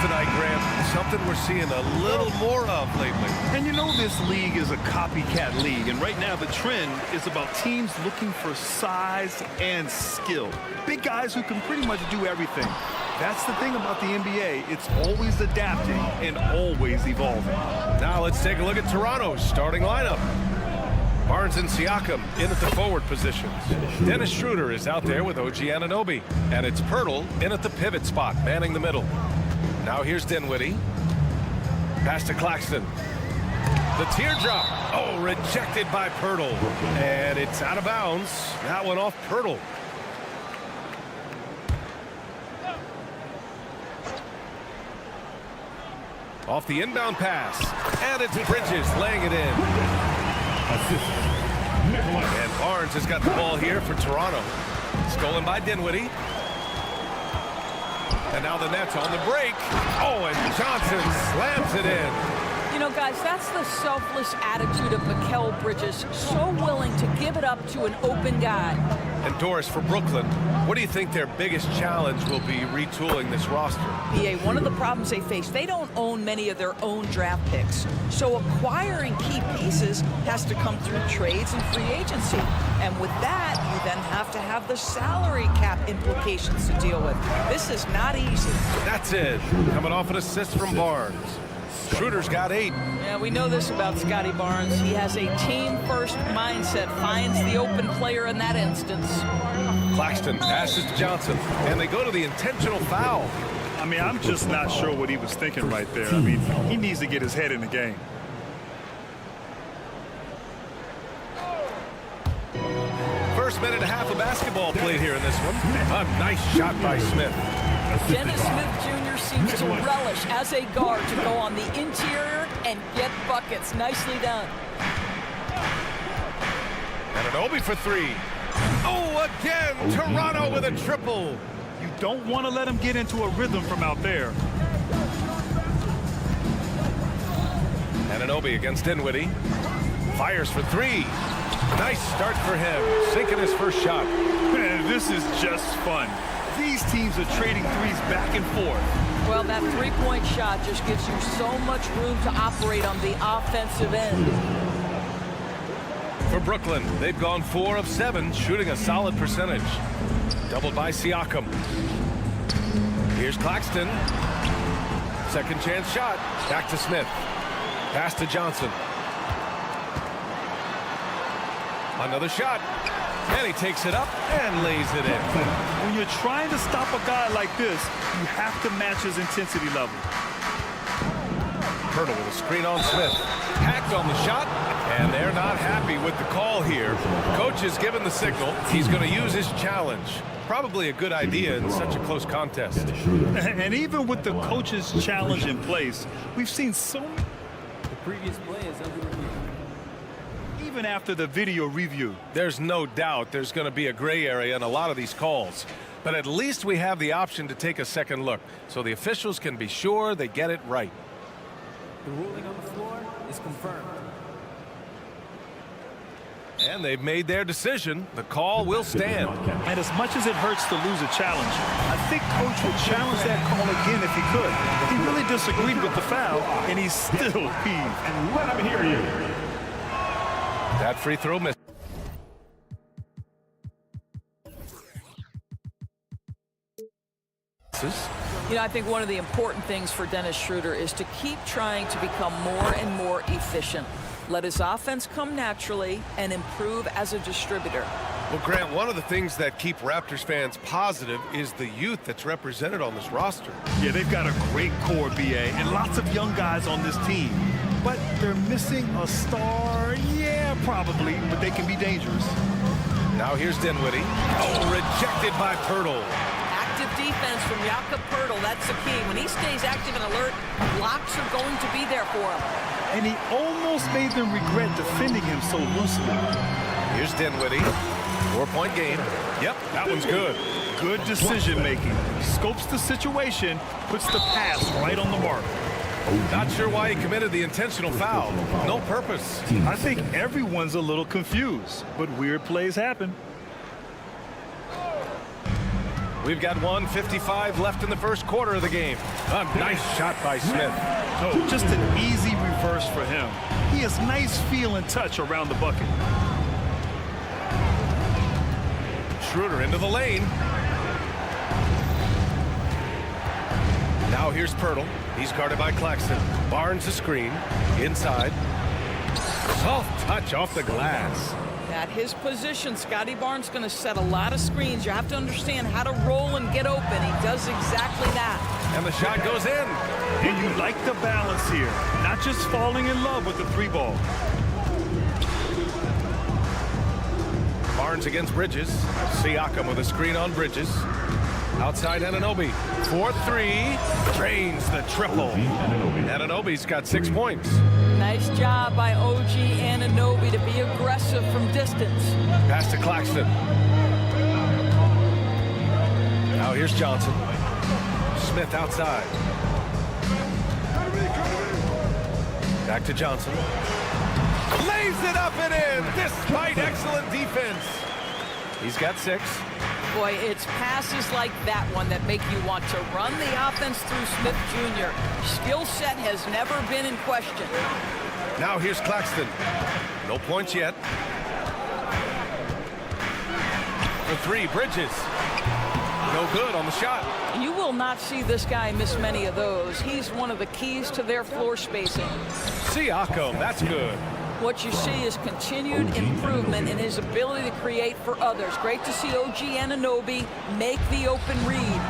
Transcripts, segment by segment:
tonight, Grant. Something we're seeing a little more of lately. And you know this league is a copycat league, and right now the trend is about teams looking for size and skill. Big guys who can pretty much do everything. That's the thing about the NBA. It's always adapting and always evolving. Now let's take a look at Toronto's starting lineup. Barnes and Siakam in at the forward positions. Dennis Schroeder is out there with OG Anunoby. And it's Pirtle in at the pivot spot, manning the middle. Now here's Dinwiddie. Pass to Claxton. The teardrop. Oh, rejected by Pirtle. And it's out of bounds. That one off Pirtle. Off the inbound pass. And it's Bridges laying it in. And Barnes has got the ball here for Toronto. Stolen by Dinwiddie. And now the Nets on the break. Oh, and Johnson slams it in. You know, guys, that's the selfless attitude of Mikal Bridges. So willing to give it up to an open guy. And Doris, for Brooklyn, what do you think their biggest challenge will be retooling this roster? BA, one of the problems they face, they don't own many of their own draft picks. So acquiring key pieces has to come through trades and free agency. And with that, you then have to have the salary cap implications to deal with. This is not easy. That's it. Coming off an assist from Barnes. Schroeder's got 8. Yeah, we know this about Scotty Barnes. He has a team-first mindset, finds the open player in that instance. Claxton passes to Johnson, and they go to the intentional foul. I mean, I'm just not sure what he was thinking right there. I mean, he needs to get his head in the game. First minute and a half of basketball played here in this one. A nice shot by Smith. Dennis Smith Jr. seems to relish as a guard to go on the interior and get buckets. Nicely done. Anunoby for 3. Oh, again, Toronto with a triple. You don't want to let him get into a rhythm from out there. Anunoby against Dinwiddie. Fires for 3. Nice start for him. Sinking his first shot. Man, this is just fun. These teams are trading threes back and forth. Well, that three-point shot just gives you so much room to operate on the offensive end. For Brooklyn, they've gone 4 of 7, shooting a solid percentage. Doubled by Siakam. Here's Claxton. Second chance shot. Back to Smith. Pass to Johnson. Another shot. And he takes it up and lays it in. When you're trying to stop a guy like this, you have to match his intensity level. Pirtle with a screen on Smith. Hacked on the shot, and they're not happy with the call here. Coach has given the signal. He's going to use his challenge. Probably a good idea in such a close contest. And even with the coach's challenge in place, we've seen so many. The previous play is under review. Even after the video review. There's no doubt there's going to be a gray area in a lot of these calls. But at least we have the option to take a second look, so the officials can be sure they get it right. The ruling on the floor is confirmed. And they've made their decision. The call will stand. And as much as it hurts to lose a challenge, I think Coach would challenge that call again if he could. He really disagreed with the foul, and he's still peeved. And let him hear you. That free throw missed. You know, I think one of the important things for Dennis Schroeder is to keep trying to become more and more efficient. Let his offense come naturally and improve as a distributor. Well, Grant, one of the things that keep Raptors fans positive is the youth that's represented on this roster. Yeah, they've got a great core, BA, and lots of young guys on this team. But they're missing a star, yeah, probably, but they can be dangerous. Now here's Dinwiddie. Oh, rejected by Pirtle. Active defense from Jakob Pirtle, that's the key. When he stays active and alert, blocks are going to be there for him. And he almost made them regret defending him so loosely. Here's Dinwiddie. 4-point game. Yep, that one's good. Good decision-making. Scopes the situation, puts the pass right on the mark. Not sure why he committed the intentional foul. No purpose. I think everyone's a little confused, but weird plays happen. We've got 1:55 left in the first quarter of the game. A nice shot by Smith. Oh, just an easy reverse for him. He has nice feel and touch around the bucket. Schroeder into the lane. Now here's Pirtle. He's guarded by Claxton. Barnes the screen. Inside. Soft touch off the glass. At his position, Scotty Barnes going to set a lot of screens. You have to understand how to roll and get open. He does exactly that. And the shot goes in. And you like the balance here. Not just falling in love with the three ball. Barnes against Bridges. Siakam with a screen on Bridges. Outside Anunoby. 4-3. Drains the triple. Anunoby's got 6 points. Nice job by OG Anunoby to be aggressive from distance. Pass to Claxton. Now here's Johnson. Smith outside. Back to Johnson. Lays it up and in despite excellent defense. He's got 6. Boy, it's passes like that one that make you want to run the offense through Smith Jr. Skill set has never been in question. Now here's Claxton. No points yet. For 3, Bridges. No good on the shot. You will not see this guy miss many of those. He's one of the keys to their floor spacing. Siakam, that's good. What you see is continued improvement in his ability to create for others. Great to see OG Anunoby make the open read.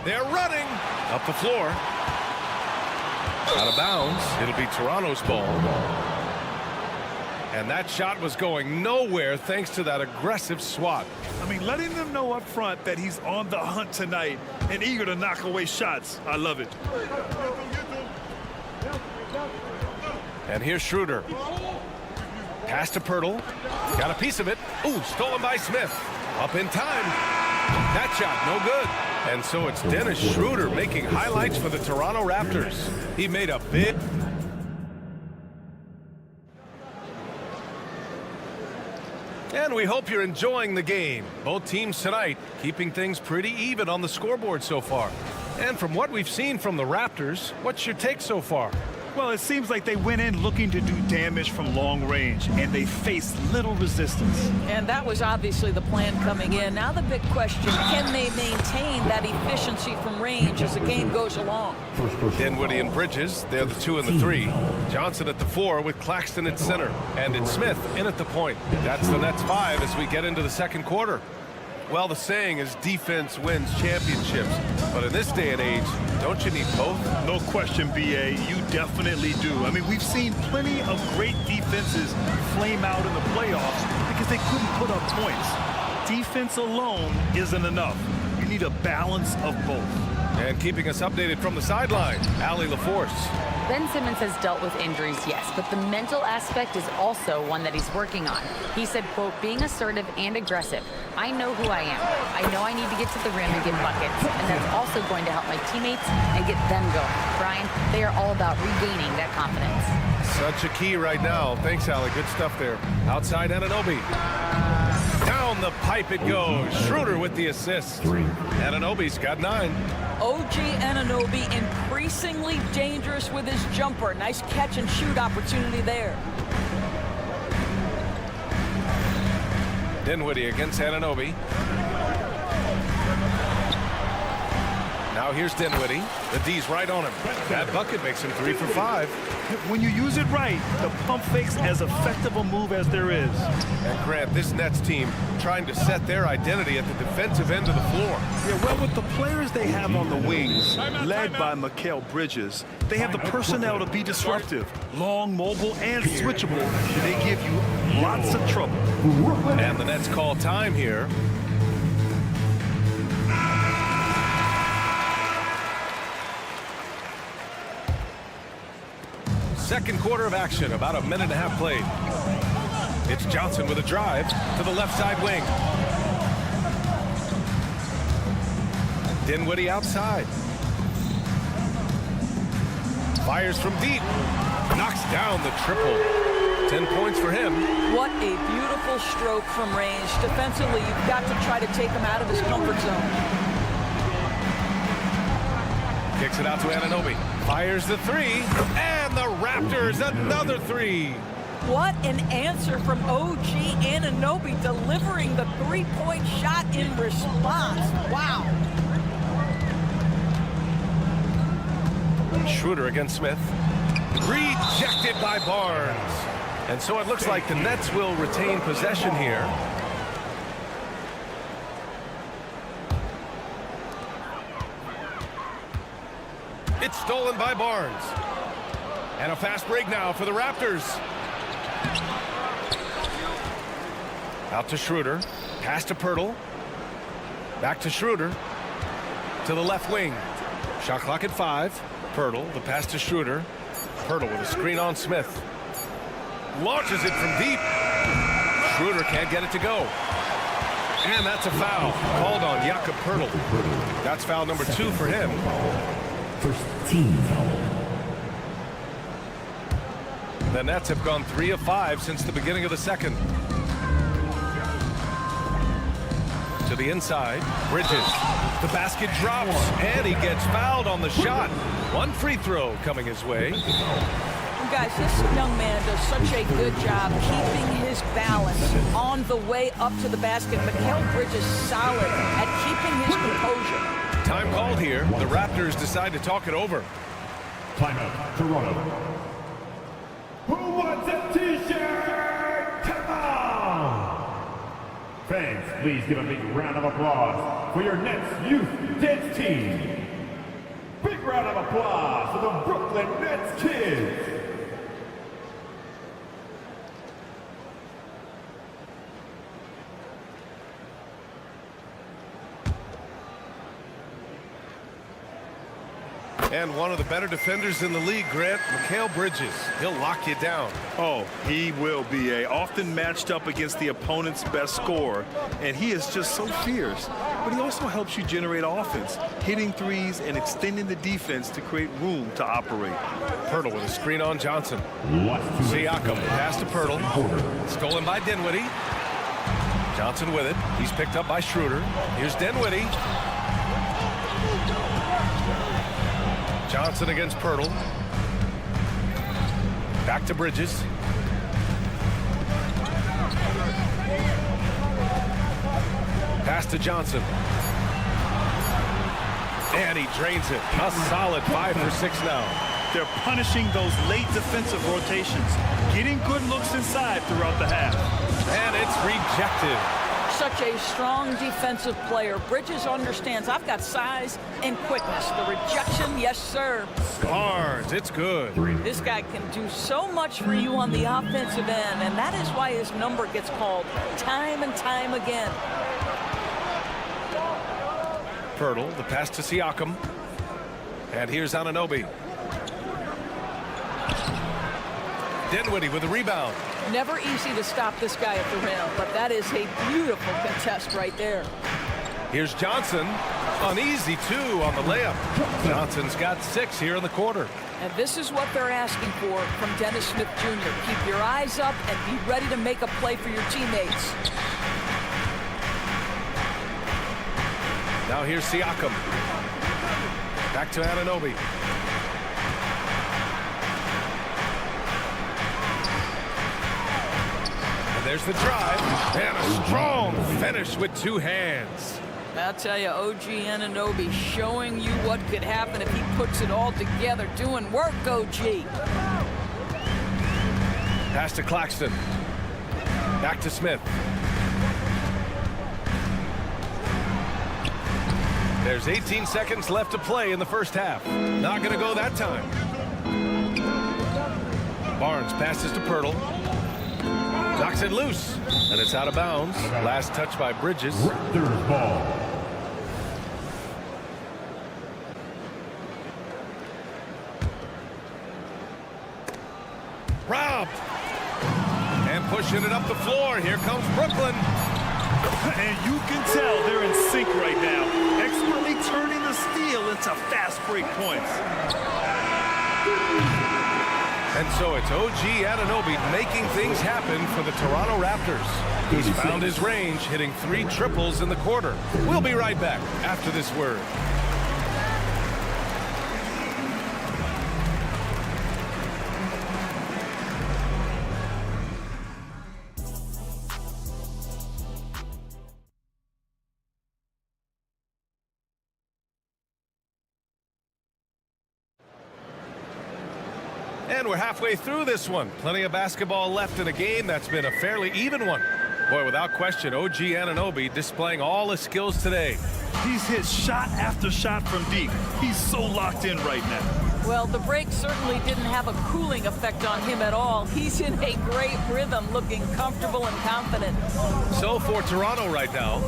They're running up the floor. Out of bounds. It'll be Toronto's ball. And that shot was going nowhere thanks to that aggressive swat. I mean, letting them know up front that he's on the hunt tonight and eager to knock away shots. I love it. And here's Schroeder. Pass to Pirtle. Got a piece of it. Ooh, stolen by Smith. Up in time. That shot, no good. And so it's Dennis Schroeder making highlights for the Toronto Raptors. He made a big... And we hope you're enjoying the game. Both teams tonight keeping things pretty even on the scoreboard so far. And from what we've seen from the Raptors, what's your take so far? Well, it seems like they went in looking to do damage from long range, and they faced little resistance. And that was obviously the plan coming in. Now the big question, can they maintain that efficiency from range as the game goes along? Dinwiddie and Bridges, they're the 2 and the 3. Johnson at the 4 with Claxton at center. And it's Smith in at the point. That's the Nets 5 as we get into the second quarter. Well, the saying is defense wins championships. But in this day and age, don't you need both? No question, B.A. You definitely do. I mean, we've seen plenty of great defenses flame out in the playoffs because they couldn't put up points. Defense alone isn't enough. You need a balance of both. And keeping us updated from the sideline, Allie LaForce. Ben Simmons has dealt with injuries, yes, but the mental aspect is also one that he's working on. He said, quote, being assertive and aggressive. I know who I am. I know I need to get to the rim and get buckets, and that's also going to help my teammates and get them going. Brian, they are all about regaining that confidence. Such a key right now. Thanks, Allie. Good stuff there. Outside Anunoby. Down the pipe it goes. Schroeder with the assist. Anunoby's got 9. OG Anunoby increasingly dangerous with his jumper. Nice catch and shoot opportunity there. Dinwiddie against Anunoby. Now here's Dinwiddie. The D's right on him. That bucket makes him 3 for 5. When you use it right, the pump fake's as effective a move as there is. And Grant, this Nets team trying to set their identity at the defensive end of the floor. Yeah, well, with the players they have on the wings, led by Mikal Bridges, they have the personnel to be disruptive, long, mobile, and switchable. They give you lots of trouble. And the Nets call time here. Second quarter of action, about a minute and a half played. It's Johnson with a drive to the left side wing. Dinwiddie outside. Fires from deep. Knocks down the triple. 10 points for him. What a beautiful stroke from range. Defensively, you've got to try to take him out of his comfort zone. Kicks it out to Anunoby. Fires the three. And the Raptors, another three. What an answer from OG Anunoby, delivering the three-point shot in response. Wow. Schroeder against Smith. Rejected by Barnes. And so it looks like the Nets will retain possession here. It's stolen by Barnes. And a fast break now for the Raptors. Out to Schroeder. Pass to Pirtle. Back to Schroeder. To the left wing. Shot clock at 5. Pirtle, the pass to Schroeder. Pirtle with a screen on Smith. Launches it from deep. Schroeder can't get it to go. And that's a foul called on Jakob Pirtle. That's foul number 2 for him. First team foul. The Nets have gone 3 of 5 since the beginning of the second. To the inside, Bridges. The basket drops, and he gets fouled on the shot. One free throw coming his way. Guys, this young man does such a good job keeping his balance on the way up to the basket. Mikal Bridges solid at keeping his composure. Time called here. The Raptors decide to talk it over. Timeout, Toronto. Who wants a t-shirt? Come on! Fans, please give a big round of applause for your Nets Youth Dance Team. Big round of applause for the Brooklyn Nets kids. And one of the better defenders in the league, Grant, Mikal Bridges. He'll lock you down. Oh, he will be often matched up against the opponent's best scorer, and he is just so fierce. But he also helps you generate offense, hitting threes and extending the defense to create room to operate. Pirtle with a screen on Johnson. Siakam, pass to Pirtle. Stolen by Dinwiddie. Johnson with it. He's picked up by Schroeder. Here's Dinwiddie. Johnson against Pirtle. Back to Bridges. Pass to Johnson. And he drains it. A solid 5 for 6 now. They're punishing those late defensive rotations, getting good looks inside throughout the half. And it's rejected. Such a strong defensive player. Bridges understands I've got size and quickness. The rejection, yes, sir. Barnes, it's good. This guy can do so much for you on the offensive end, and that is why his number gets called time and time again. Pirtle, the pass to Siakam. And here's Anunoby. Dinwiddie with the rebound. Never easy to stop this guy at the rim, but that is a beautiful contest right there. Here's Johnson. Uneasy, 2 on the layup. Johnson's got 6 here in the quarter. And this is what they're asking for from Dennis Smith Jr. Keep your eyes up and be ready to make a play for your teammates. Now here's Siakam. Back to Anunoby. And there's the drive. And a strong finish with 2 hands. I'll tell you, OG Anunoby showing you what could happen if he puts it all together. Doing work, OG. Pass to Claxton. Back to Smith. There's 18 seconds left to play in the first half. Not going to go that time. Barnes passes to Pirtle. Knocks it loose. And it's out of bounds. Last touch by Bridges. Raptors ball. Robbed. And pushing it up the floor. Here comes Brooklyn. And you can tell they're in sync right now, expertly turning the steal into fast break points. And so it's OG Anunoby making things happen for the Toronto Raptors. He's found his range, hitting 3 triples in the quarter. We'll be right back after this word. And we're halfway through this one. Plenty of basketball left in a game that's been a fairly even one. Boy, without question, OG Anunoby displaying all his skills today. He's hit shot after shot from deep. He's so locked in right now. Well, the break certainly didn't have a cooling effect on him at all. He's in a great rhythm, looking comfortable and confident. So for Toronto right now,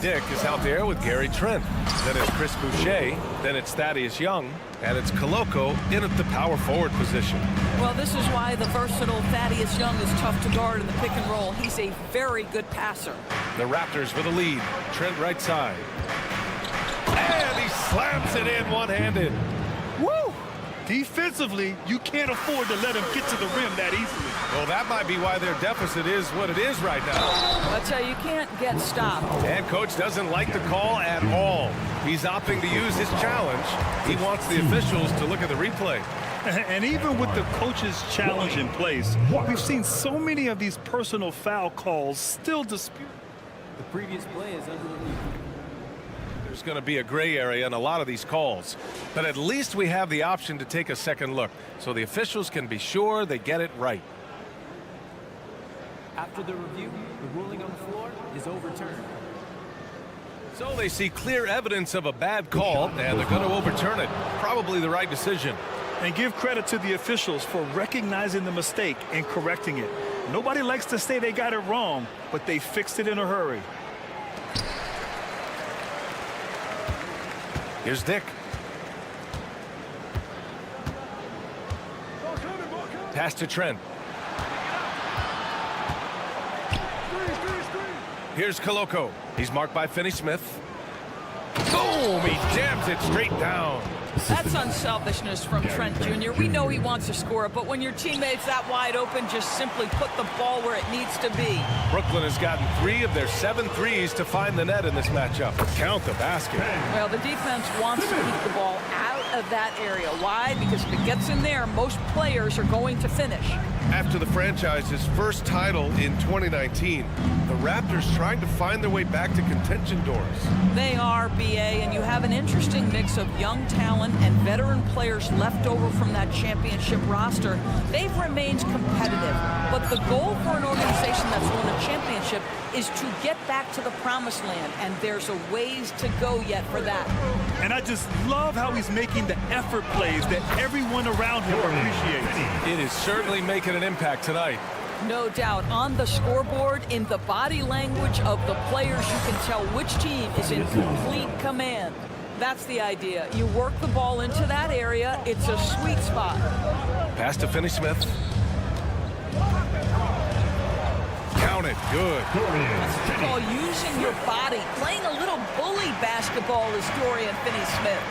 Dick is out there with Gary Trent. Then it's Chris Boucher. Then it's Thaddeus Young. And it's Koloko in at the power forward position. Well, this is why the versatile Thaddeus Young is tough to guard in the pick and roll. He's a very good passer. The Raptors with a lead. Trent right side. And he slams it in one-handed. Woo! Defensively, you can't afford to let him get to the rim that easily. Well, that might be why their deficit is what it is right now. That's how you can't get stopped. And coach doesn't like the call at all. He's opting to use his challenge. He wants the officials to look at the replay. And even with the coach's challenge in place, we've seen so many of these personal foul calls still disputed. The previous play is under review. There's going to be a gray area in a lot of these calls. But at least we have the option to take a second look, so the officials can be sure they get it right. After the review, the ruling on the floor is overturned. So they see clear evidence of a bad call, and they're going to overturn it. Probably the right decision. And give credit to the officials for recognizing the mistake and correcting it. Nobody likes to say they got it wrong, but they fixed it in a hurry. Here's Dick. Pass to Trent. Here's Koloko. He's marked by Finney-Smith. Boom! He jams it straight down. That's unselfishness from Trent Jr. We know he wants to score it, but when your teammate's that wide open, just simply put the ball where it needs to be. Brooklyn has gotten 3 of their 7 threes to find the net in this matchup. Count the basket. Well, the defense wants to keep the ball out of that area. Why? Because if it gets in there, most players are going to finish. After the franchise's first title in 2019, the Raptors trying to find their way back to contention doors. They are, BA, and you have an interesting mix of young talent and veteran players left over from that championship roster. They've remained competitive, but the goal for an organization that's won a championship is to get back to the promised land, and there's a ways to go yet for that. And I just love how he's making the effort plays that everyone around him appreciates. It is certainly making an impact tonight. No doubt. On the scoreboard, in the body language of the players, you can tell which team is in complete command. That's the idea. You work the ball into that area. It's a sweet spot. Pass to Finney-Smith. Count it. Good. That's what you call using your body. Playing a little bully basketball is Dorian Finney-Smith.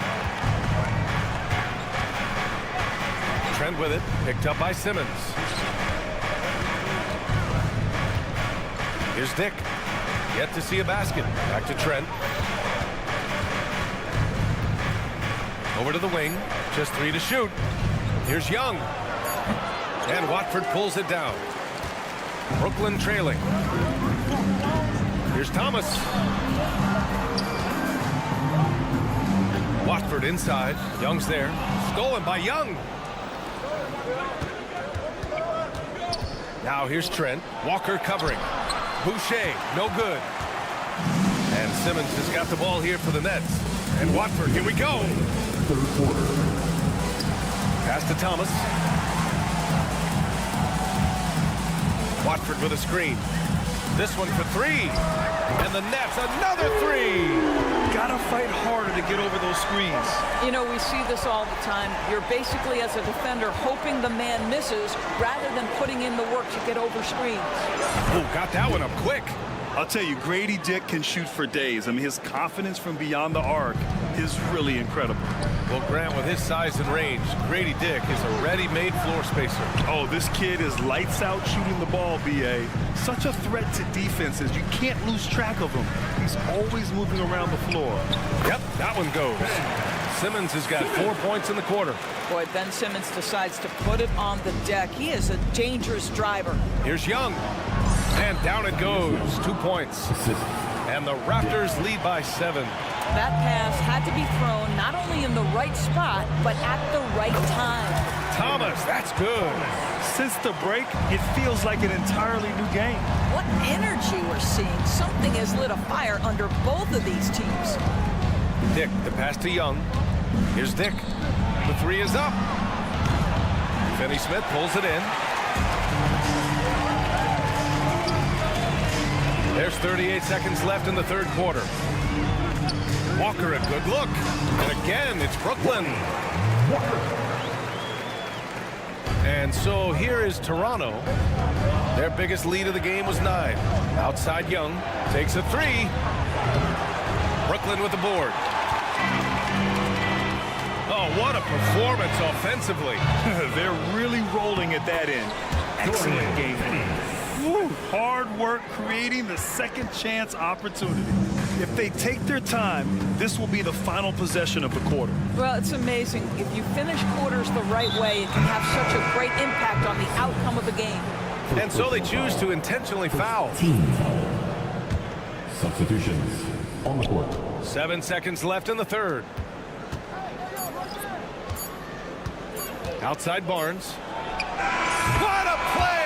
Trent with it. Picked up by Simmons. Here's Dick. Yet to see a basket. Back to Trent. Over to the wing. Just 3 to shoot. Here's Young. And Watford pulls it down. Brooklyn trailing. Here's Thomas. Watford inside. Young's there. Stolen by Young. Now here's Trent. Walker covering. Boucher, no good. And Simmons has got the ball here for the Nets. And Watford, here we go. Third quarter. Pass to Thomas. Watford with a screen. This one for 3. And the Nets, another 3. Gotta fight harder to get over those screens. You know, we see this all the time. You're basically, as a defender, hoping the man misses rather than putting in the work to get over screens. Oh, got that one up quick. I'll tell you, Grady Dick can shoot for days. I mean, his confidence from beyond the arc is really incredible. Well, Grant, with his size and range, Grady Dick is a ready-made floor spacer. Oh, this kid is lights out shooting the ball, B.A. Such a threat to defenses. You can't lose track of him. He's always moving around the floor. Yep, that one goes. Simmons has got 4 points in the quarter. Boy, Ben Simmons decides to put it on the deck. He is a dangerous driver. Here's Young. And down it goes. 2 points. And the Raptors lead by 7. That pass had to be thrown not only in the right spot, but at the right time. Thomas, that's good. Since the break, it feels like an entirely new game. What energy we're seeing. Something has lit a fire under both of these teams. Dick, the pass to Young. Here's Dick. The three is up. Finney Smith pulls it in. There's 38 seconds left in the third quarter. Walker, a good look. And again, it's Brooklyn. And so here is Toronto. Their biggest lead of the game was 9. Outside Young. Takes a three. Brooklyn with the board. Oh, what a performance offensively. They're really rolling at that end. Excellent game. Woo, hard work creating the second chance opportunity. If they take their time, this will be the final possession of the quarter. Well, it's amazing. If you finish quarters the right way, it can have such a great impact on the outcome of the game. And so they choose to intentionally foul. Substitutions on the court. 7 seconds left in the third. Outside Barnes. What a play!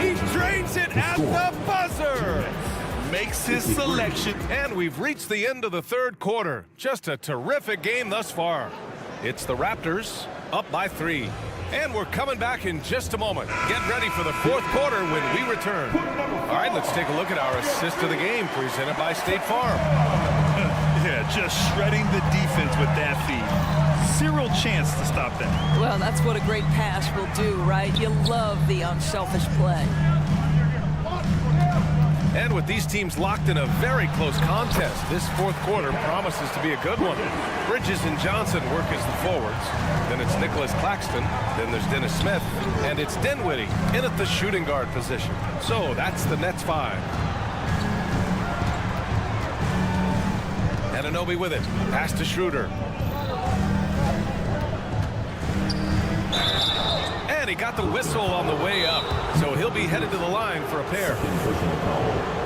He drains it at the buzzer! Makes his selection. And we've reached the end of the third quarter. Just a terrific game thus far. It's the Raptors up by 3. And we're coming back in just a moment. Get ready for the fourth quarter when we return. All right, let's take a look at our assist of the game presented by State Farm. Yeah, just shredding the defense with that feed. Zero chance to stop that. Well, that's what a great pass will do, right? You love the unselfish play. And with these teams locked in a very close contest, this fourth quarter promises to be a good one. Bridges and Johnson work as the forwards. Then it's Nicholas Claxton. Then there's Dennis Smith. And it's Dinwiddie in at the shooting guard position. So that's the Nets 5. Anunoby with it. Pass to Schroeder. And he got the whistle on the way up, so he'll be headed to the line for a pair.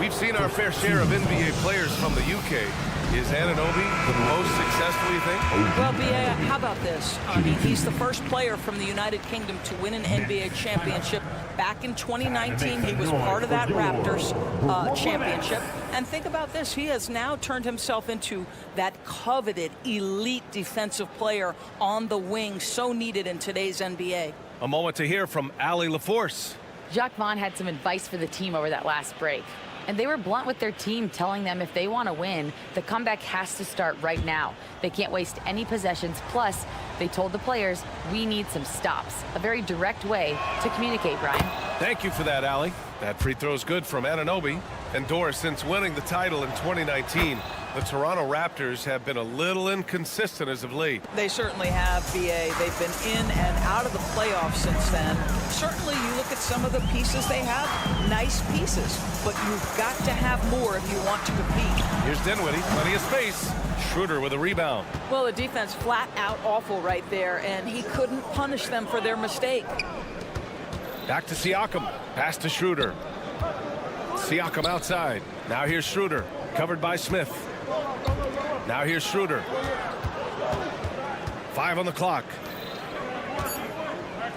We've seen our fair share of NBA players from the UK. Is Anunoby the most successful, you think? Well, B.A., how about this? I mean, he's the first player from the United Kingdom to win an NBA championship. Back in 2019, he was part of that Raptors championship. And think about this. He has now turned himself into that coveted elite defensive player on the wing, so needed in today's NBA. A moment to hear from Allie LaForce. Jacques Vaughn had some advice for the team over that last break. And they were blunt with their team, telling them if they want to win, the comeback has to start right now. They can't waste any possessions. Plus, they told the players, we need some stops. A very direct way to communicate, Brian. Thank you for that, Allie. That free throw's good from Anunoby. And Doris, since winning the title in 2019, the Toronto Raptors have been a little inconsistent as of late. They certainly have, B.A. They've been in and out of the playoffs since then. Certainly, you look at some of the pieces they have, nice pieces, but you've got to have more if you want to compete. Here's Dinwiddie, plenty of space. Schroeder with a rebound. Well, the defense flat out awful right there, and he couldn't punish them for their mistake. Back to Siakam. Pass to Schroeder. Siakam outside. Now here's Schroeder, covered by Smith. Now here's Schroeder. 5 on the clock.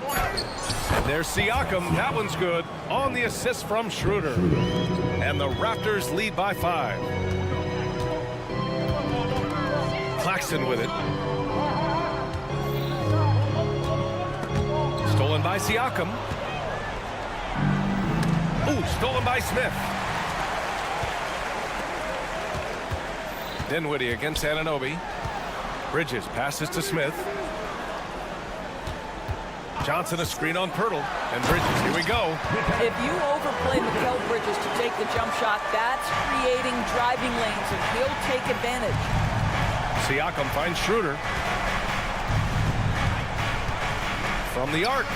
And there's Siakam. That one's good. On the assist from Schroeder. And the Raptors lead by 5. Claxton with it. Stolen by Siakam. Ooh, stolen by Smith. Dinwiddie against Anunoby. Bridges passes to Smith. Johnson a screen on Pirtle. And Bridges, here we go. If you overplay Mikal Bridges to take the jump shot, that's creating driving lanes, and he'll take advantage. Siakam finds Schroeder. From the arc.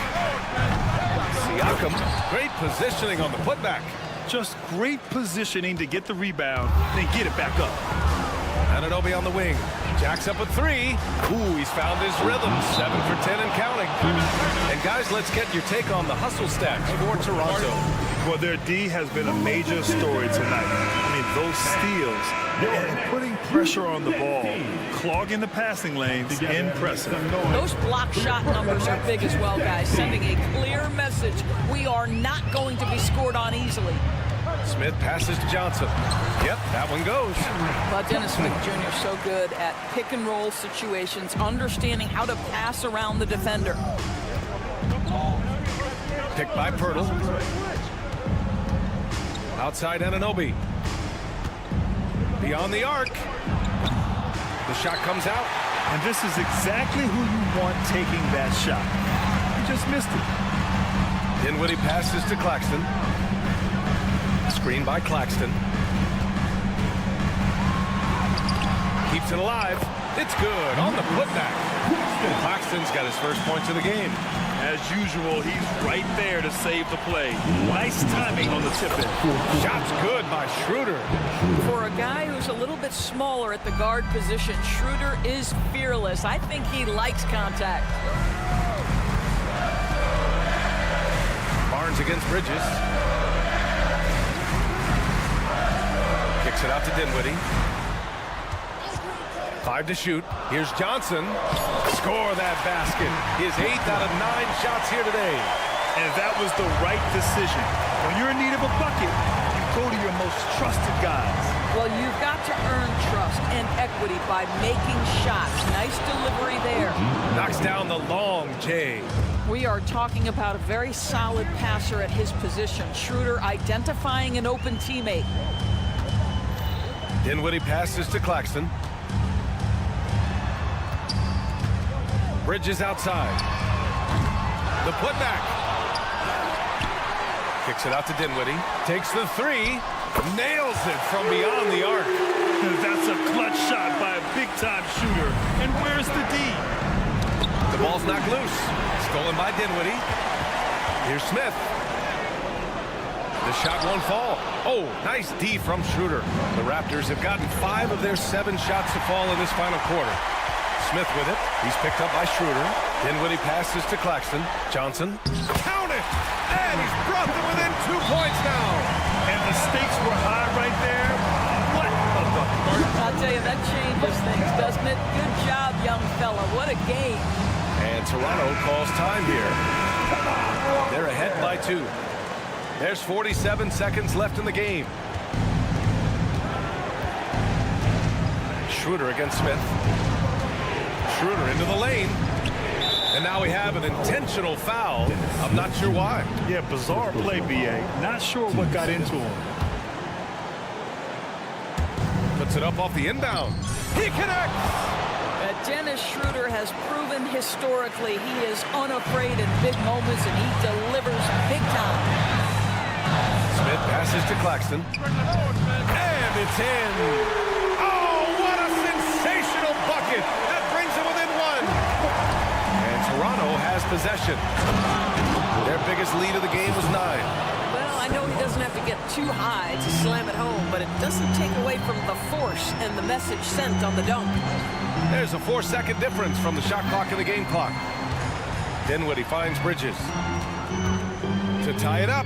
Siakam, great positioning on the putback. Just great positioning to get the rebound, then get it back up. Anunoby on the wing. Jacks up a three. Ooh, he's found his rhythm. 7 for 10 and counting. And guys, let's get your take on the hustle stats for Toronto. Well, their D has been a major story tonight. I mean, those steals and putting pressure on the ball, clogging the passing lanes, impressive. Those block shot numbers are big as well, guys, sending a clear message. We are not going to be scored on easily. Smith passes to Johnson. Yep, that one goes. But Dennis Smith Jr. is so good at pick and roll situations, understanding how to pass around the defender. Picked by Pirtle. Outside Anunoby. Beyond the arc. The shot comes out. And this is exactly who you want taking that shot. You just missed it. Dinwiddie passes to Claxton. Screen by Claxton. Keeps it alive. It's good on the putback. Claxton's got his first points of the game. As usual, he's right there to save the play. Nice timing on the tip-in. Shot's good by Schroeder. For a guy who's a little bit smaller at the guard position, Schroeder is fearless. I think he likes contact. Barnes against Bridges. Kicks it out to Dinwiddie. 5 to shoot. Here's Johnson. Score that basket. His 8th out of 9 shots here today. And that was the right decision. When you're in need of a bucket, you go to your most trusted guys. Well, you've got to earn trust and equity by making shots. Nice delivery there. Knocks down the long J. We are talking about a very solid passer at his position. Schroeder identifying an open teammate. Dinwiddie passes to Claxton. Bridges outside. The putback. Kicks it out to Dinwiddie. Takes the three. Nails it from beyond the arc. That's a clutch shot by a big-time shooter. And where's the D? The ball's knocked loose. Stolen by Dinwiddie. Here's Smith. The shot won't fall. Oh, nice D from Schroeder. The Raptors have gotten 5 of their 7 shots to fall in this final quarter. Smith with it. He's picked up by Schroeder. Dinwiddie passes to Claxton. Johnson. Count it! And he's brought them within 2 points now. And the stakes were high right there. What a bucket. I'll tell you, that changes things, doesn't it? Good job, young fella. What a game. And Toronto calls time here. They're ahead by 2. There's 47 seconds left in the game. Schroeder against Smith. Schroeder into the lane. And now we have an intentional foul. I'm not sure why. Yeah, bizarre play, B.A. Not sure what got into him. Puts it up off the inbound. He connects! Dennis Schroeder has proven historically he is unafraid in big moments, and he delivers big time. Smith passes to Claxton. And it's in. Oh, what a sensational bucket. That brings them within 1. And Toronto has possession. Their biggest lead of the game was 9. Well, I know he doesn't have to get too high to slam it home, but it doesn't take away from the force and the message sent on the dunk. There's a 4-second difference from the shot clock and the game clock. Dinwiddie finds Bridges. To tie it up.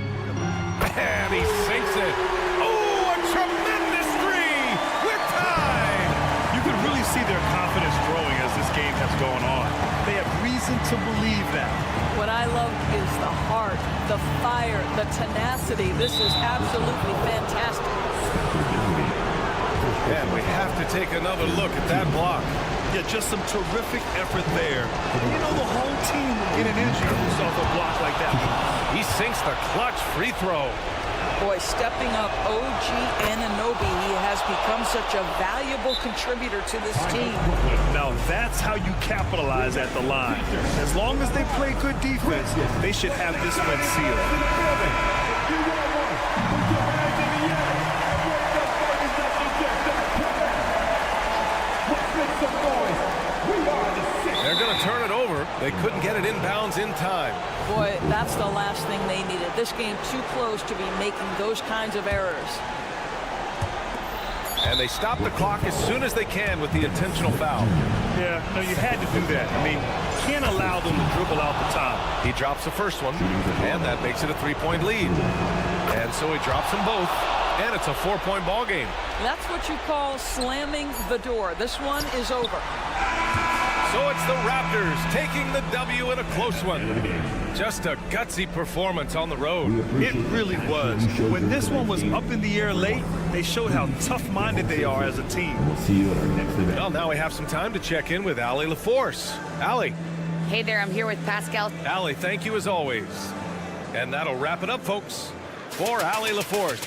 And he sinks it. Oh, a tremendous 3. We're tied. You can really see their confidence growing as this game has gone on. They have reason to believe that. What I love is the heart, the fire, the tenacity. This is absolutely fantastic. And we have to take another look at that block. Yeah, just some terrific effort there. You know, the whole team will get an injury off a block like that. He sinks the clutch free throw. Boy, stepping up OG Anunoby, he has become such a valuable contributor to this team. Now that's how you capitalize at the line. As long as they play good defense, they should have this one sealed. They're going to turn it over. They couldn't get it inbounds in time. Boy, that's the last thing they needed. This game too close to be making those kinds of errors. And they stop the clock as soon as they can with the intentional foul. Yeah, no, you had to do that. I mean, can't allow them to dribble out the top. He drops the first one, and that makes it a 3-point lead. And so he drops them both, and it's a 4-point ball game. That's what you call slamming the door. This one is over. So it's the Raptors taking the W in a close one. Just a gutsy performance on the road. It really was. When this one was up in the air late, they showed how tough-minded they are as a team. We'll see you at our next event. Well, now we have some time to check in with Allie LaForce. Allie. Hey there, I'm here with Pascal. Allie, thank you as always. And that'll wrap it up, folks, for Allie LaForce.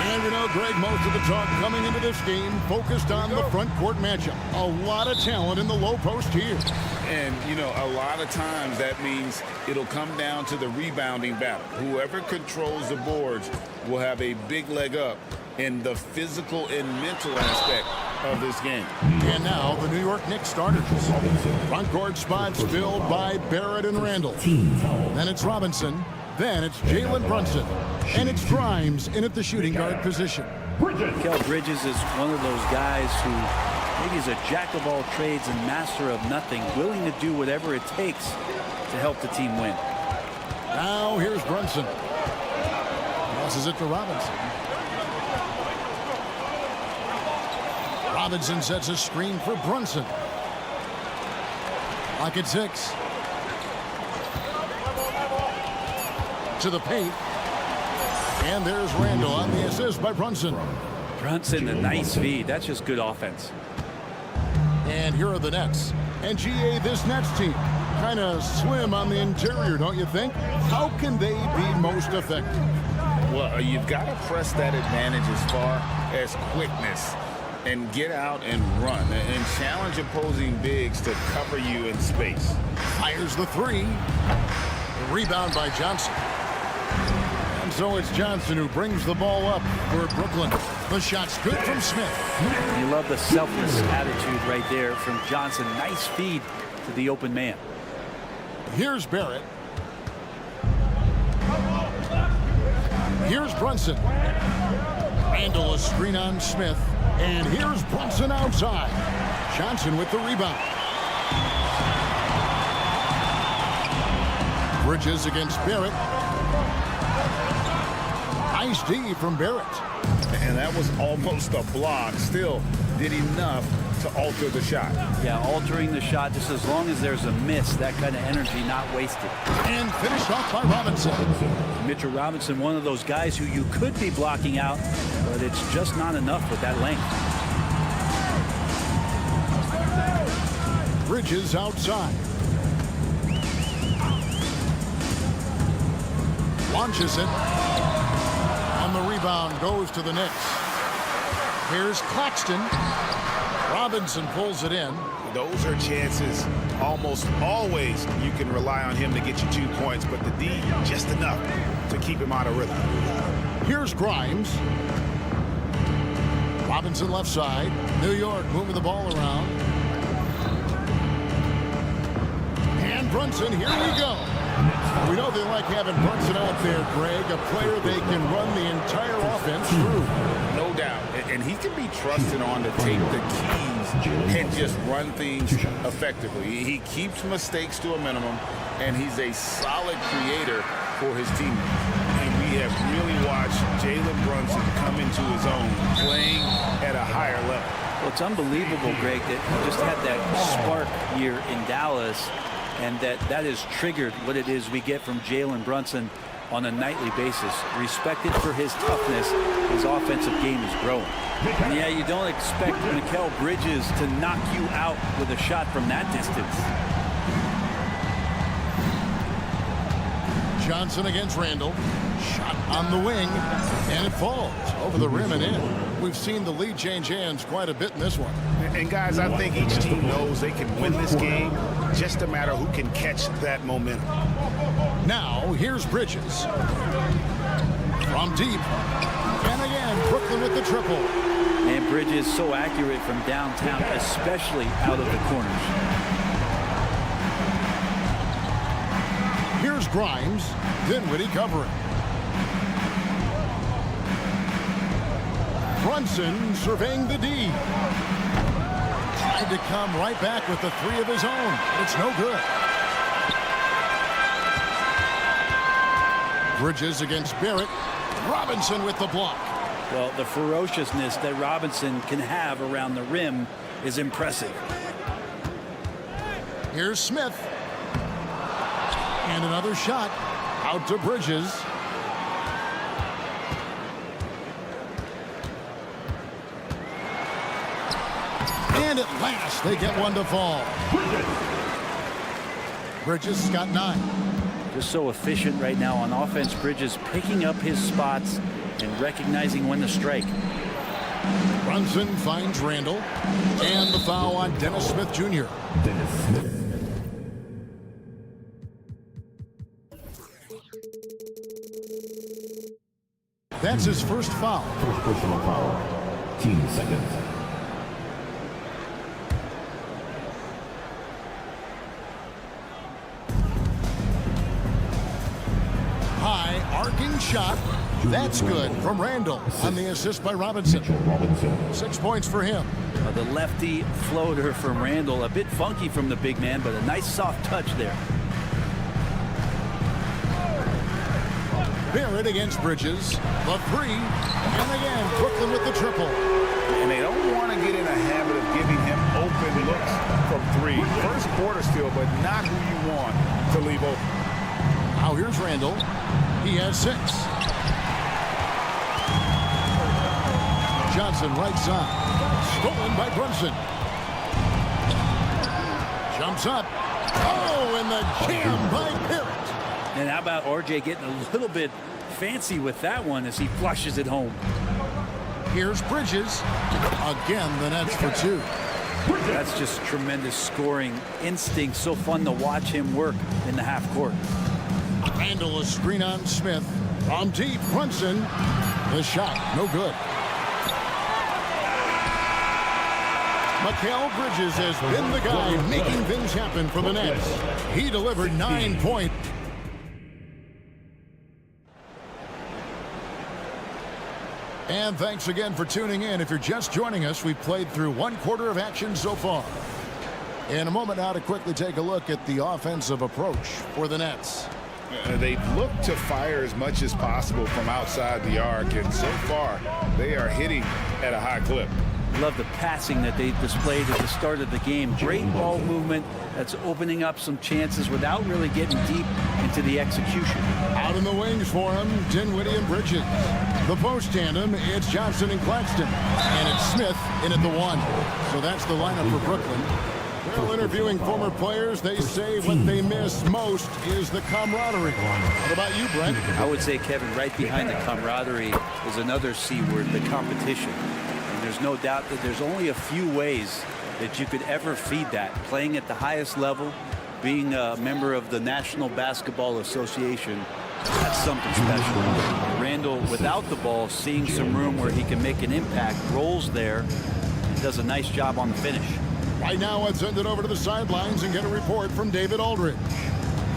And you know, Greg, most of the talk coming into this game focused on the front court matchup. A lot of talent in the low post here. And, you know, a lot of times that means it'll come down to the rebounding battle. Whoever controls the boards will have a big leg up in the physical and mental aspect of this game. And now the New York Knicks starters. Front court spots filled by Barrett and Randall. Then it's Robinson. Then it's Jalen Brunson. And it's Grimes in at the shooting guard position. Mikal Bridges is one of those guys who maybe is a jack of all trades and master of nothing, willing to do whatever it takes to help the team win. Now here's Brunson. Passes it to Robinson. Robinson sets a screen for Brunson. Lock at 6. To the paint. And there's Randall on the assist by Brunson. Brunson, a nice feed. That's just good offense. And here are the Nets. And GA, this Nets team, kind of slim on the interior, don't you think? How can they be most effective? Well, you've got to press that advantage as far as quickness and get out and run and challenge opposing bigs to cover you in space. Fires the 3. The rebound by Johnson. And so it's Johnson who brings the ball up for Brooklyn. The shot's good from Smith. You love the selfless attitude right there from Johnson. Nice feed to the open man. Here's Barrett. Here's Brunson. Randall a screen on Smith. And here's Brunson outside. Johnson with the rebound. Bridges against Barrett. Nice D from Barrett. And that was almost a block. Still did enough to alter the shot. Yeah, altering the shot just as long as there's a miss. That kind of energy not wasted. And finished off by Robinson. Mitchell Robinson, one of those guys who you could be blocking out, but it's just not enough with that length. Bridges outside. Launches it. And the rebound goes to the Knicks. Here's Claxton. Robinson pulls it in. Those are chances almost always you can rely on him to get you 2 points, but the D just enough to keep him out of rhythm. Here's Grimes. Robinson left side. New York moving the ball around. And Brunson, here we go. We know they like having Brunson out there, Greg, a player they can run the entire offense through. No doubt. And he can be trusted on to take the keys and just run things effectively. He keeps mistakes to a minimum, and he's a solid creator for his teammates. And we have really watched Jalen Brunson come into his own, playing at a higher level. Well, it's unbelievable, Greg, that he just had that spark here in Dallas, and that has triggered what it is we get from Jalen Brunson on a nightly basis. Respected for his toughness, his offensive game is growing. And yeah, you don't expect Mikal Bridges to knock you out with a shot from that distance. Johnson against Randall. Shot on the wing, and it falls over the rim and in. We've seen the lead change hands quite a bit in this one. And guys, I think each team knows they can win this game, just a matter who can catch that momentum. Now, here's Bridges. From deep. And again, Brooklyn with the triple. And Bridges so accurate from downtown, especially out of the corners. Here's Grimes. Dinwiddie covering. Brunson surveying the D. Tried to come right back with the 3 of his own. It's no good. Bridges against Barrett. Robinson with the block. Well, the ferociousness that Robinson can have around the rim is impressive. Here's Smith. And another shot out to Bridges. And at last, they get one to fall. Bridges got 9. just so efficient right now on offense. Bridges picking up his spots and recognizing when to strike. Brunson finds Randall. And the foul on Dennis Smith Jr. Dennis Smith. That's his first foul. First personal foul. Team seconds. High arcing shot. That's good from Randall on the assist by Robinson. 6 points for him. The lefty floater from Randall, a bit funky from the big man, but a nice soft touch there. Barrett against Bridges. The three. And again, Brooklyn with the triple. And they don't want to get in a habit of giving him open looks from three. First quarter still, but not who you want to leave open. Now here's Randall. He has 6. Johnson right side. Stolen by Brunson. Jumps up. Oh, and the jam by Barrett. And how about RJ getting a little bit fancy with that one as he flushes it home. Here's Bridges. Again, the Nets for 2. That's just tremendous scoring instinct. So fun to watch him work in the half court. Randall a screen on Smith. From deep, Brunson. The shot, no good. Mikal Bridges has been the guy making things happen for the Nets. He delivered 9 points. And thanks again for tuning in. If you're just joining us, we've played through 1 quarter of action so far. In a moment now to quickly take a look at the offensive approach for the Nets. They've looked to fire as much as possible from outside the arc, and so far they are hitting at a high clip. Love the passing that they displayed at the start of the game. Great ball movement that's opening up some chances without really getting deep into the execution. Out in the wings for him, Dinwiddie and Bridges. The post tandem, it's Johnson and Claxton. And it's Smith in at the 1. So that's the lineup for Brooklyn. Well, interviewing former players, they say what they miss most is the camaraderie. What about you, Brent? I would say, Kevin, right behind the camaraderie is another C word, the competition. And there's no doubt that there's only a few ways that you could ever feed that. Playing at the highest level, being a member of the National Basketball Association, that's something special. Randall, without the ball, seeing some room where he can make an impact, rolls there, and does a nice job on the finish. Right now, let's send it over to the sidelines and get a report from David Aldridge.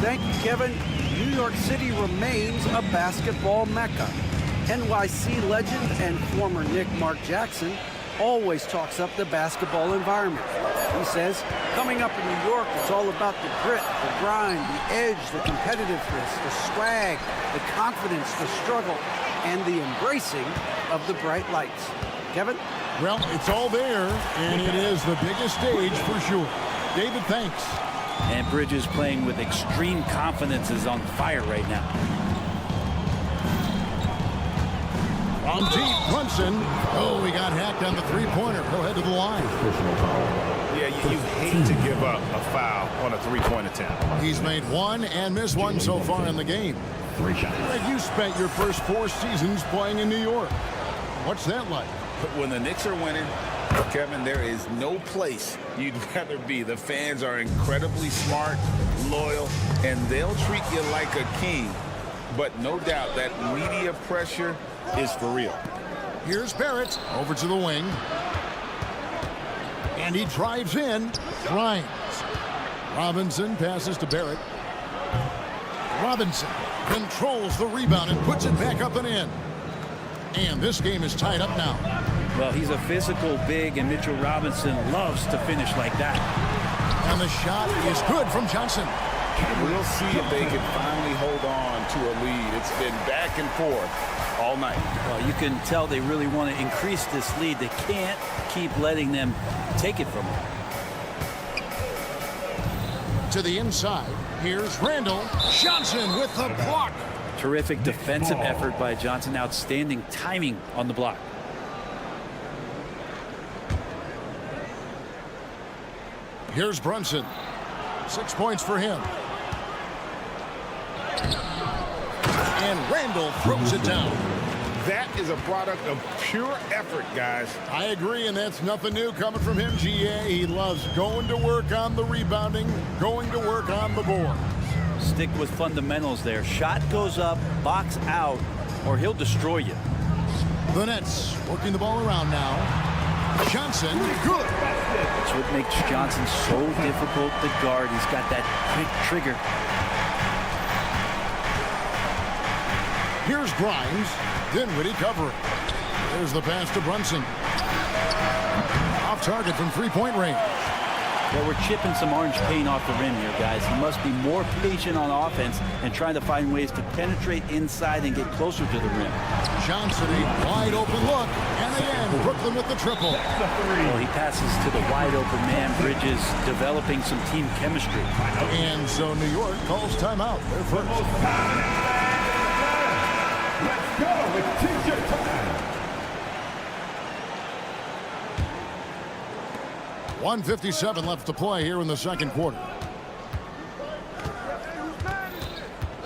Thank you, Kevin. New York City remains a basketball mecca. NYC legend and former Knick Mark Jackson always talks up the basketball environment. He says, coming up in New York, it's all about the grit, the grind, the edge, the competitiveness, the swag, the confidence, the struggle, and the embracing of the bright lights. Kevin? Well, it's all there, and it is the biggest stage for sure. David, thanks. And Bridges playing with extreme confidence is on fire right now. On deep, Brunson. Oh, he got hacked on the three-pointer. He'll head to the line. Yeah, you hate to give up a foul on a three-point attempt. He's made 1 and missed 1 so far in the game. 3 shots. Greg, you spent your first 4 seasons playing in New York. What's that like? But when the Knicks are winning, Kevin, there is no place you'd rather be. The fans are incredibly smart, loyal, and they'll treat you like a king. But no doubt that media pressure is for real. Here's Barrett over to the wing. And he drives in. Grimes. Robinson passes to Barrett. Robinson controls the rebound and puts it back up and in. And this game is tied up now. Well, he's a physical big, and Mitchell Robinson loves to finish like that. And the shot is good from Johnson. We'll see if they can finally hold on to a lead. It's been back and forth all night. Well, you can tell they really want to increase this lead. They can't keep letting them take it from them. To the inside, here's Randall. Johnson with the block. Terrific defensive effort by Johnson. Outstanding timing on the block. Here's Brunson. 6 points for him. and Randall throws it down. That is a product of pure effort, guys. I agree, and that's nothing new coming from him, GA. He loves going to work on the rebounding, going to work on the board. Stick with fundamentals there. Shot goes up, box out, or he'll destroy you. The Nets working the ball around now. Johnson, good. That's what makes Johnson so difficult to guard. He's got that quick trigger. Here's Grimes. Dinwiddie covering. There's the pass to Brunson. Off target from three-point range. Well, we're chipping some orange paint off the rim here, guys. He must be more patient on offense and trying to find ways to penetrate inside and get closer to the rim. Johnson, a wide open look. And again, Brooklyn with the triple. Well, he passes to the wide open man. Bridges developing some team chemistry. And so New York calls timeout. They're first. Let's go with t-shirt time. 1:57 left to play here in the second quarter.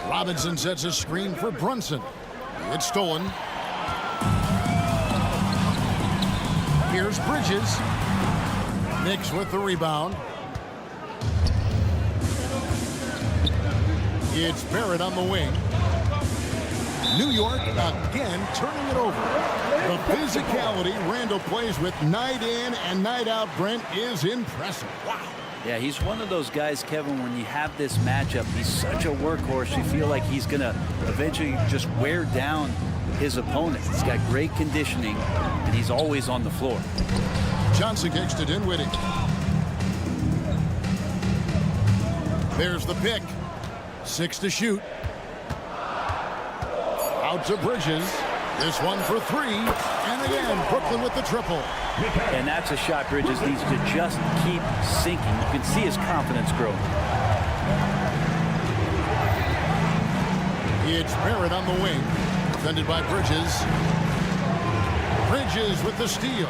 Robinson sets a screen for Brunson. It's stolen. Here's Bridges. Knicks with the rebound. It's Barrett on the wing. New York again turning it over. The physicality Randall plays with night in and night out, Brent, is impressive. Wow. Yeah, he's one of those guys, Kevin, when you have this matchup, he's such a workhorse. You feel like he's going to eventually just wear down his opponent. He's got great conditioning, and he's always on the floor. Johnson kicks to Dinwiddie. There's the pick. 6 to shoot. Out to Bridges. This one for 3. And again, Brooklyn with the triple. And that's a shot Bridges needs to just keep sinking. You can see his confidence grow. It's Barrett on the wing. Defended by Bridges. Bridges with the steal.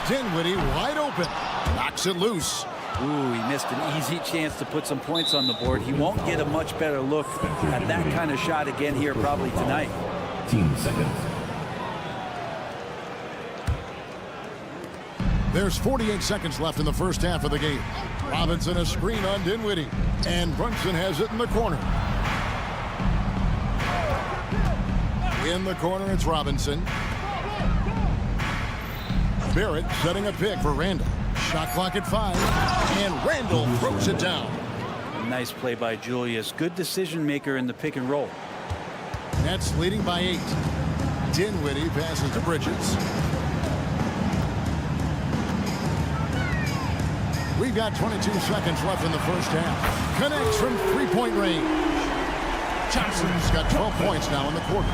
Dinwiddie wide open. Knocks it loose. Ooh, he missed an easy chance to put some points on the board. He won't get a much better look at that kind of shot again here probably tonight. 15 seconds. There's 48 seconds left in the first half of the game. Robinson a screen on Dinwiddie. And Brunson has it in the corner. In the corner, it's Robinson. Barrett setting a pick for Randall. Shot clock at 5. And Randall throws it down. Nice play by Julius. Good decision maker in the pick and roll. Nets leading by 8. Dinwiddie passes to Bridges. We've got 22 seconds left in the first half. Connects from three-point range. Johnson's got 12 points now in the quarter.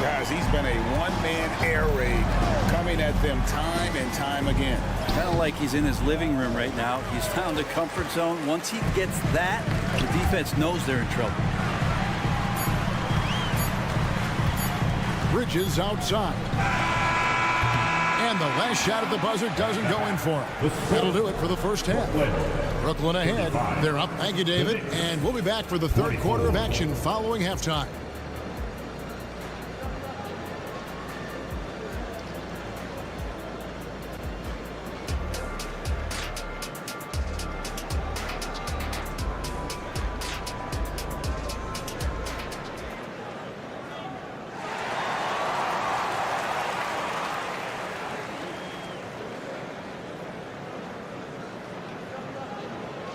Guys, he's been a one-man air raid coming at them time and time again. Kind of like he's in his living room right now. He's found a comfort zone. Once he gets that, the defense knows they're in trouble. Bridges outside. And the last shot at the buzzer doesn't go in for him. That'll do it for the first half. Brooklyn ahead. They're up. Thank you, David. And we'll be back for the third quarter of action following halftime.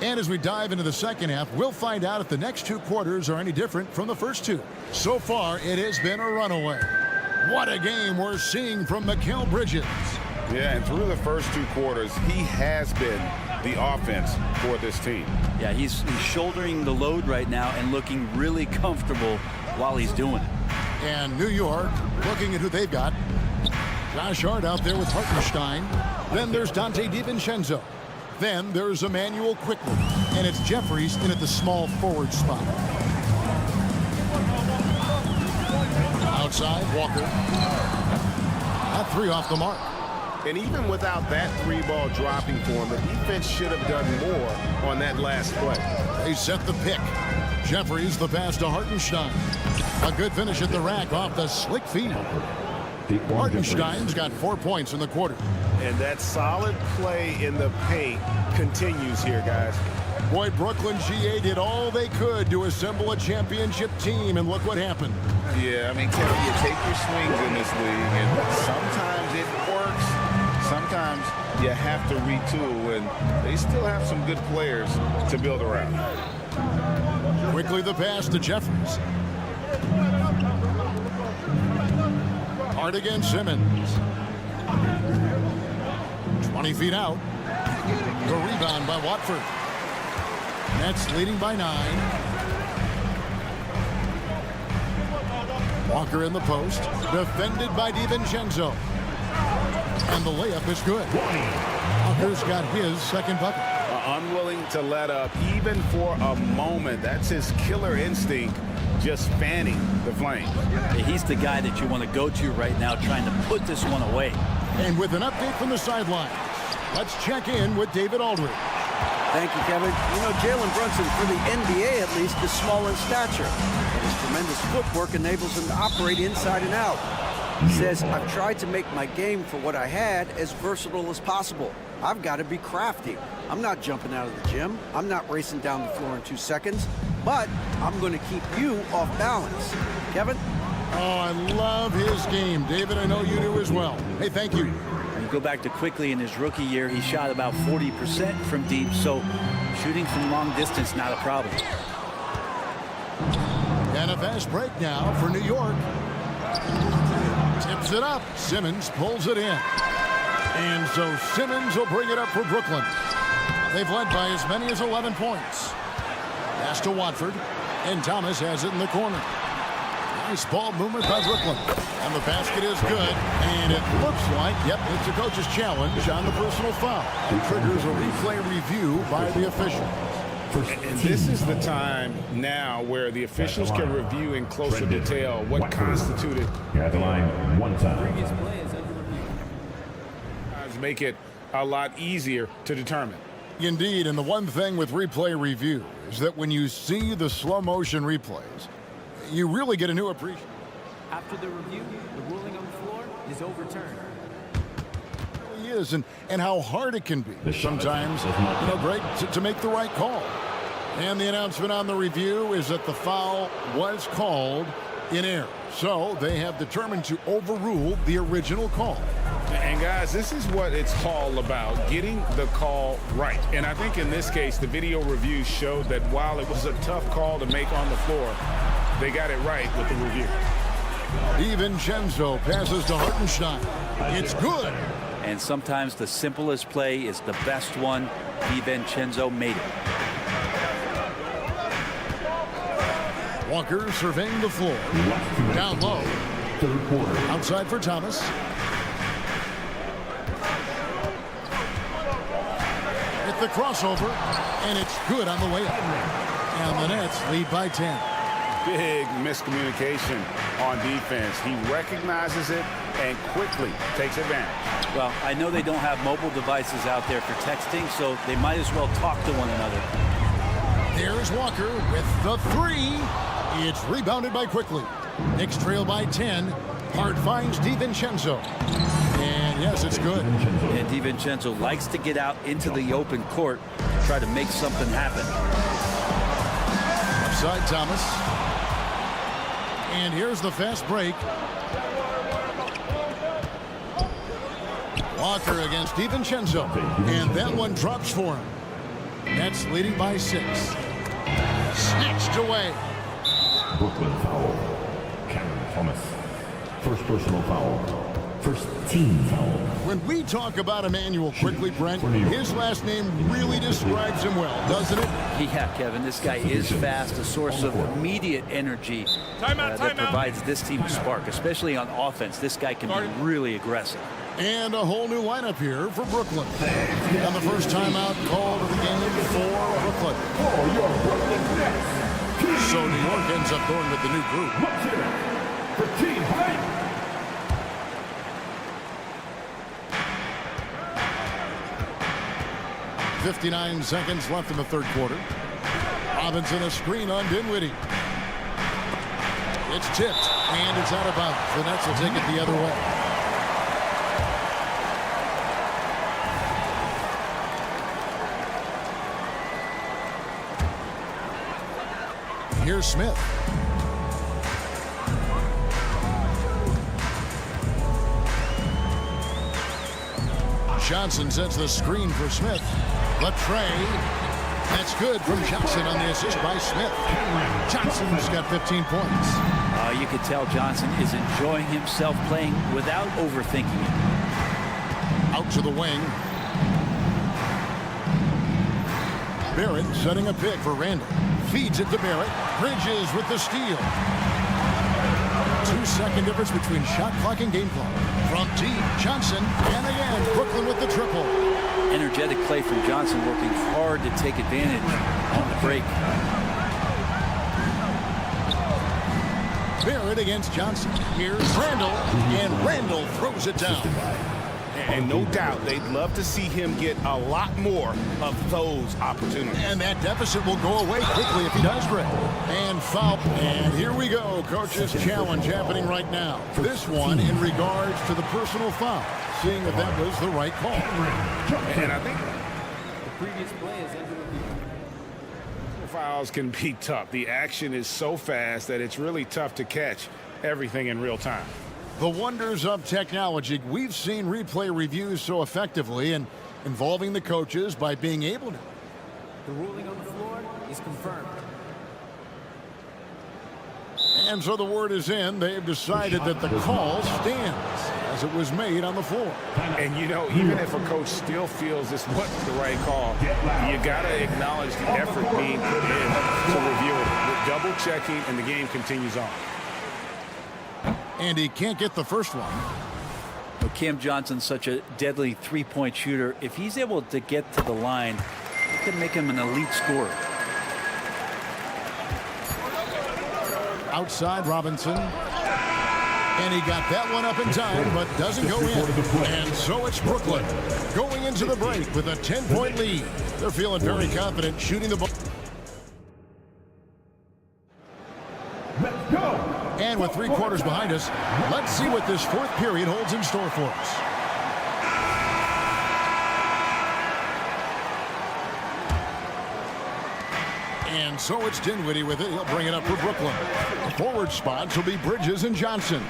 And as we dive into the second half, we'll find out if the next two quarters are any different from the first two. So far, it has been a runaway. What a game we're seeing from Mikal Bridges. Yeah, and through the first two quarters, he has been the offense for this team. Yeah, he's shouldering the load right now and looking really comfortable while he's doing it. And New York, looking at who they've got. Josh Hart out there with Hartenstein. Then there's Dante DiVincenzo. Then there's Emmanuel Quickly, and it's Jeffries in at the small forward spot. Outside, Walker. That 3 off the mark. And even without that 3-ball dropping for him, the defense should have done more on that last play. They set the pick. Jeffries the pass to Hartenstein. A good finish at the rack off the slick feed. Hartenstein's got 4 points in the quarter. And that solid play in the paint continues here, guys. Boy, Brooklyn GA did all they could to assemble a championship team, and look what happened. Yeah, I mean, Kevin, you take your swings in this league, and sometimes it works. Sometimes you have to retool, and they still have some good players to build around. Quickly the pass to Jeffries. Hard against Simmons. 20 feet out. The rebound by Watford. Nets leading by 9. Walker in the post. Defended by DiVincenzo. And the layup is good. Walker's got his second bucket. Unwilling to let up even for a moment. That's his killer instinct, just fanning the flame. He's the guy that you want to go to right now, trying to put this one away. And with an update from the sideline, let's check in with David Aldridge. Thank you, Kevin. You know, Jalen Brunson, for the NBA at least, is small in stature. But his tremendous footwork enables him to operate inside and out. He says, I've tried to make my game for what I had as versatile as possible. I've got to be crafty. I'm not jumping out of the gym. I'm not racing down the floor in 2 seconds. But I'm going to keep you off balance. Kevin? Oh, I love his game. David, I know you do as well. Hey, thank you. You go back to quickly in his rookie year, he shot about 40% from deep, so shooting from long distance, not a problem. And a fast break now for New York. Tips it up. Simmons pulls it in. And so Simmons will bring it up for Brooklyn. They've led by as many as 11 points. Pass to Watford, and Thomas has it in the corner. Nice ball movement by Brooklyn. And the basket is good, and it looks like, yep, it's a coach's challenge on the personal foul. And triggers a replay review by the official. And this is the time now where the officials can review in closer detail what constituted. You're at the line 1 time. Make it a lot easier to determine. Indeed, and the one thing with replay review is that when you see the slow motion replays, you really get a new appreciation. After the review, the ruling on the floor is overturned. It really is, and how hard it can be sometimes, Greg, to make the right call. And the announcement on the review is that the foul was called in error. So they have determined to overrule the original call. And guys, this is what it's all about, getting the call right. And I think in this case, the video review showed that while it was a tough call to make on the floor, they got it right with the review. DiVincenzo passes to Hartenstein. It's good. And sometimes the simplest play is the best one. DiVincenzo made it. Walker surveying the floor. Down low. Outside for Thomas. Hit the crossover, and it's good on the way up. And the Nets lead by 10. Big miscommunication on defense. He recognizes it and quickly takes advantage. Well, I know they don't have mobile devices out there for texting, so they might as well talk to one another. There's Walker with the 3. It's rebounded by Quickly. Knicks trail by 10. Hart finds DiVincenzo. And yes, it's good. And DiVincenzo likes to get out into the open court, try to make something happen. Upside Thomas. And here's the fast break. Walker against DiVincenzo. And that one drops for him. Nets leading by 6. Snatched away. Brooklyn foul. Cameron Thomas. First personal foul. First team foul. When we talk about Emmanuel Quickly, Brent, his last name really describes him well, doesn't it? Yeah, Kevin, this guy is fast, a source of immediate energy that provides this team a spark, especially on offense. This guy can be really aggressive. And a whole new lineup here for Brooklyn. And the first timeout called of the game for Brooklyn. So New York ends up going with the new group. For team fight. 59 seconds left in the third quarter. Robinson a screen on Dinwiddie. It's tipped, and it's out of bounds. The Nets will take it the other way. Here's Smith. Johnson sets the screen for Smith. Latrey. That's good from Johnson on the assist by Smith. Johnson's got 15 points. You can tell Johnson is enjoying himself playing without overthinking it. Out to the wing. Barrett setting a pick for Randall. Feeds it to Barrett. Bridges with the steal. 2-second difference between shot clock and game clock. From deep, Johnson, and again, Brooklyn with the triple. Energetic play from Johnson, working hard to take advantage on the break. Barrett against Johnson. Here's Randall, and Randall throws it down. And no doubt they'd love to see him get a lot more of those opportunities. And that deficit will go away quickly if he does, Greg. And foul. And here we go. Coach's challenge happening right now. This one in regards to the personal foul. Seeing if that was the right call. And I think The previous play has ended with fouls can be tough. The action is so fast that it's really tough to catch everything in real time. The wonders of technology. We've seen replay reviews so effectively and involving the coaches by being able to. the ruling on the floor is confirmed. And so the word is in. They've decided that the call stands as it was made on the floor. And, you know, even if a coach still feels this wasn't the right call, you got to acknowledge the effort being put in to review it. With double checking, and the game continues on. And he can't get the first one. Well, Cam Johnson's such a deadly three-point shooter. If he's able to get to the line, it could make him an elite scorer. Outside Robinson. And he got that one up in time, but doesn't go in. And so it's Brooklyn going into the break with a 10-point lead. They're feeling very confident shooting the ball. Let's go. And with 3 quarters behind us, let's see what this fourth period holds in store for us. And so it's Dinwiddie with it. He'll bring it up for Brooklyn. The forward spots will be Bridges and Johnson.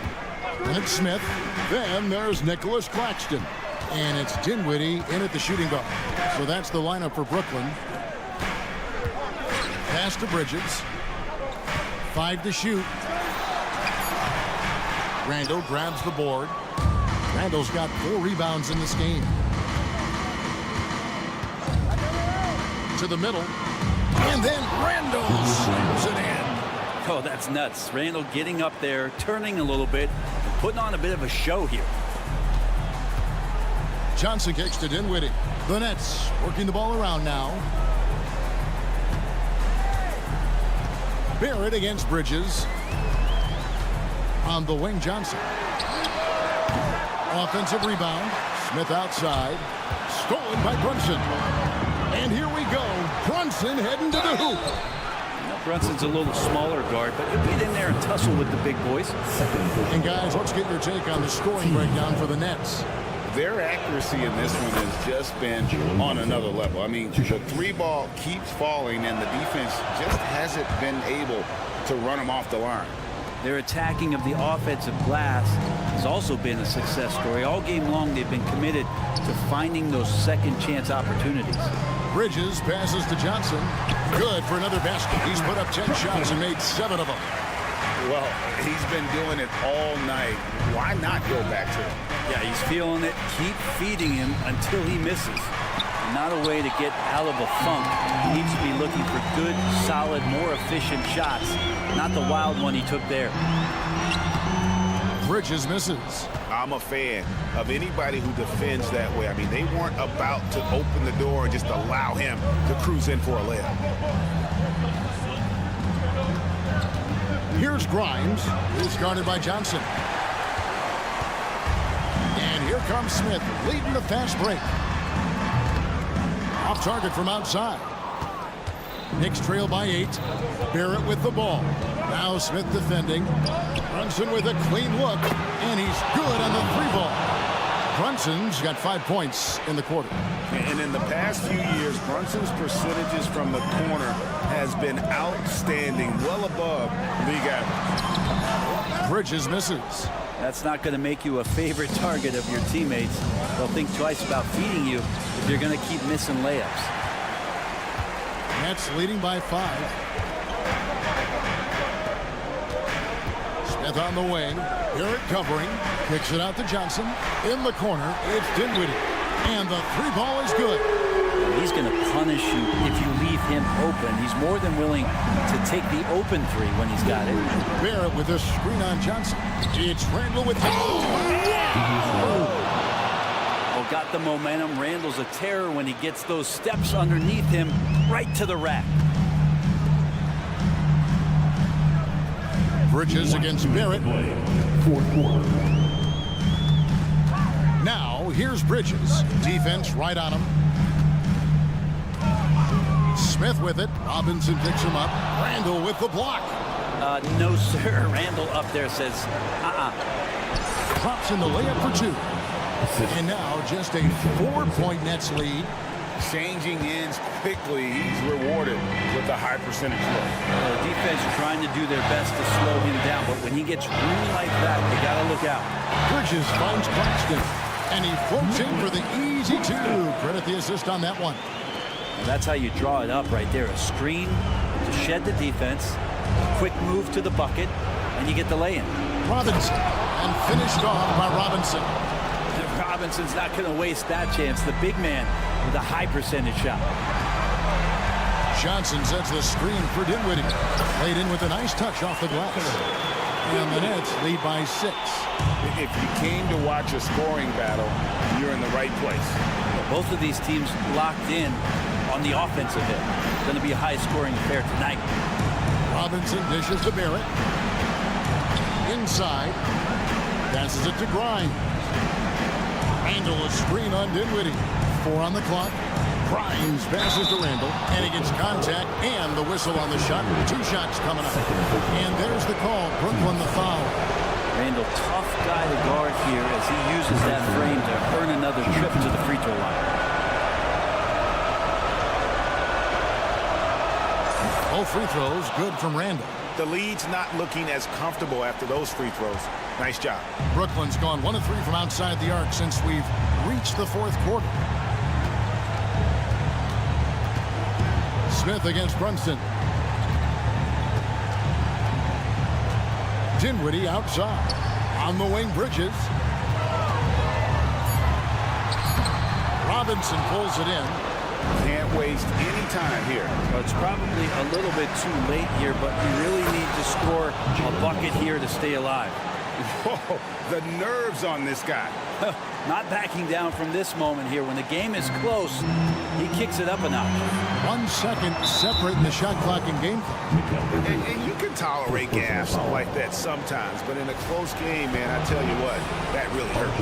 And it's Smith. Then there's Nicholas Claxton. And it's Dinwiddie in at the shooting guard. So that's the lineup for Brooklyn. Pass to Bridges. 5 to shoot. Randall grabs the board. Randall's got 4 rebounds in this game. To the middle. And then Randall slams it in. Oh, that's nuts. Randall getting up there, turning a little bit, and putting on a bit of a show here. Johnson kicks to Dinwiddie. The Nets working the ball around now. Barrett against Bridges. On the wing, Johnson. Offensive rebound. Smith outside. Stolen by Brunson. And here we go. Brunson heading to the hoop. Now, Brunson's a little smaller guard, but he'll get in there and tussle with the big boys. And guys, let's get your take on the scoring breakdown for the Nets. Their accuracy in this one has just been on another level. I mean, the 3-ball keeps falling, and the defense just hasn't been able to run them off the line. Their attacking of the offensive glass has also been a success story. All game long, they've been committed to finding those second chance opportunities. Bridges passes to Johnson. Good for another basket. He's put up 10 shots and made 7 of them. Well, he's been doing it all night. Why not go back to him? Yeah, he's feeling it. Keep feeding him until he misses. Not a way to get out of a funk. He needs to be looking for good, solid, more efficient shots. Not the wild one he took there. Bridges misses. I'm a fan of anybody who defends that way. I mean, they weren't about to open the door and just allow him to cruise in for a layup. Here's Grimes. He's guarded by Johnson. And here comes Smith, leading the fast break. Off target from outside. Knicks trail by 8. Barrett with the ball. Now Smith defending. Brunson with a clean look, and he's good on the 3-ball. Brunson's got 5 points in the quarter. And in the past few years, Brunson's percentages from the corner has been outstanding, well above league average. Bridges misses. That's not going to make you a favorite target of your teammates. They'll think twice about feeding you if you're going to keep missing layups. Nets leading by 5. Smith on the wing. Garrett covering. Kicks it out to Johnson. In the corner, it's Dinwiddie. And the 3-ball is good. He's going to punish you if you leave him open. He's more than willing to take the open 3 when he's got it. Barrett with a screen on Johnson. It's Randall with Oh, got the momentum. Randall's a terror when he gets those steps underneath him right to the rack. Bridges against Barrett. Now, here's Bridges. Defense right on him. Smith with it. Robinson picks him up. Randall with the block. No, sir. Randall up there says, Drops in the layup for 2. And now just a 4-point Nets lead. Changing ends quickly. He's rewarded with a high percentage look. The defense trying to do their best to slow him down, but when he gets room like that, you got to look out. Bridges finds Claxton, and he floats in for the easy 2. Credit the assist on that one. And that's how you draw it up right there. A screen to shed the defense, a quick move to the bucket, and you get the lay-in. Robinson, and finished off by Robinson. Robinson's not going to waste that chance. The big man with a high percentage shot. Johnson sets the screen for Dinwiddie. Laid in with a nice touch off the glass. And the Nets lead by 6. If you came to watch a scoring battle, you're in the right place. Both of these teams locked in on the offensive end. Going to be a high-scoring affair tonight. Robinson dishes to Barrett. Inside. Passes it to Grimes. Randall a screen on Dinwiddie. 4 on the clock. Grimes passes to Randall, and he gets contact and the whistle on the shot. 2 shots coming up. And there's the call. Brooklyn the foul. Randall, tough guy to guard here as he uses that frame to earn another trip to the free throw line. Both free throws good from Randall. The lead's not looking as comfortable after those free throws. Nice job. Brooklyn's gone 1 of 3 from outside the arc since we've reached the 4th quarter. Smith against Brunson. Dinwiddie outside. On the wing, Bridges. Robinson pulls it in. Can't waste any time here. Well, it's probably a little bit too late here, but you really need to score a bucket here to stay alive. Whoa, the nerves on this guy. Not backing down from this moment here. When the game is close, he kicks it up a notch. 1 second separating the shot clock and game clock. And you can tolerate gaffes like that sometimes, but in a close game, man, I tell you what, that really hurts.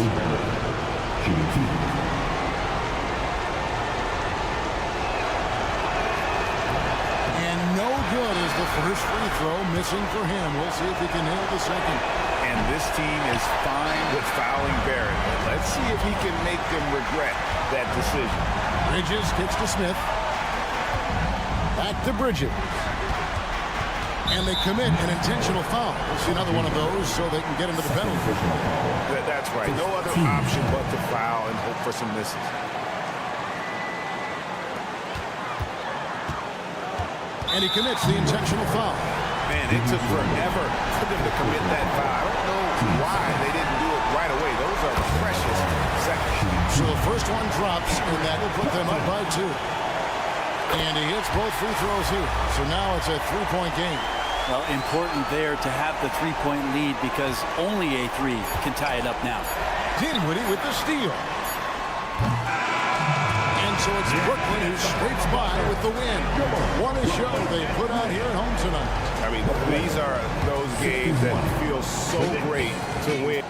And no good is the first free throw, missing for him. We'll see if he can nail the second. And this team is fine with fouling Barrett. Let's see if he can make them regret that decision. Bridges kicks to Smith. Back to Bridges. And they commit an intentional foul. We'll see another one of those so they can get into the penalty. That's right. No other option but to foul and hope for some misses. And he commits the intentional foul. Man, it took forever for them to commit that foul. I don't know why they didn't do it right away. Those are precious seconds. So the first one drops, and that will put them up by 2. And he hits both free throws here. So now it's a 3-point game. Well, important there to have the 3-point lead because only a 3 can tie it up now. Dinwiddie with the steal. And so it's Brooklyn who scrapes by with the win. What a show they put out here at home tonight. I mean, these are those games that feel so great to win.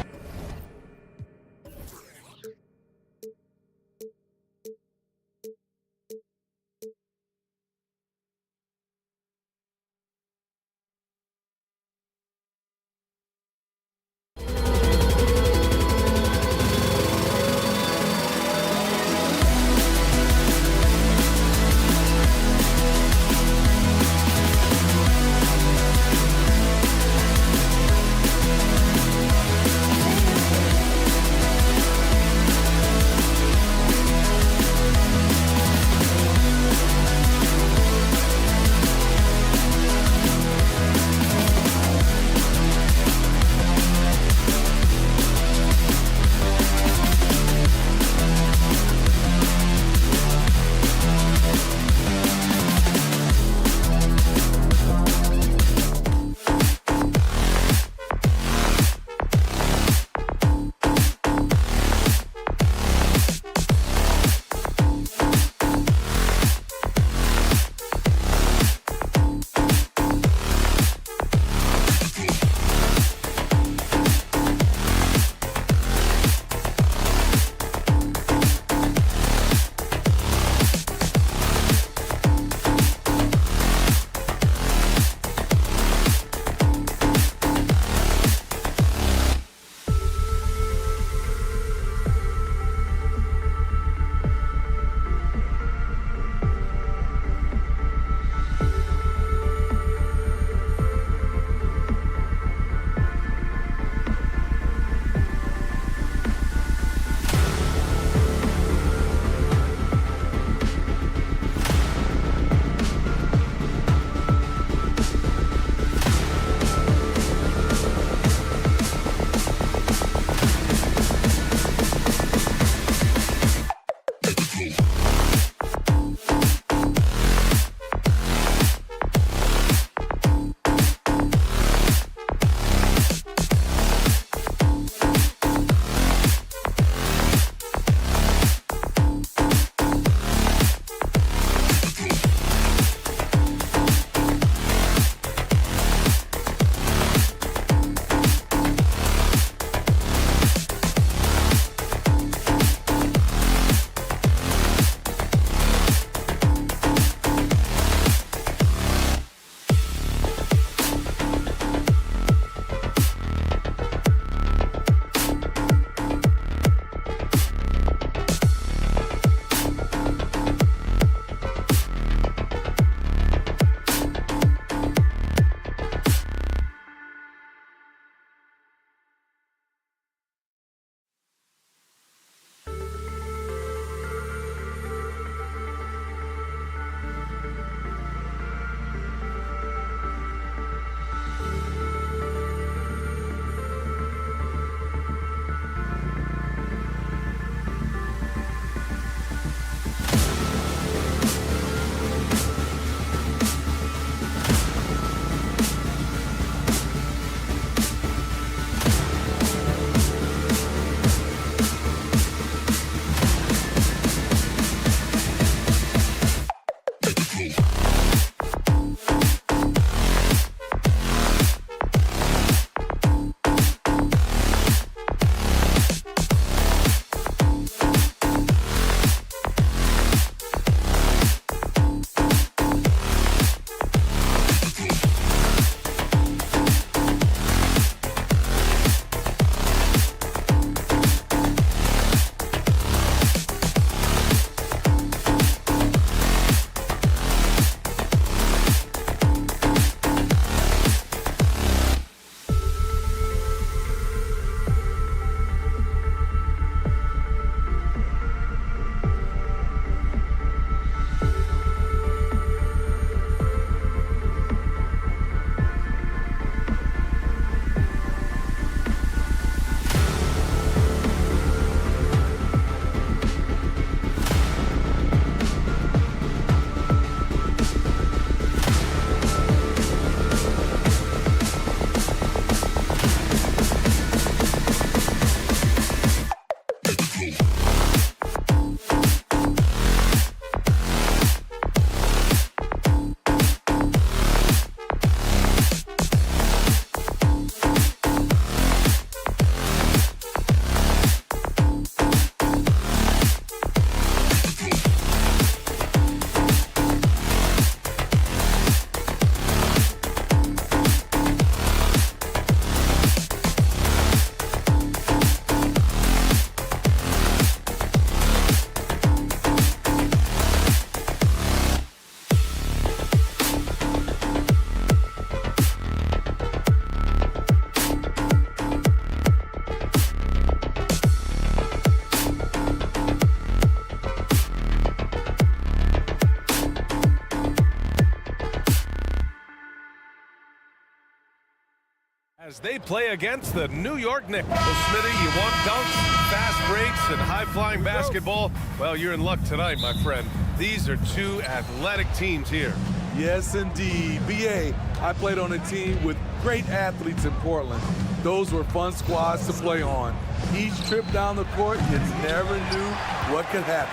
they play against the New York Knicks. So, Smitty, you want dunks, fast breaks, and high-flying basketball? Well, you're in luck tonight, my friend. These are two athletic teams here. Yes, indeed. BA, I played on a team with great athletes in Portland. Those were fun squads to play on. Each trip down the court, you never knew what could happen.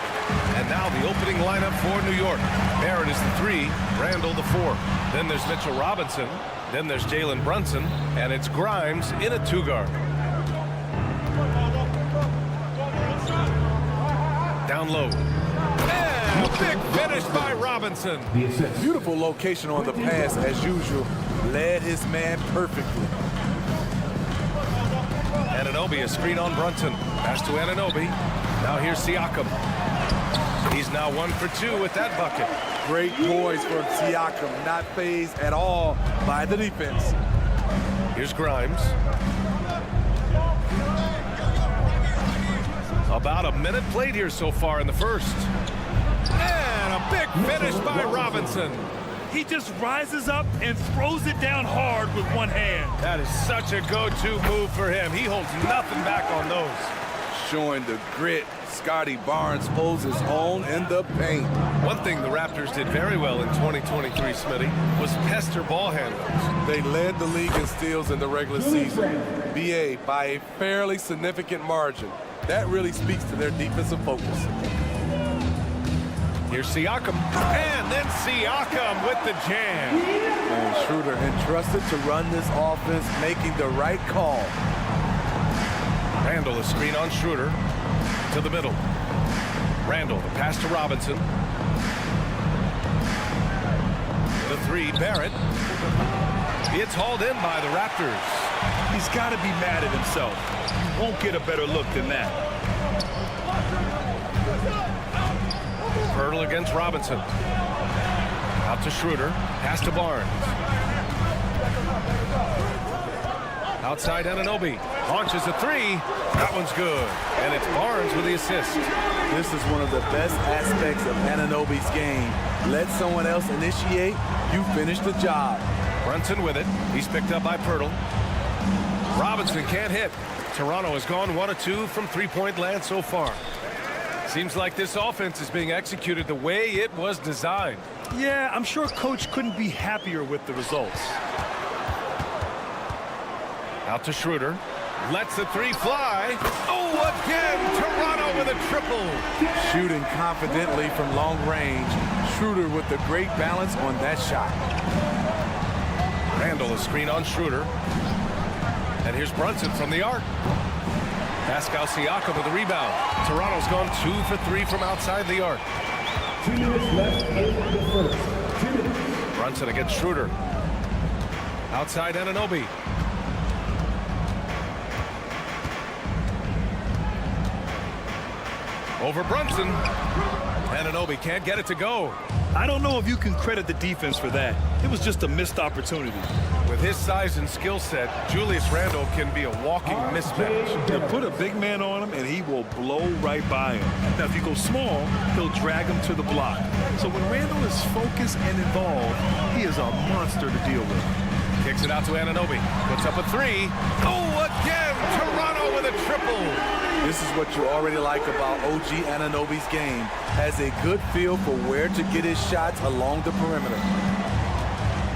And now the opening lineup for New York. Barrett is the 3, Randall the 4. Then there's Mitchell Robinson. Then there's Jalen Brunson. And it's Grimes in a 2-guard. Down low. And a big finish by Robinson. Beautiful location on the pass as usual. Led his man perfectly. Anunoby, a screen on Brunson. Pass to Anunoby. Now here's Siakam. He's now 1 for 2 with that bucket. Great poise from Siakam, not fazed at all by the defense. Here's Grimes. About a minute played here so far in the first. And a big finish by Robinson. He just rises up and throws it down hard with one hand. That is such a go-to move for him. He holds nothing back on those. Showing the grit, Scotty Barnes holds his own in the paint. One thing the Raptors did very well in 2023, Smitty, was pester ball handlers. They led the league in steals in the regular season. BA by a fairly significant margin. That really speaks to their defensive focus. Here's Siakam, and then Siakam with the jam. And Schroeder entrusted to run this offense, making the right call. Randall, a screen on Schroeder to the middle. Randall, the pass to Robinson. The 3, Barrett. It's hauled in by the Raptors. He's got to be mad at himself. He won't get a better look than that. Hurdle against Robinson. Out to Schroeder. Pass to Barnes. Outside Anunoby. Launches a 3. That one's good. And it's Barnes with the assist. This is one of the best aspects of Anunoby's game. Let someone else initiate. You finish the job. Brunson with it. He's picked up by Pirtle. Robinson can't hit. Toronto has gone 1 of 2 from three-point land so far. Seems like this offense is being executed the way it was designed. Yeah, I'm sure Coach couldn't be happier with the results. Out to Schroeder. Lets the 3 fly. Oh, again, Toronto with a triple. Shooting confidently from long range. Schroeder with the great balance on that shot. Randall, a screen on Schroeder. And here's Brunson from the arc. Pascal Siakam with the rebound. Toronto's gone 2 for 3 from outside the arc. 2 minutes left in the first. 2 minutes. Brunson against Schroeder. Outside Anunoby. Over Brunson. Anunoby can't get it to go. I don't know if you can credit the defense for that. It was just a missed opportunity. With his size and skill set, Julius Randle can be a walking mismatch. You put a big man on him, and he will blow right by him. Now, if you go small, he'll drag him to the block. So when Randle is focused and involved, he is a monster to deal with. Kicks it out to Anunoby. Puts up a 3. Oh, again! Toronto with a triple. This is what you already like about OG Anunoby's game. Has a good feel for where to get his shots along the perimeter.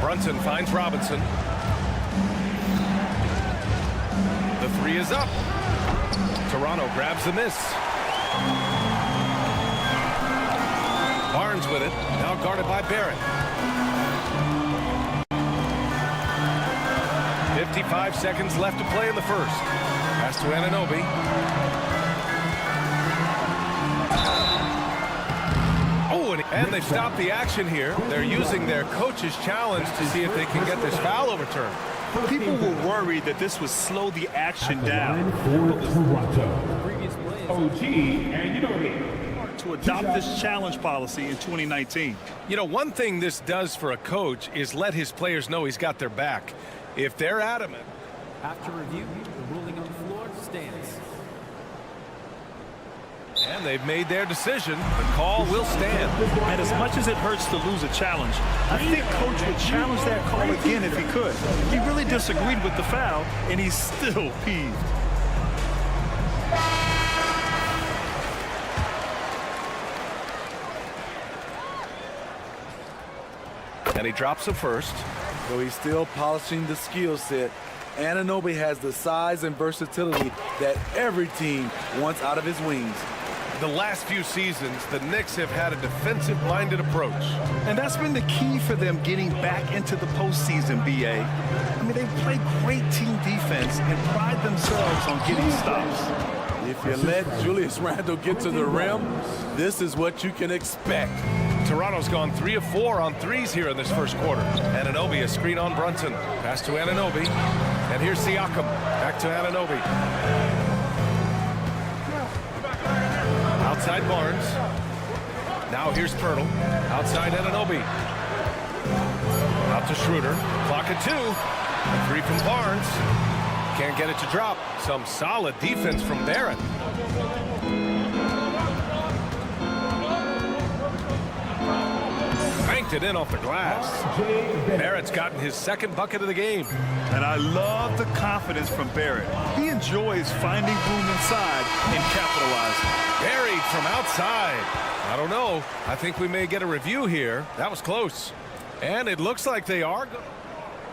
Brunson finds Robinson. The 3 is up. Toronto grabs the miss. Barnes with it. Now guarded by Barrett. 55 seconds left to play in the first. Pass to Anunoby. Oh, and they've stopped the action here. They're using their coach's challenge to see if they can get this foul overturned. People were worried that this would slow the action down. OG and Anunoby. To adopt this challenge policy in 2019. You know, one thing this does for a coach is let his players know he's got their back. If they're adamant. After review, the ruling on the floor stands. And they've made their decision. The call will stand. And as much as it hurts to lose a challenge, I think Coach would challenge that call again if he could. He really disagreed with the foul, and he's still peeved. And he drops the first. So he's still polishing the skill set. Anunoby has the size and versatility that every team wants out of his wings. The last few seasons, the Knicks have had a defensive-minded approach. And that's been the key for them getting back into the postseason, B.A. I mean, they play great team defense and pride themselves on getting stops. If you let Julius Randle get to the rim, this is what you can expect. Toronto's gone 3 of 4 on threes here in this first quarter. Anunoby, a screen on Brunson. Pass to Anunoby. And here's Siakam. Back to Anunoby. Outside Barnes. Now here's Pirtle. Outside Anunoby. Out to Schroeder. Clock at 2. A 3 from Barnes. Can't get it to drop. Some solid defense from Barrett. Banked it in off the glass. Barrett's gotten his second bucket of the game. And I love the confidence from Barrett. He enjoys finding room inside and capitalizing. Buried from outside. I don't know. I think we may get a review here. That was close. And it looks like they are.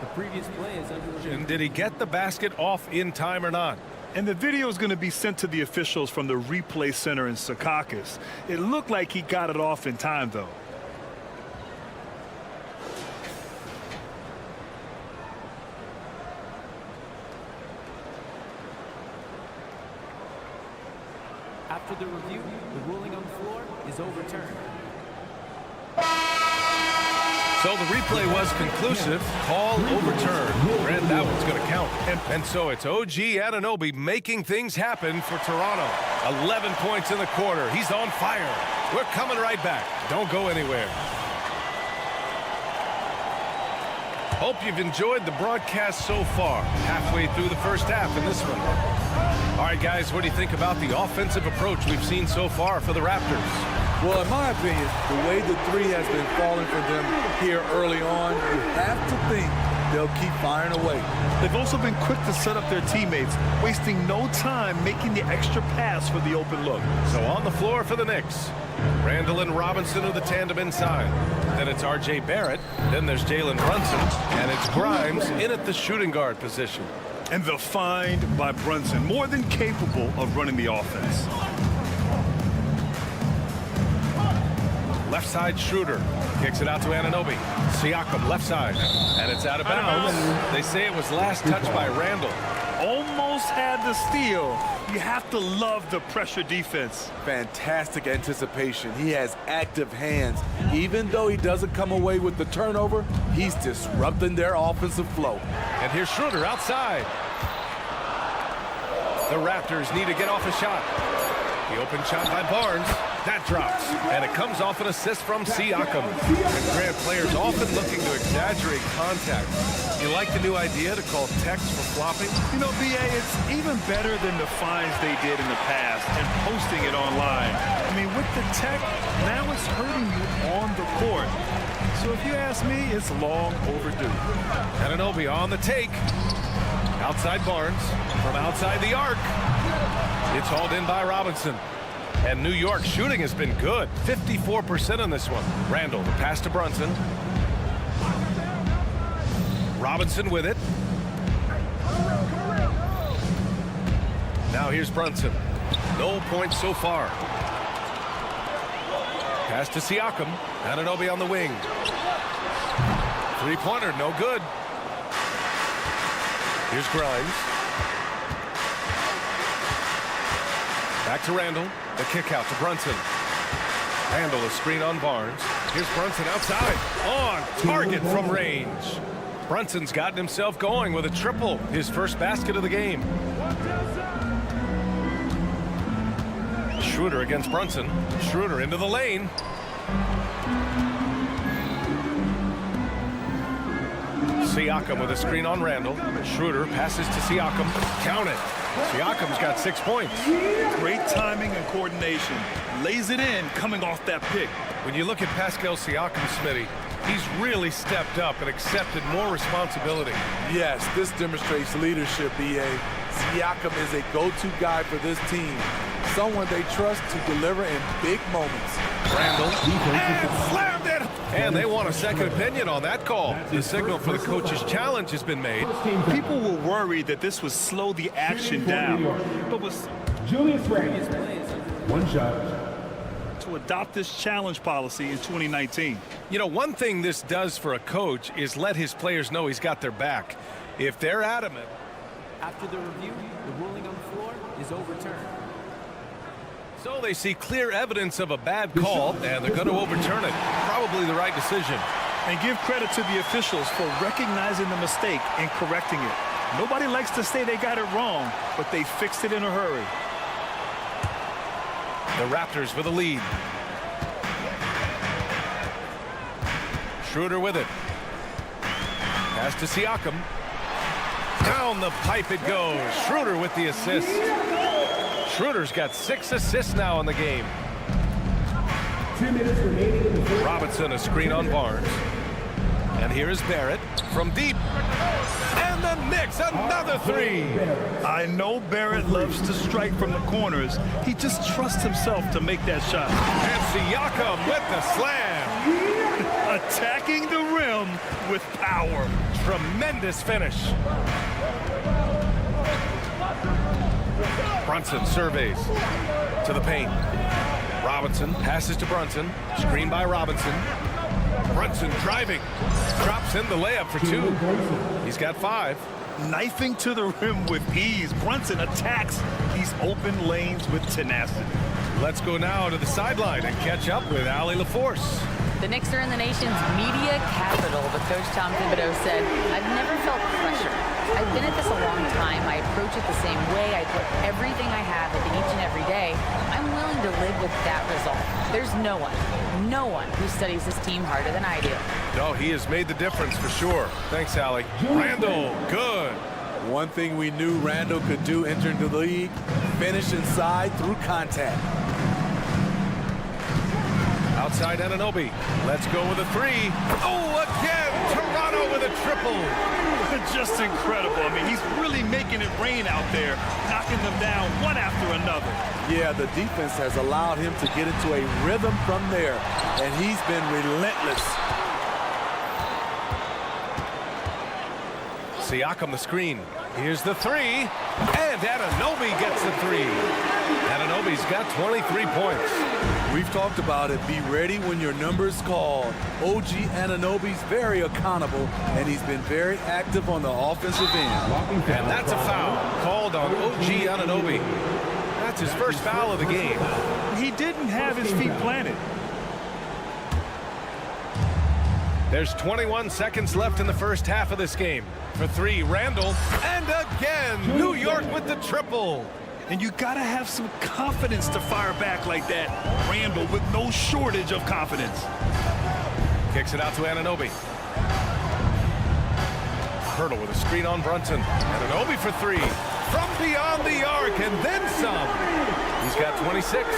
The previous play is under review. And did he get the basket off in time or not? And the video is going to be sent to the officials from the replay center in Secaucus. It looked like he got it off in time, though. After the review, the ruling on the floor is overturned. So the replay was conclusive. Call overturned. And that one's going to count. And so it's OG Anunoby making things happen for Toronto. 11 points in the quarter. He's on fire. We're coming right back. Don't go anywhere. Hope you've enjoyed the broadcast so far. Halfway through the first half in this one. All right, guys, what do you think about the offensive approach we've seen so far for the Raptors? Well, in my opinion, the way the three has been falling for them here early on, you have to think they'll keep firing away. They've also been quick to set up their teammates, wasting no time making the extra pass for the open look. So on the floor for the Knicks, Randle and Robinson are the tandem inside. Then it's R.J. Barrett. Then there's Jalen Brunson. And it's Grimes in at the shooting guard position. And the find by Brunson, more than capable of running the offense. Left side, Schroeder kicks it out to Anunoby. Siakam, left side, and it's out of bounds. They say it was last touched by Randle. Almost had the steal. You have to love the pressure defense. Fantastic anticipation. He has active hands. Even though he doesn't come away with the turnover, he's disrupting their offensive flow. And here's Schroeder outside. The Raptors need to get off a shot. The open shot by Barnes. That drops, and it comes off an assist from Siakam. And Grant, players often looking to exaggerate contact. You like the new idea to call text for flopping? You know, B.A., it's even better than the fines they did in the past and posting it online. I mean, with the tech, now it's hurting you on the court. So if you ask me, it's long overdue. Anunoby on the take. Outside Barnes, from outside the arc. It's hauled in by Robinson. And New York shooting has been good. 54% on this one. Randle, the pass to Brunson. Robinson with it. Now here's Brunson. No points so far. Pass to Siakam. Anunoby on the wing. Three-pointer, no good. Here's Grimes. Back to Randle. The kick out to Brunson. Randle, a screen on Barnes. Here's Brunson outside. On target from range. Brunson's gotten himself going with a triple. His first basket of the game. Schroeder against Brunson. Schroeder into the lane. Siakam with a screen on Randall. Schroeder passes to Siakam. Count it. Siakam's got 6 points. Great timing and coordination. Lays it in coming off that pick. When you look at Pascal Siakam, Smitty, he's really stepped up and accepted more responsibility. Yes, this demonstrates leadership, BA. Siakam is a go-to guy for this team. Someone they trust to deliver in big moments. Randall, and slammed it! And they want a second opinion on that call. The signal for the coach's challenge has been made. People were worried that this would slow the action down, but was Julius Randle. One shot. to adopt this challenge policy in 2019. You know, one thing this does for a coach is let his players know he's got their back. If they're adamant. After the review, the ruling on the floor is overturned. So they see clear evidence of a bad call, and they're going to overturn it. Probably the right decision. And give credit to the officials for recognizing the mistake and correcting it. Nobody likes to say they got it wrong, but they fixed it in a hurry. The Raptors with a lead. Schroeder with it. Pass to Siakam. Down the pipe it goes. Schroeder with the assist. Schroeder's got 6 assists now in the game. 2 minutes remaining in the fourth. Robinson a screen on Barnes. And here is Barrett from deep. And the Knicks, another 3. I know Barrett loves to strike from the corners. He just trusts himself to make that shot. And Siakam with the slam. Attacking the rim with power. Tremendous finish. Brunson surveys to the paint. Robinson passes to Brunson. Screen by Robinson. Brunson driving. Drops in the layup for 2. He's got 5. Knifing to the rim with ease. Brunson attacks these open lanes with tenacity. Let's go now to the sideline and catch up with Allie LaForce. The Knicks are in the nation's media capital, but Coach Tom Thibodeau said, "I've never felt pressure. I've been at this a long time. I approach it the same way. I put everything I have into each and every day. I'm willing to live with that result. There's no one who studies this team harder than I do." No, he has made the difference for sure. Thanks, Allie. Randall, good. One thing we knew Randall could do entering the league, finish inside through contact. Outside Anunoby. Let's go with a 3. Oh, again! Toronto with a triple. Just incredible. I mean, he's really making it rain out there, knocking them down one after another. Yeah, the defense has allowed him to get into a rhythm from there, and he's been relentless. Siakam the screen. Here's the 3. And Anunoby gets the 3. Anunoby's got 23 points. We've talked about it. Be ready when your number's called. OG Anunoby's very accountable, and he's been very active on the offensive end. And that's a foul called on OG Anunoby. That's his first foul of the game. He didn't have his feet planted. There's 21 seconds left in the first half of this game. For 3, Randall. And again, New York with the triple. And you got to have some confidence to fire back like that. Randall with no shortage of confidence. Kicks it out to Anunoby. Hurdle with a screen on Brunson. Anunoby for 3. From beyond the arc and then some. He's got 26.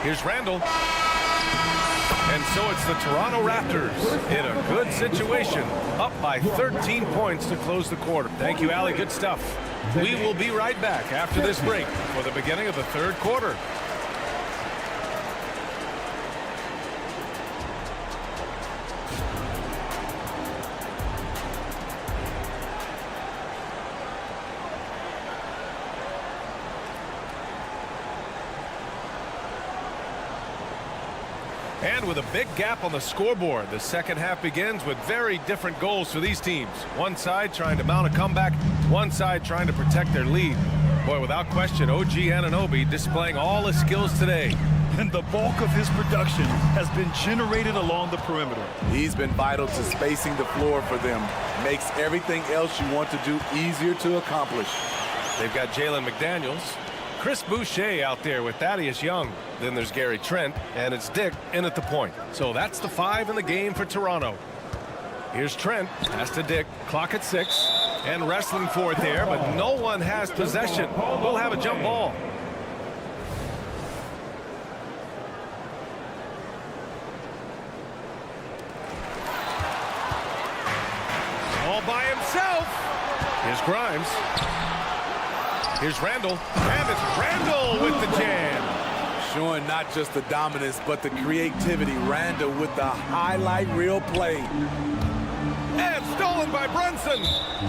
Here's Randall. And so it's the Toronto Raptors in a good situation, up by 13 points to close the quarter. Thank you, Allie. Good stuff. We will be right back after this break for the beginning of the third quarter. And with a big gap on the scoreboard, the second half begins with very different goals for these teams. One side trying to mount a comeback, one side trying to protect their lead. Boy, without question, OG Anunoby displaying all his skills today. And the bulk of his production has been generated along the perimeter. He's been vital to spacing the floor for them. Makes everything else you want to do easier to accomplish. They've got Jalen McDaniels. Chris Boucher out there with Thaddeus Young. Then there's Gary Trent, and it's Dick in at the point. So that's the 5 in the game for Toronto. Here's Trent. Pass to Dick. Clock at 6. And wrestling for it there, but no one has possession. We'll have a jump ball. All by himself. Here's Grimes. Here's Randall. And it's Randall with the jam. Showing not just the dominance, but the creativity. Randall with the highlight reel play. And stolen by Brunson.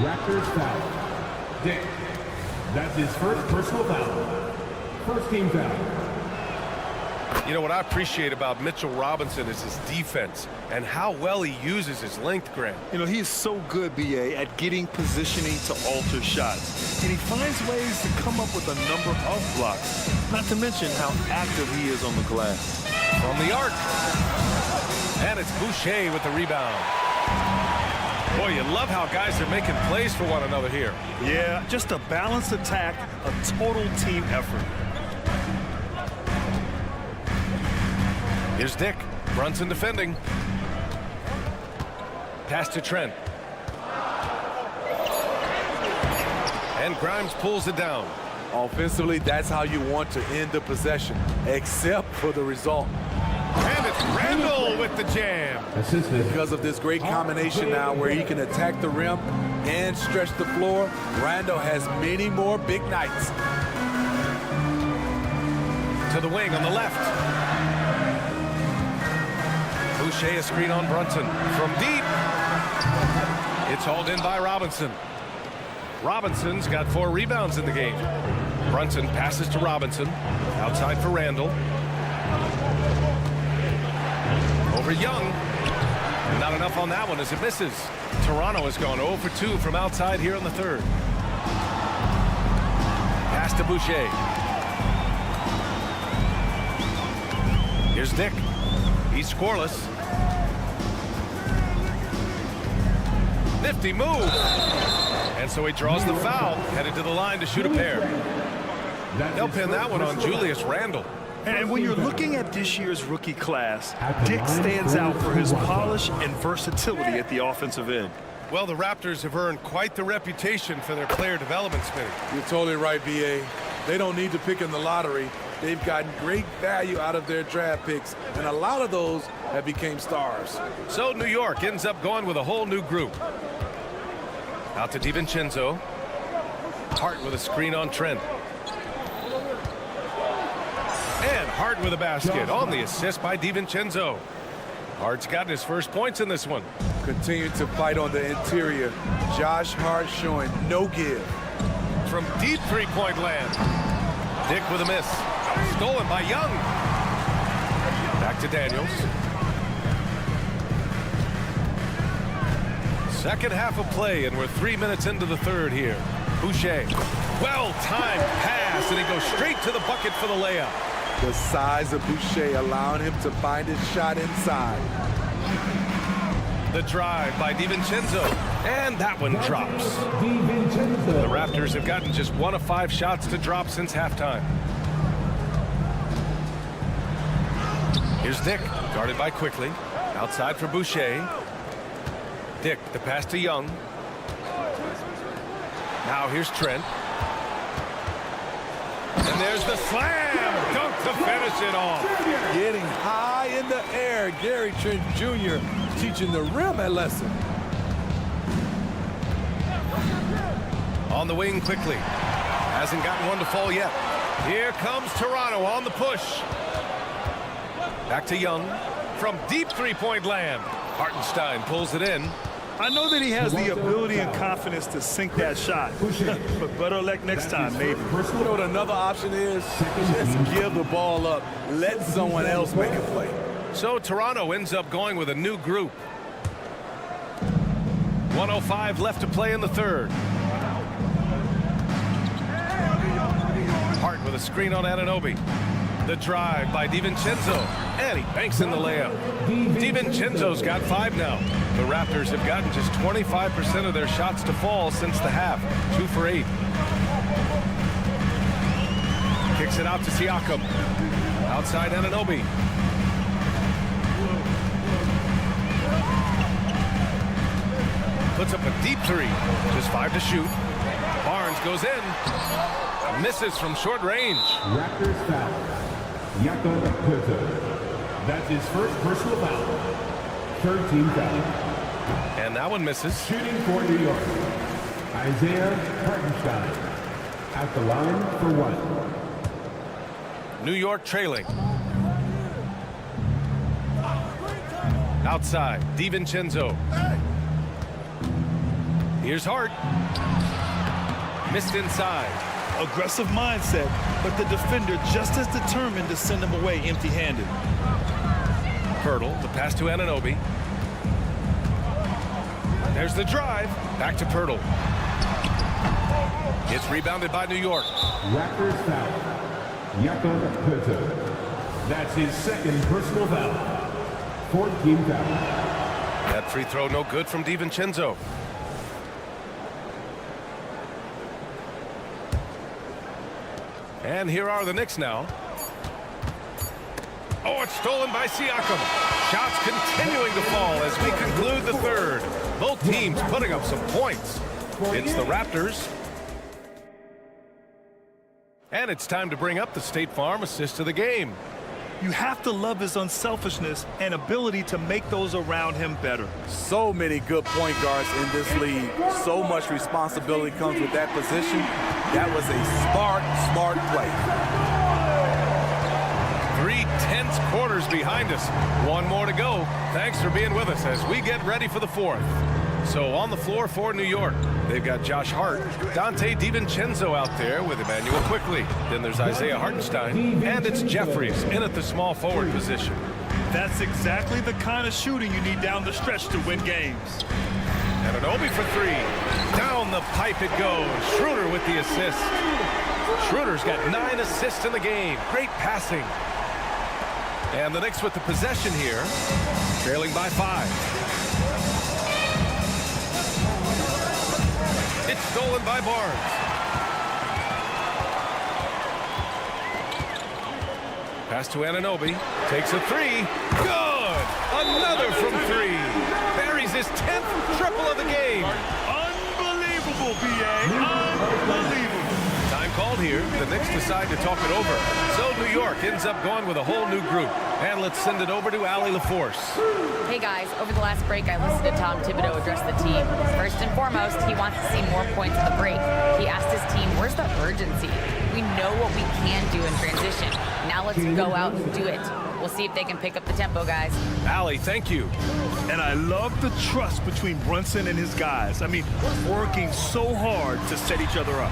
Raptors foul. Dick. That's his first personal foul. First team foul. You know what I appreciate about Mitchell Robinson is his defense and how well he uses his length, Grant. You know, he is so good, B.A., at getting positioning to alter shots. And he finds ways to come up with a number of blocks, not to mention how active he is on the glass. From the arc. And it's Boucher with the rebound. Boy, you love how guys are making plays for one another here. Yeah, just a balanced attack, a total team effort. Here's Dick. Brunson defending. Pass to Trent. And Grimes pulls it down. Offensively, that's how you want to end the possession, except for the result. And it's Randall with the jam. Because of this great combination now where he can attack the rim and stretch the floor, Randall has many more big nights. To the wing on the left. Boucher a screen on Brunson. From deep. It's hauled in by Robinson. Robinson's got 4 rebounds in the game. Brunson passes to Robinson. Outside for Randall. Over Young. Not enough on that one as it misses. Toronto has gone 0 for 2 from outside here in the third. Pass to Boucher. Here's Dick. He's scoreless. Nifty move. And so he draws the foul, headed to the line to shoot a pair. They'll pin that one on Julius Randle. And when you're looking at this year's rookie class, Dick stands out for his polish and versatility at the offensive end. Well, the Raptors have earned quite the reputation for their player development, Smitty. You're totally right, B.A. They don't need to pick in the lottery. They've gotten great value out of their draft picks, and a lot of those have become stars. So New York ends up going with a whole new group. Out to DiVincenzo. Hart with a screen on Trent. And Hart with a basket on the assist by DiVincenzo. Hart's gotten his first points in this one. Continue to fight on the interior. Josh Hart showing no give. From deep three-point land. Dick with a miss. Stolen by Young. Back to Daniels. Second half of play, and we're 3 minutes into the third here. Boucher. Well-timed pass, and he goes straight to the bucket for the layup. The size of Boucher allowing him to find his shot inside. The drive by DiVincenzo, and that one drops. The Raptors have gotten just 1 of 5 shots to drop since halftime. Here's Dick, guarded by Quickly. Outside for Boucher. Dick, the pass to Young. Now here's Trent. And there's the slam dunk to finish it off. Getting high in the air. Gary Trent Jr. teaching the rim a lesson. On the wing quickly. Hasn't gotten one to fall yet. Here comes Toronto on the push. Back to Young. From deep three-point land. Hartenstein pulls it in. I know that he has the ability and confidence to sink that shot, but better luck next time, maybe. You know what another option is? Just give the ball up. Let someone else make a play. So Toronto ends up going with a new group. 1:05 left to play in the third. Hart with a screen on Anunoby. The drive by DiVincenzo, and he banks in the layup. DiVincenzo's got 5 now. The Raptors have gotten just 25% of their shots to fall since the half, 2 for 8. Kicks it out to Siakam. Outside Anunoby. puts up a deep three. Just 5 to shoot. Barnes goes in. Misses from short range. Raptors foul. Jakob Poeltl. That's his first personal foul. Third team foul. And that one misses. Shooting for New York. Isaiah Hartenstein. At the line for 1. New York trailing. Outside, DiVincenzo. Here's Hart. Missed inside. Aggressive mindset, but the defender just as determined to send him away empty-handed. Pirtle, the pass to Anunoby. There's the drive. Back to Pirtle. It's rebounded by New York. Raptors foul. Jakob Poeltl. That's his second personal foul. Fourth team foul. That free throw no good from DiVincenzo. And here are the Knicks now. Oh, it's stolen by Siakam. Shots continuing to fall as we conclude the third. Both teams putting up some points. It's the Raptors. And it's time to bring up the State Farm assist of the game. You have to love his unselfishness and ability to make those around him better. So many good point guards in this league. So much responsibility comes with that position. That was a smart play. 3 tense quarters behind us. One more to go. Thanks for being with us as we get ready for the fourth. So on the floor for New York, they've got Josh Hart, Dante DiVincenzo out there with Emmanuel Quickley. Then there's Isaiah Hartenstein, and it's Jeffries in at the small forward position. That's exactly the kind of shooting you need down the stretch to win games. Anunoby for 3. Down the pipe it goes. Schroeder with the assist. Schroeder's got 9 assists in the game. Great passing. And the Knicks with the possession here, trailing by 5. It's stolen by Barnes. Pass to Anunoby. Takes a 3. Good! Another from 3. Buries his 10th triple of the game. Unbelievable, B.A. Unbelievable. Time called here. The Knicks decide to talk it over. So New York ends up going with a whole new group. And let's send it over to Allie LaForce. Hey guys, over the last break I listened to Tom Thibodeau address the team. First and foremost, he wants to see more points at the break. He asked his team, where's the urgency? We know what we can do in transition. Now let's go out and do it. We'll see if they can pick up the tempo, guys. Allie, thank you. And I love the trust between Brunson and his guys. I mean, working so hard to set each other up.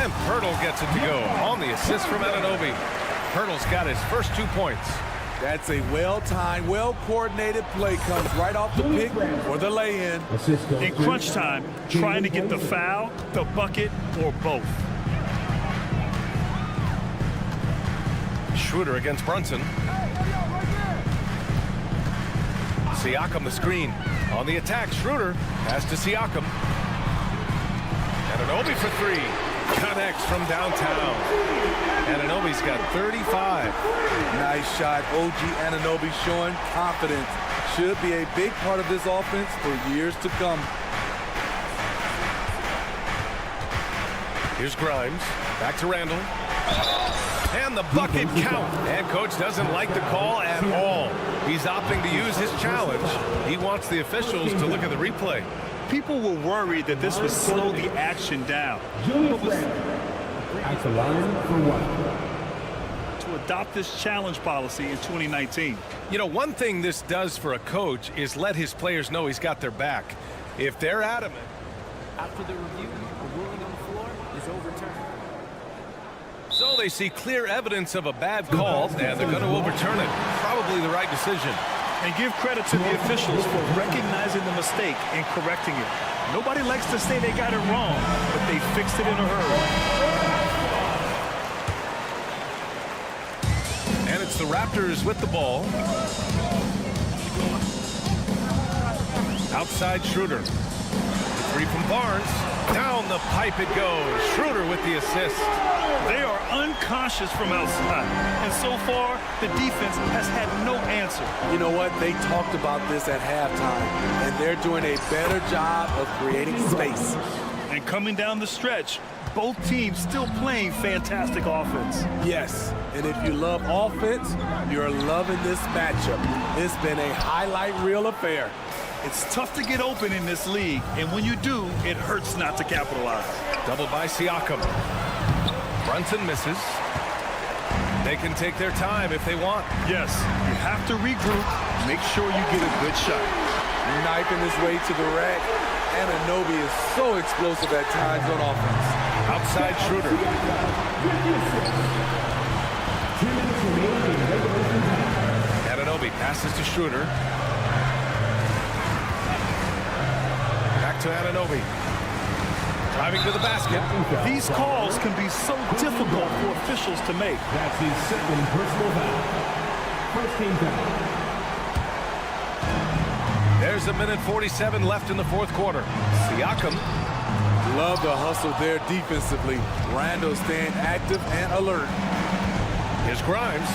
And Pirtle gets it to go on the assist from Anunoby. Pirtle's got his first 2 points. That's a well-timed, well-coordinated play. Comes right off the pick or the lay-in. In crunch time, trying to get the foul, the bucket, or both. Schroeder against Brunson. Siakam the screen. On the attack, Schroeder. Pass to Siakam. Anunoby for 3. Connects from downtown. Anunoby's got 35. Nice shot. OG Anunoby showing confidence. Should be a big part of this offense for years to come. Here's Grimes. Back to Randall. And the bucket count. And coach doesn't like the call at all. He's opting to use his challenge. He wants the officials to look at the replay. People were worried that this would slow the action down. At the line for 1. To adopt this challenge policy in 2019. You know, one thing this does for a coach is let his players know he's got their back. If they're adamant. After the review, the ruling on the floor is overturned. So they see clear evidence of a bad call, and they're going to overturn it. Probably the right decision. And give credit to the officials for recognizing the mistake and correcting it. Nobody likes to say they got it wrong, but they fixed it in a hurry. And it's the Raptors with the ball. Outside Schroeder. The 3 from Barnes. Down the pipe it goes. Schroeder with the assist. They are unconscious from outside, and so far, the defense has had no answer. You know what? They talked about this at halftime, and they're doing a better job of creating space. And coming down the stretch, both teams still playing fantastic offense. Yes, and if you love offense, you're loving this matchup. It's been a highlight reel affair. It's tough to get open in this league, and when you do, it hurts not to capitalize. Doubled by Siakam. Brunson misses. They can take their time if they want. Yes, you have to regroup, make sure you get a good shot. Knifing his way to the rack. Anunoby is so explosive at times on offense. Outside Schroeder. Anunoby passes to Schroeder. Back to Anunoby. Driving to the basket. These calls can be so difficult for officials to make. That's his second personal foul. First team foul. There's a minute 47 left in the fourth quarter. Siakam. Love the hustle there defensively. Randle staying active and alert. Here's Grimes.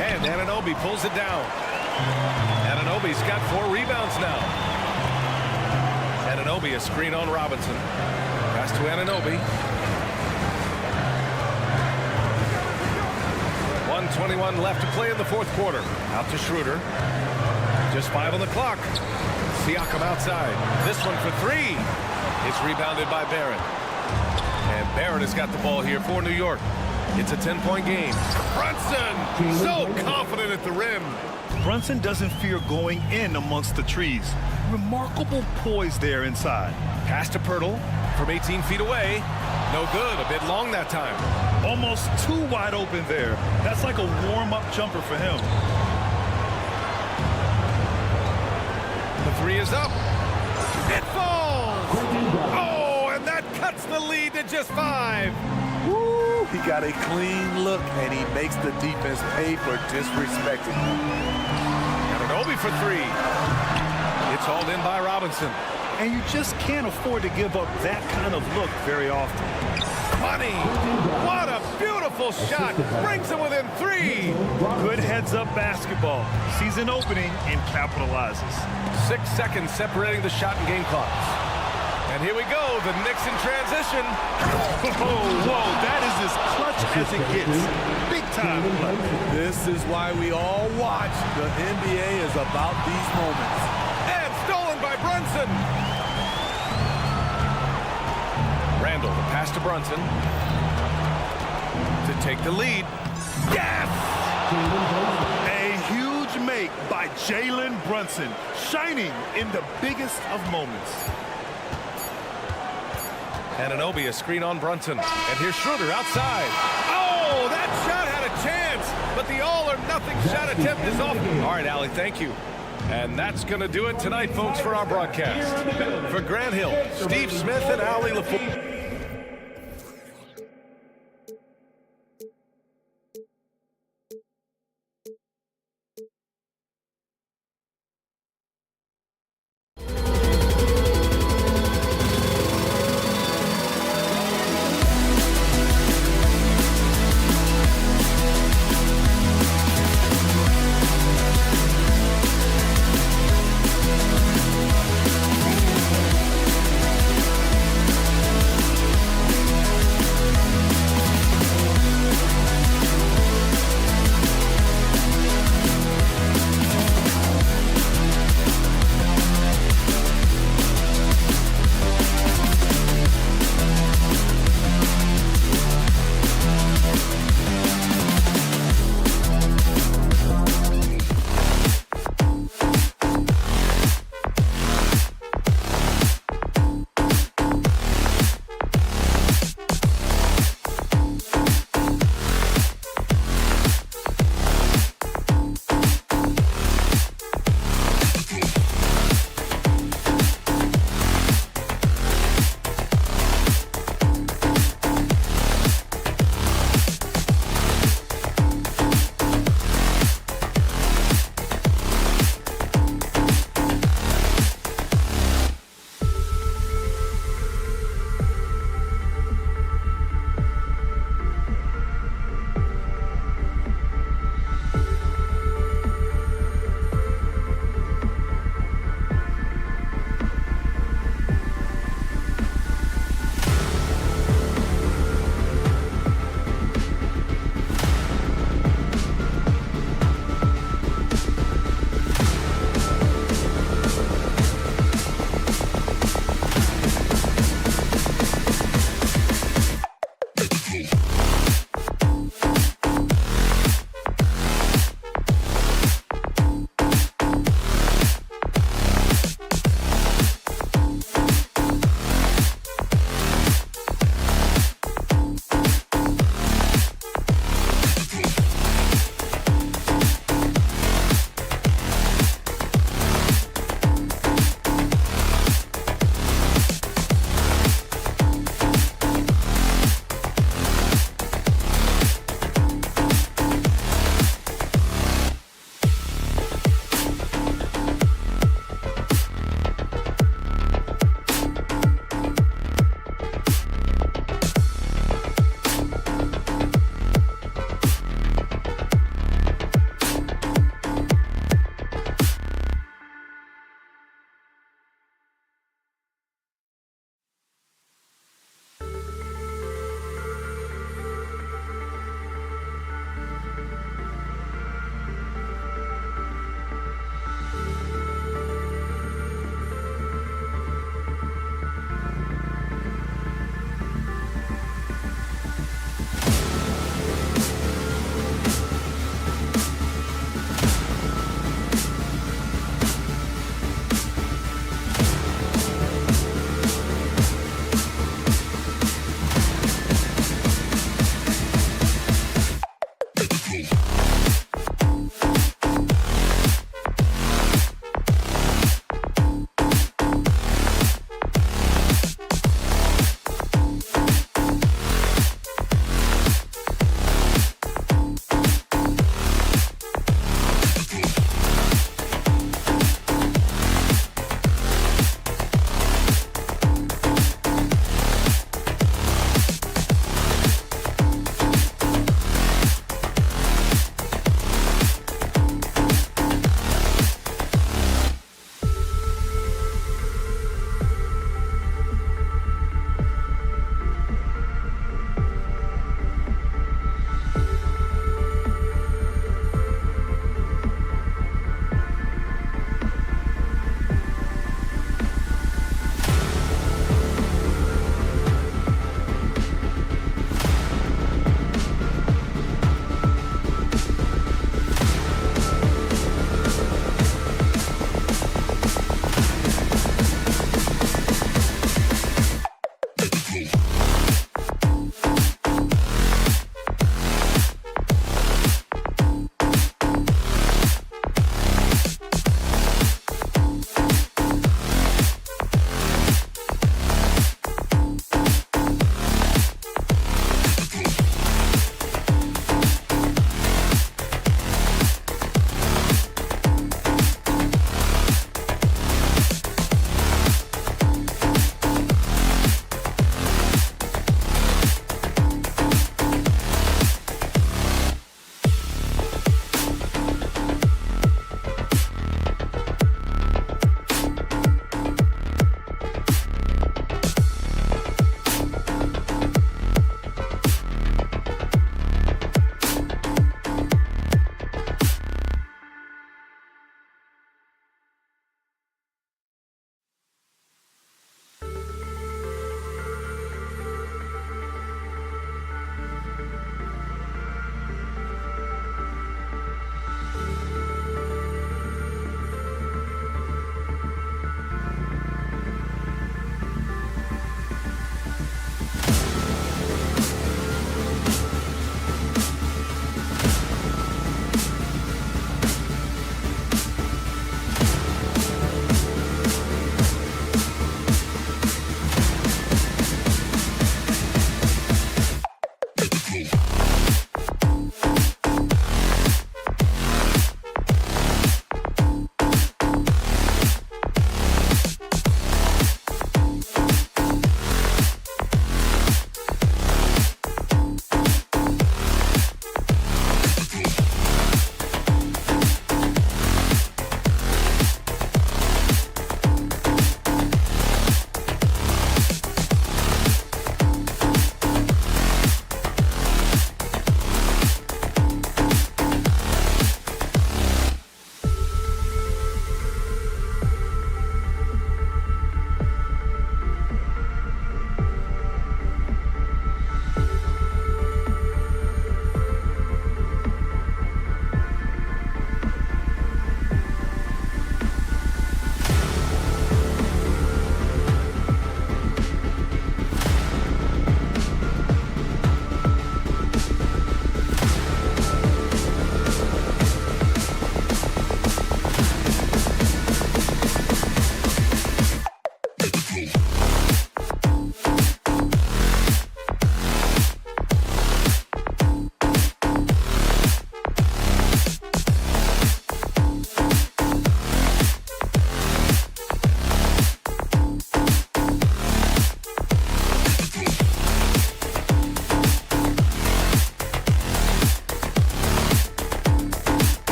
And Anunoby pulls it down. Anunoby's got 4 rebounds now. Anunoby, a screen on Robinson. Pass to Anunoby. 1:21 left to play in the fourth quarter. Out to Schroeder. Just 5 on the clock. Siakam outside. This one for 3. It's rebounded by Barrett. And Barrett has got the ball here for New York. It's a 10-point game. Brunson, so confident at the rim. Brunson doesn't fear going in amongst the trees. Remarkable poise there inside. Pass to Pirtle from 18 feet away. No good, a bit long that time. Almost too wide open there. That's like a warm-up jumper for him. The 3 is up. It falls. Oh, and that cuts the lead to just 5. Woo, he got a clean look, and he makes the defense pay for disrespecting him. Anunoby for 3. It's hauled in by Robinson. And you just can't afford to give up that kind of look very often. Money! What a beautiful shot! Brings him within 3. Good heads-up basketball. Sees an opening and capitalizes. 6 seconds separating the shot and game clocks. And here we go, the Knicks in transition. Whoa, that is as clutch as it gets. Big time play. This is why we all watch. The NBA is about these moments. And stolen by Brunson. Randle, the pass to Brunson. To take the lead. Yes! A huge make by Jalen Brunson, shining in the biggest of moments. Anunoby, a screen on Brunson. And here's Schroeder outside. Oh, that shot had a chance, but the all-or-nothing shot attempt is off. All right, Allie, thank you. And that's going to do it tonight, folks, for our broadcast. For Grant Hill, Steve Smith, and Allie LaFleur.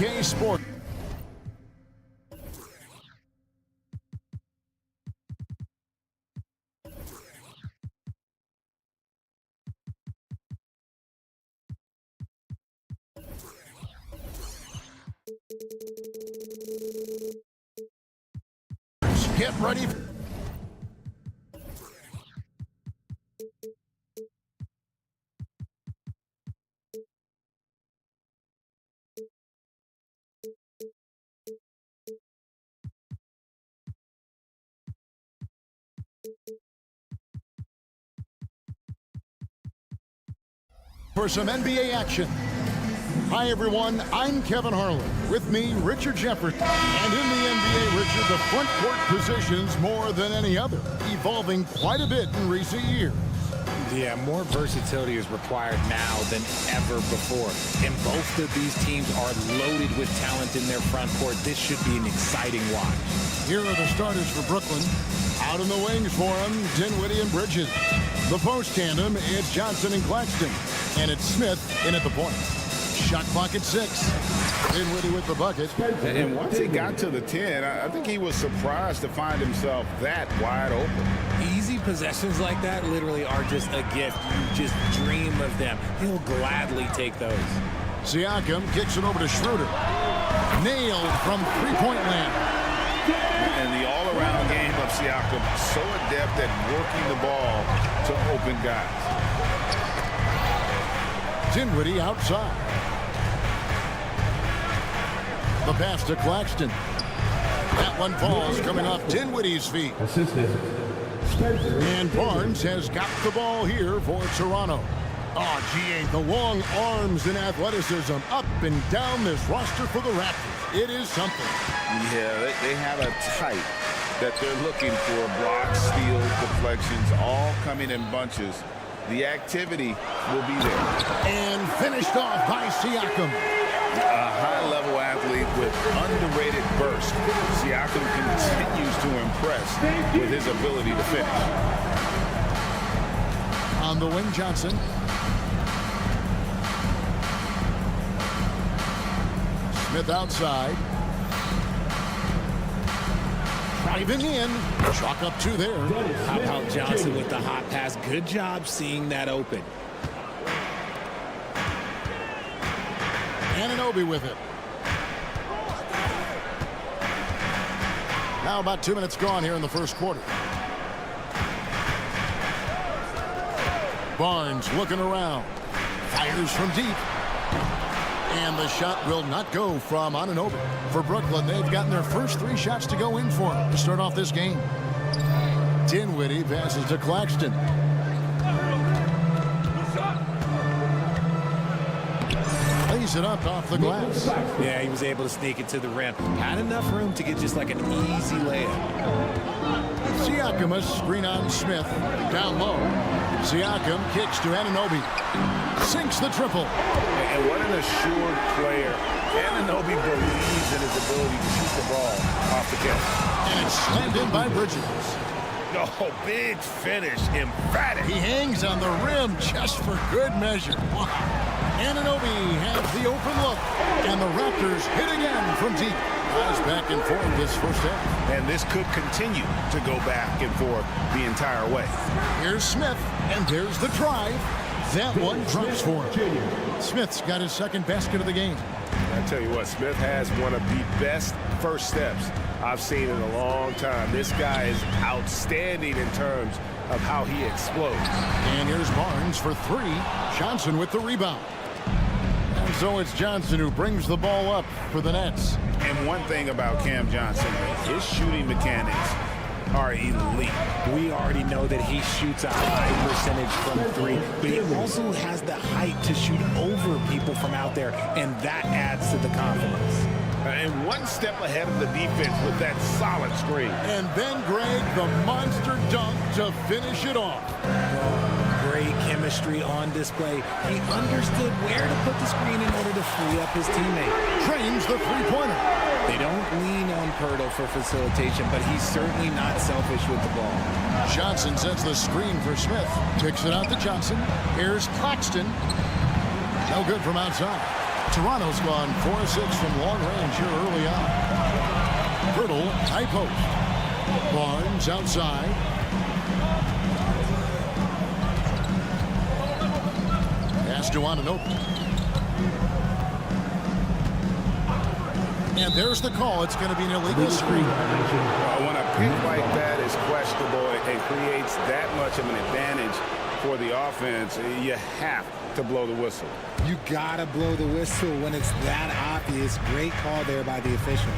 2K Sport. Get ready. For some NBA action. Hi, everyone. I'm Kevin Harlan. With me, Richard Jefferson. And in the NBA, Richard, the front court positions more than any other, evolving quite a bit in recent years. Yeah, more versatility is required now than ever before. And both of these teams are loaded with talent in their front court. This should be an exciting watch. Here are the starters for Brooklyn. Out in the wings for them, Dinwiddie and Bridges. The post tandem, it's Johnson and Claxton. And it's Smith in at the point. Shot clock at 6. Dinwiddie with the bucket. And once he got to the 10, I think he was surprised to find himself that wide open. Easy possessions like that literally are just a gift. You just dream of them. He'll gladly take those. Siakam kicks it over to Schroeder. Nailed from three-point land. And the all-around game of Siakam, so adept at working the ball to open guys. Dinwiddie outside. The pass to Claxton. That one falls coming off Dinwiddie's feet. And Barnes has got the ball here for Toronto. Oh, GA, the long arms and athleticism up and down this roster for the Raptors. It is something. Yeah, they have a type that they're looking for. Blocks, steals, deflections, all coming in bunches. The activity will be there. And finished off by Siakam. A high-level athlete with underrated burst. Siakam continues to impress with his ability to finish. On the wing, Johnson. Smith outside. Driving in. Chalk up 2 there. How about Johnson with the hot pass? Good job seeing that open. Anunoby with it. Now about 2 minutes gone here in the first quarter. Barnes looking around. Fires from deep. And the shot will not go from Anunoby. For Brooklyn, they've gotten their first 3 shots to go in for them to start off this game. Dinwiddie passes to Claxton. Lays it up off the glass. Yeah, he was able to sneak it to the rim. Had enough room to get just like an easy layup. Siakam, a screen on Smith. Down low. Siakam kicks to Anunoby. Sinks the triple. And what an assured player. Anunoby believes in his ability to shoot the ball off the catch. And it's slammed in by Bridges. Oh, big finish. Emphatic. He hangs on the rim just for good measure. Wow. Anunoby has the open look. And the Raptors hit again from deep. Guys back and forth this first half. And this could continue to go back and forth the entire way. Here's Smith, and there's the drive. That one drops for him. Smith's got his second basket of the game. I tell you what, Smith has one of the best first steps I've seen in a long time. This guy is outstanding in terms of how he explodes. And here's Barnes for 3. Johnson with the rebound. And so it's Johnson who brings the ball up for the Nets. And one thing about Cam Johnson, his shooting mechanics are elite. We already know that he shoots a high percentage from 3, but he also has the height to shoot over people from out there, and that adds to the confidence. And one step ahead of the defense with that solid screen. And then Greg, the monster dunk to finish it off. Great chemistry on display. He understood where to put the screen in order to free up his teammate. Trains the three-pointer. They don't lean on Pirtle for facilitation, but he's certainly not selfish with the ball. Johnson sets the screen for Smith. Kicks it out to Johnson. Here's Claxton. No good from outside. Toronto's gone 4-6 from long range here early on. Pirtle, high post. Barnes outside. Pass to Anunoby. And there's the call. It's going to be an illegal screen. When a pick like that is questionable and creates that much of an advantage for the offense, you have to blow the whistle. You gotta blow the whistle when it's that obvious. Great call there by the official.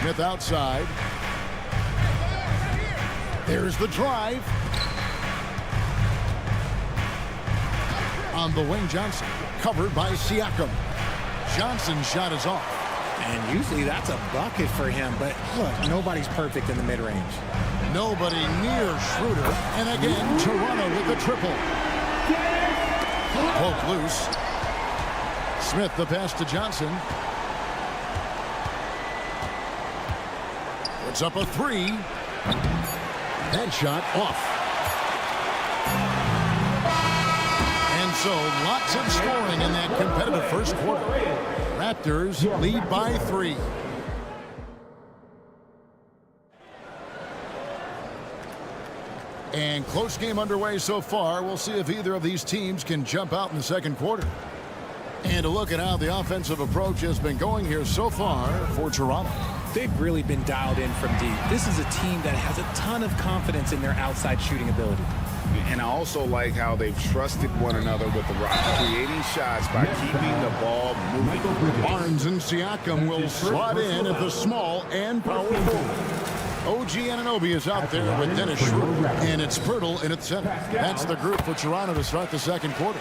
Smith outside. There's the drive. On the wing, Johnson. Covered by Siakam. Johnson's shot is off. And usually that's a bucket for him, but look, nobody's perfect in the mid-range. Nobody near Schroeder. And again, Toronto with the triple. Poke loose. Smith the pass to Johnson. Puts up a 3. That shot off. And so lots of scoring in that competitive first quarter. Raptors lead by 3. And close game underway so far. We'll see if either of these teams can jump out in the second quarter. And a look at how the offensive approach has been going here so far for Toronto. They've really been dialed in from deep. This is a team that has a ton of confidence in their outside shooting ability. And I also like how they've trusted one another with the rock, creating shots by keeping the ball moving. Barnes and Siakam will slot in at the small and power forward. OG Anunoby is out there with Dennis Schroeder, and it's Pirtle in its center. That's the group for Toronto to start the second quarter.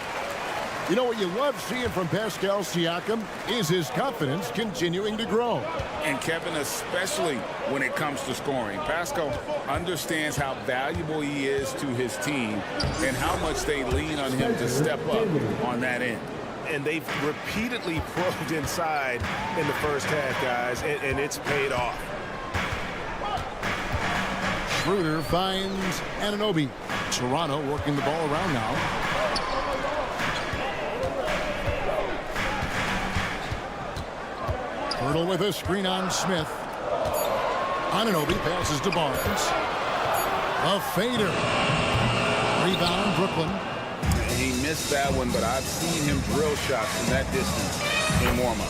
You know what you love seeing from Pascal Siakam is his confidence continuing to grow. And Kevin, especially when it comes to scoring. Pascal understands how valuable he is to his team and how much they lean on him to step up on that end. And they've repeatedly probed inside in the first half, guys, and it's paid off. Schroeder finds Anunoby. Toronto working the ball around now. Pirtle with a screen on Smith. Anunoby passes to Barnes. A fader. Rebound, Brooklyn. He missed that one, but I've seen him drill shots from that distance in warm-up.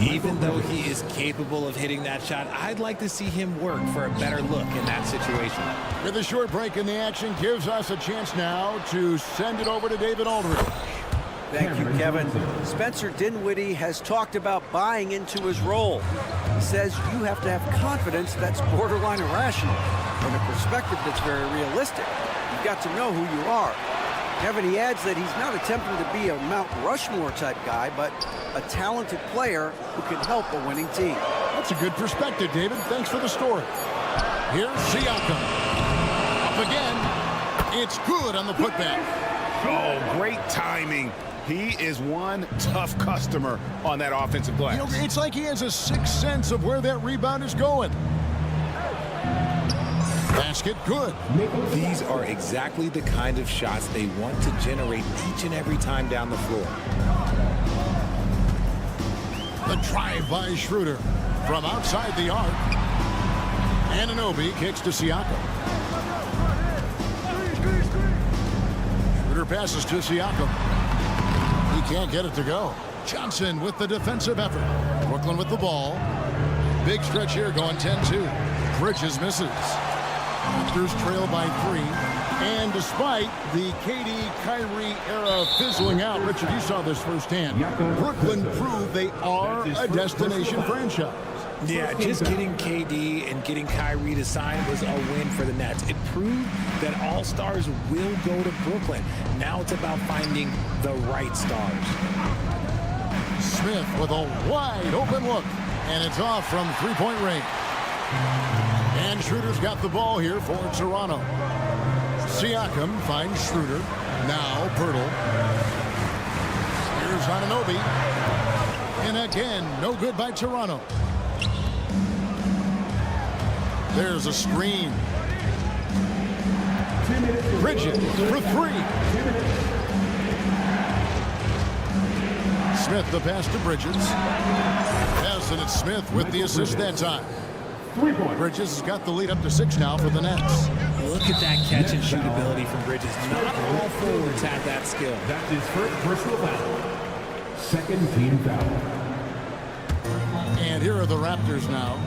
Even though he is capable of hitting that shot, I'd like to see him work for a better look in that situation. With a short break in the action, gives us a chance now to send it over to David Aldridge. Thank you, Kevin. Spencer Dinwiddie has talked about buying into his role. He says you have to have confidence that's borderline irrational, and a perspective that's very realistic. You've got to know who you are. Kevin, he adds that he's not attempting to be a Mount Rushmore type guy, but a talented player who can help a winning team. That's a good perspective, David. Thanks for the story. Here's Siakam. Up again. It's good on the putback. Oh, great timing. He is one tough customer on that offensive glass. You know, it's like he has a sixth sense of where that rebound is going. Basket good. These are exactly the kind of shots they want to generate each and every time down the floor. The drive by Schroeder from outside the arc. Anunoby kicks to Siakam. Schroeder passes to Siakam. He can't get it to go. Johnson with the defensive effort. Brooklyn with the ball. Big stretch here going 10-2. Bridges misses. Raptors trail by 3. And despite the KD-Kyrie era fizzling out, Richard, you saw this firsthand. Brooklyn proved they are a destination franchise. Yeah, just getting KD and getting Kyrie to sign was a win for the Nets. It proved that all stars will go to Brooklyn. Now it's about finding the right stars. Smith with a wide open look, and it's off from three-point range. And Schroeder's got the ball here for Toronto. Siakam finds Schroeder. Now Pirtle. Here's Anunoby. And again, no good by Toronto. There's a screen. Bridges for 3. Smith the pass to Bridges. Yes, and it's Smith with the assist that time. Bridges has got the lead up to 6 now for the Nets. Look at that catch and shoot ability from Bridges. Not all forwards have that skill. That's his first personal foul. Second team foul. And here are the Raptors now.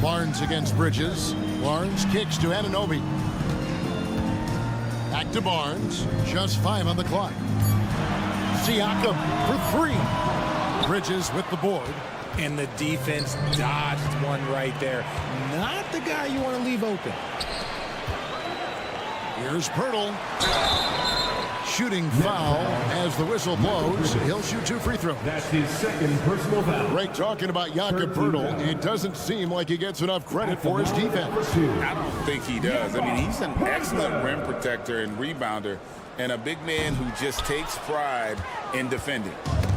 Barnes against Bridges. Barnes kicks to Anunoby. Back to Barnes. Just 5 on the clock. Siakam for 3. Bridges with the board. And the defense dodged one right there. Not the guy you want to leave open. Here's Pirtle. Shooting foul as the whistle blows. He'll shoot 2 free throws. That's his second personal foul. Ray talking about Jakob Pirtle. It doesn't seem like he gets enough credit for his defense. I don't think he does. I mean, he's an excellent rim protector and rebounder, and a big man who just takes pride in defending.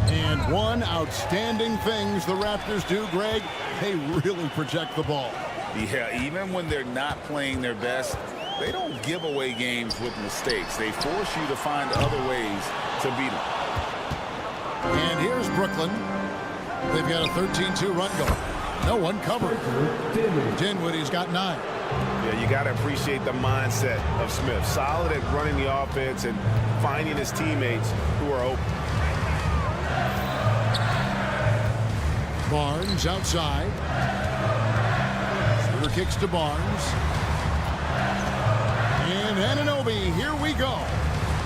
And one outstanding things the Raptors do, Greg, they really protect the ball. Yeah, even when they're not playing their best, they don't give away games with mistakes. They force you to find other ways to beat them. And here's Brooklyn. They've got a 13-2 run going. No one covered. Dinwiddie's got 9. Yeah, you got to appreciate the mindset of Smith. Solid at running the offense and finding his teammates who are open. Barnes outside. Shooter kicks to Barnes. And Anunoby, here we go.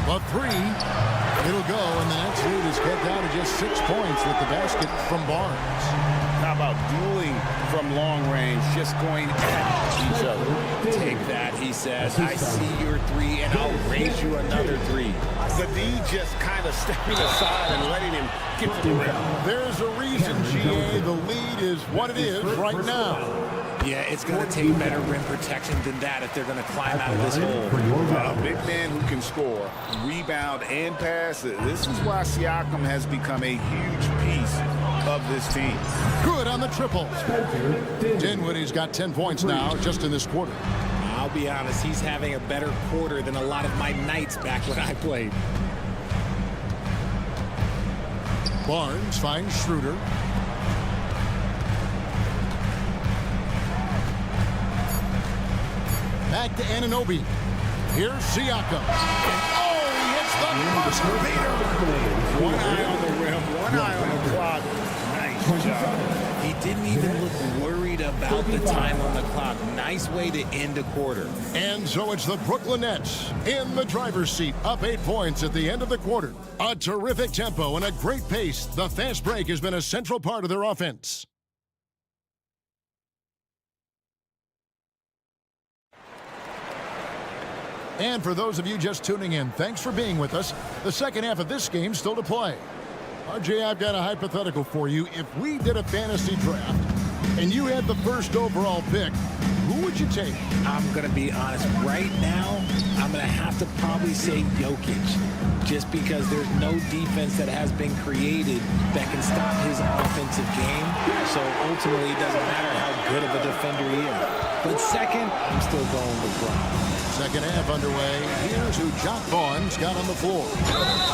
A three. It'll go, and the Nets lead is cut down to just 6 points with the basket from Barnes. How about dueling from long range, just going at each other? Take that, he says. I see your three, and I'll raise you another three. The D just kind of stepping aside and letting him get to the rim. There's a reason, GA, the lead is what it is right now. Yeah, it's going to take better rim protection than that if they're going to climb out of this hole. A big man who can score, rebound, and pass. This is why Siakam has become a huge piece of this team. Good on the triple. Dinwiddie's got 10 points now just in this quarter. I'll be honest, he's having a better quarter than a lot of my nights back when I played. Barnes finds Schroeder. Back to Anunoby. Here's Siakam. Oh, he hits the buzzer beater. One eye on the rim, one eye on the clock. Nice job. He didn't even look worried about the time on the clock. Nice way to end a quarter. And so it's the Brooklyn Nets in the driver's seat, up 8 points at the end of the quarter. A terrific tempo and a great pace. The fast break has been a central part of their offense. And for those of you just tuning in, thanks for being with us. The second half of this game still to play. RJ, I've got a hypothetical for you. If we did a fantasy draft and you had the first overall pick, who would you take? I'm going to be honest. Right now, I'm going to have to probably say Jokic. Just because there's no defense that has been created that can stop his offensive game. So ultimately, it doesn't matter how good of a defender he is. But second, I'm still going with LeBron. Second half underway. Here's who Jock Vaughn's got on the floor.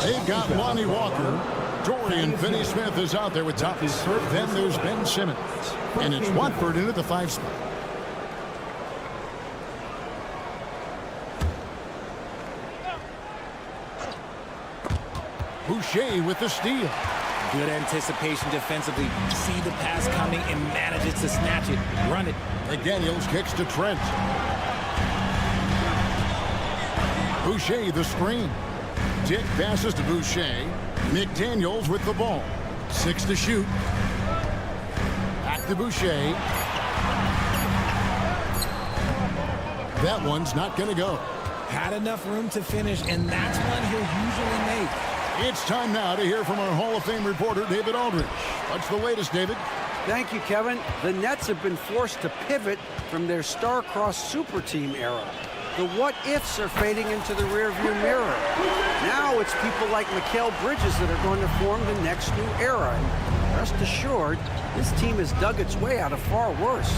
They've got Lonnie Walker. Dorian Finney-Smith is out there with Thomas. Then there's Ben Simmons. And it's Watford in at the 5 spot. Boucher with the steal. Good anticipation defensively. See the pass coming and manages to snatch it. Run it. McDaniels kicks to Trent. Boucher the screen. Dick passes to Boucher. McDaniels with the ball. 6 to shoot. Back to Boucher. That one's not going to go. Had enough room to finish, and that's one he'll usually make. It's time now to hear from our Hall of Fame reporter, David Aldridge. What's the latest, David? Thank you, Kevin. The Nets have been forced to pivot from their star-crossed super team era. The what-ifs are fading into the rearview mirror. Now it's people like Mikal Bridges that are going to form the next new era. And rest assured, this team has dug its way out of far worse.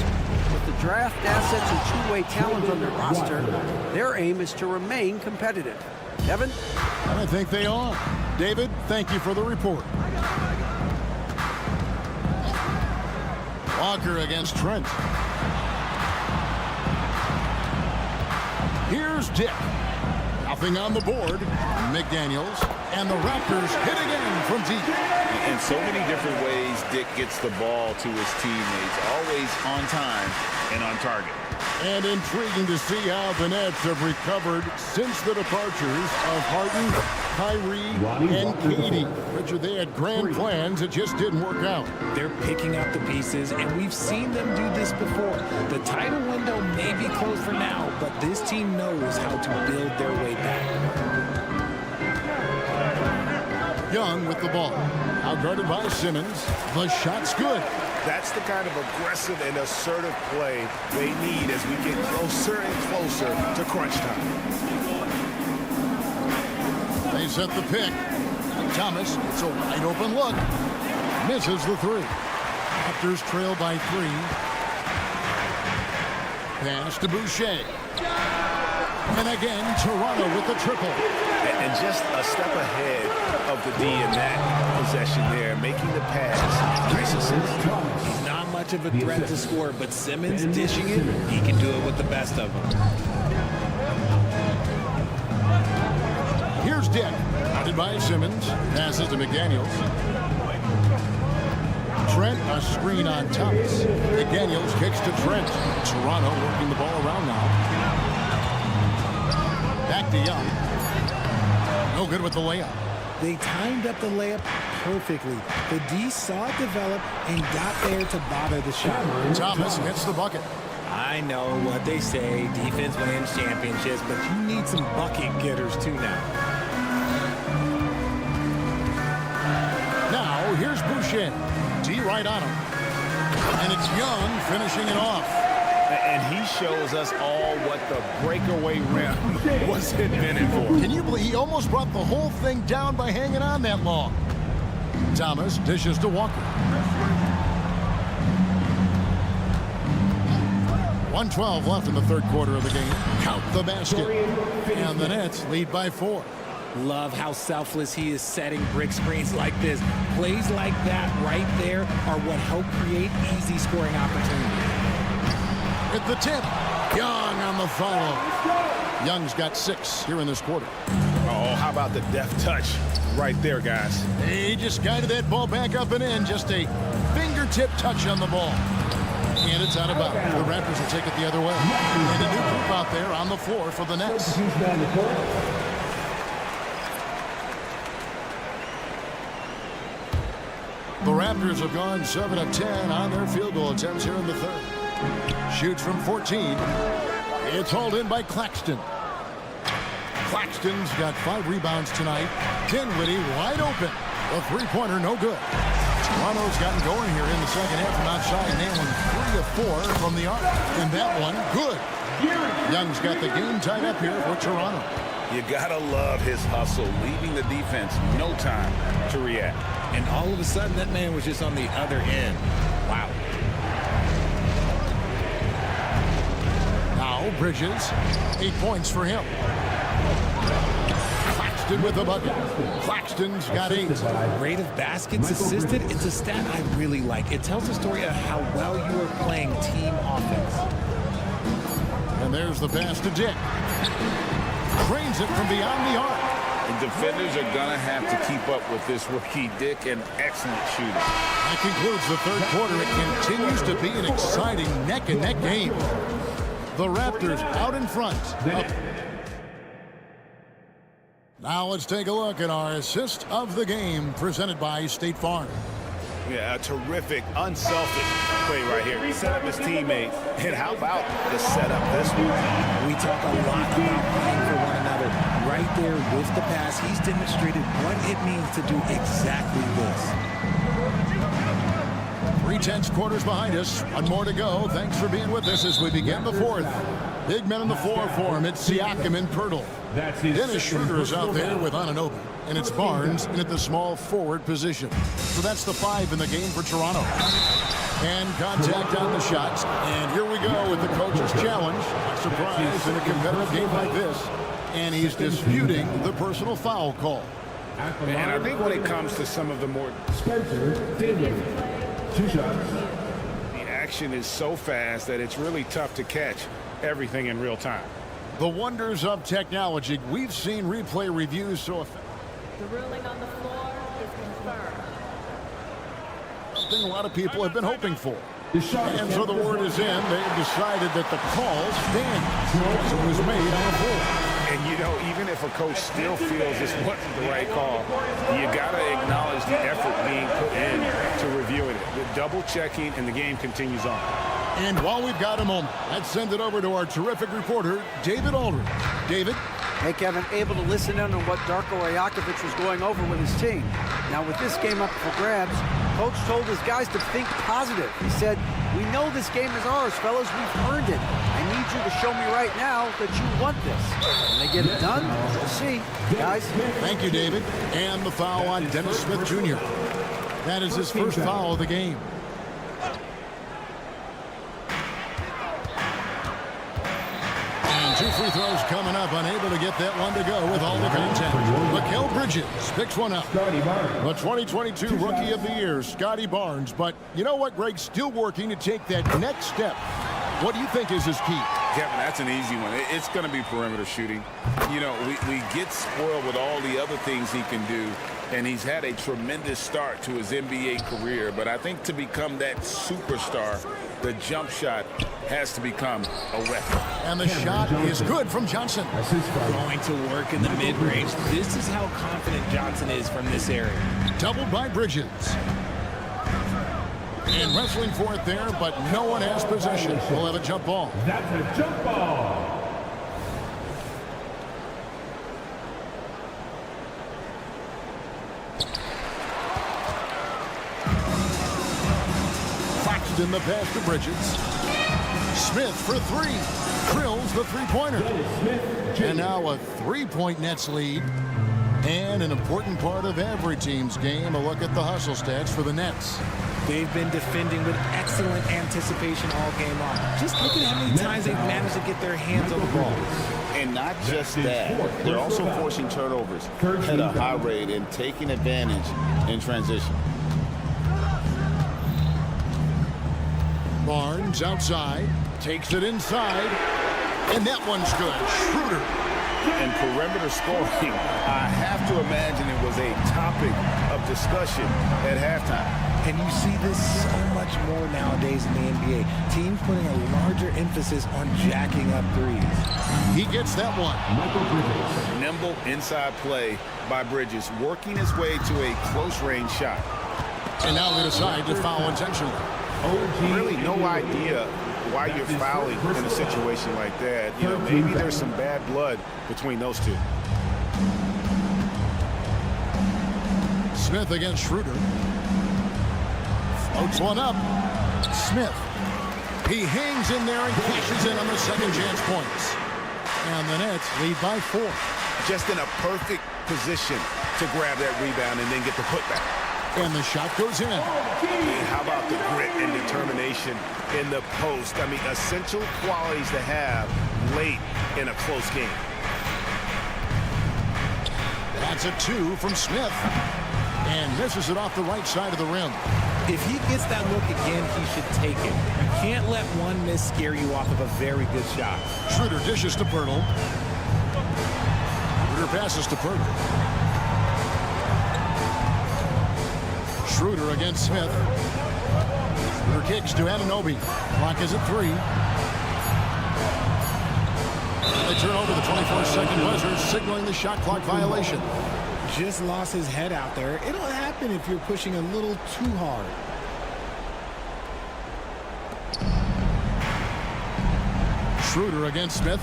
With the draft assets and two-way talent on their roster, their aim is to remain competitive. Kevin? I think they are. David, thank you for the report. Walker against Trent. Here's Dick. Nothing on the board. McDaniels. And the Raptors hit again from deep. In so many different ways, Dick gets the ball to his teammates. Always on time and on target. And intriguing to see how the Nets have recovered since the departures of Harden, Kyrie, and KD. Richard, they had grand plans. It just didn't work out. They're picking up the pieces, and we've seen them do this before. The title window may be closed for now, but this team knows how to build their way back. Young with the ball. Out guarded by Simmons. The shot's good. That's the kind of aggressive and assertive play they need as we get closer and closer to crunch time. They set the pick. Thomas, it's a wide open look. Misses the three. Raptors trail by 3. Pass to Boucher. And again, Toronto with the triple. And just a step ahead of the D in that possession there, making the pass. Nice assist. He's not much of a threat to score, but Simmons dishing it, he can do it with the best of them. Here's Dick. Guarded by Simmons. Passes to McDaniels. Trent, a screen on Thomas. McDaniels kicks to Trent. Toronto working the ball around now. Back to Young. No good with the layup. They timed up the layup perfectly. The D saw it develop and got there to bother the shot. Thomas gets the bucket. I know what they say, defense wins championships, but you need some bucket getters too now. Now, here's Boucher. D right on him. And it's Young finishing it off. And he shows us all what the breakaway rim was invented for. Can you believe he almost brought the whole thing down by hanging on that long? Thomas dishes to Walker. 1:12 left in the third quarter of the game. Count the basket. And the Nets lead by 4. Love how selfless he is setting brick screens like this. Plays like that right there are what help create easy scoring opportunities. At the tip, Young on the follow. Young's got 6 here in this quarter. Oh, how about the deft touch right there, guys? He just guided that ball back up and in. Just a fingertip touch on the ball. And it's out of bounds. The Raptors will take it the other way. And a new group out there on the floor for the Nets. The Raptors have gone 7 of 10 on their field goal attempts here in the third. Shoots from 14. It's hauled in by Claxton. Claxton's got 5 rebounds tonight. Dinwiddie wide open. A three-pointer, no good. Toronto's gotten going here in the second half from outside, nailing 3 of 4 from the arc. And that one, good. Young's got the game tied up here for Toronto. You gotta love his hustle, leaving the defense no time to react. And all of a sudden, that man was just on the other end. Wow. Now Bridges, 8 points for him. Claxton with the bucket. Claxton's got 8. Rate of baskets assisted, it's a stat I really like. It tells the story of how well you are playing team offense. And there's the pass to Dick. Cranes it from beyond the arc. The defenders are going to have to keep up with this rookie, Dick, an excellent shooter. That concludes the third quarter. It continues to be an exciting neck-and-neck game. The Raptors out in front. Now let's take a look at our assist of the game presented by State Farm. Yeah, a terrific, unselfish play right here. He set up his teammates. And how about the setup this one? We talk a lot about playing for one another. Right there with the pass, he's demonstrated what it means to do exactly this. 3/10 quarters behind us. 1 more to go. Thanks for being with us as we begin the fourth. Big men on the floor for him. It's Siakam and Pirtle. Dennis Schroeder is out there with Anunoby. And it's Barnes in at the small forward position. So that's the 5 in the game for Toronto. And contact on the shots. And here we go with the coach's challenge. Surprise in a competitive game like this. And he's disputing the personal foul call. And I think when it comes to some of the more... Two shots. The action is so fast that it's really tough to catch everything in real time. The wonders of technology. We've seen replay reviews so effective. The ruling on the floor is confirmed. Something a lot of people have been hoping for. And so the word is in. They've decided that the call stands. It was made on the floor. And, you know, even if a coach still feels this wasn't the right call, you got to acknowledge the effort being put in to reviewing it. The double checking, and the game continues on. And while we've got a moment, let's send it over to our terrific reporter, David Aldridge. David? Hey, Kevin, able to listen in on what Darko Rajakovic was going over with his team. Now, with this game up for grabs, Coach told his guys to think positive. He said, "We know this game is ours, fellas. We've earned it. I need you to show me right now that you want this." When they get it done, we'll see. Guys? Thank you, David. And the foul on Dennis Smith Jr. That is his first foul of the game. And 2 free throws coming up. Unable to get that one to go with all the contact. Mikal Bridges picks one up. The 2022 Rookie of the Year, Scotty Barnes. But you know what, Greg? Still working to take that next step. What do you think is his key? Kevin, that's an easy one. It's going to be perimeter shooting. You know, we get spoiled with all the other things he can do, and he's had a tremendous start to his NBA career. But I think to become that superstar, the jump shot has to become a weapon. And the shot is good from Johnson. Going to work in the mid-range. This is how confident Johnson is from this area. Doubled by Bridges. And wrestling for it there, but no one has possession. We'll have a jump ball. That's a jump ball. Claxton the pass to Bridges. Smith for three. Drills the three-pointer. And now a three-point Nets lead. And an important part of every team's game, a look at the hustle stats for the Nets. They've been defending with excellent anticipation all game long. Just look at how many times they've managed to get their hands on the ball. And not just that, they're also forcing turnovers at a high rate and taking advantage in transition. Barnes outside, takes it inside, and that one's good. Schroeder. And perimeter scoring, I have to imagine it was a topic of discussion at halftime. And you see this so much more nowadays in the NBA. Teams putting a larger emphasis on jacking up threes. He gets that one. Nimble inside play by Bridges, working his way to a close-range shot. And now they decide to foul intentionally. Really no idea why you're fouling in a situation like that. You know, maybe there's some bad blood between those two. Smith against Schroeder. Floats one up. Smith. He hangs in there and cashes in on the second chance points. And the Nets lead by 4. Just in a perfect position to grab that rebound and then get the putback. And the shot goes in. How about the grit and determination in the post? I mean, essential qualities to have late in a close game. That's a 2 from Smith. And misses it off the right side of the rim. If he gets that look again, he should take it. You can't let one miss scare you off of a very good shot. Schroeder dishes to Pirtle. Schroeder passes to Pirtle. Schroeder against Smith. Schroeder kicks to Anunoby. Clock is at 3. They turn over the 24-second buzzer, signaling the shot clock violation. Just lost his head out there. It'll happen if you're pushing a little too hard. Schroeder against Smith.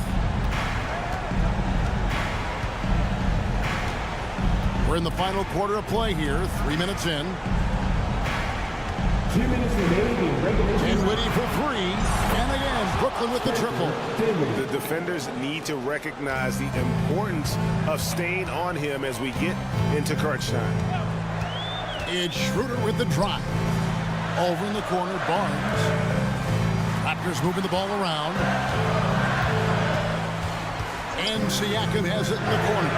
We're in the final quarter of play here. 3 minutes in. 2 minutes remaining. Dinwiddie for 3. And again, Brooklyn with the triple. The defenders need to recognize the importance of staying on him as we get into crunch time. It's Schroeder with the drive. Over in the corner, Barnes. Raptors moving the ball around. And Siakam has it in the corner.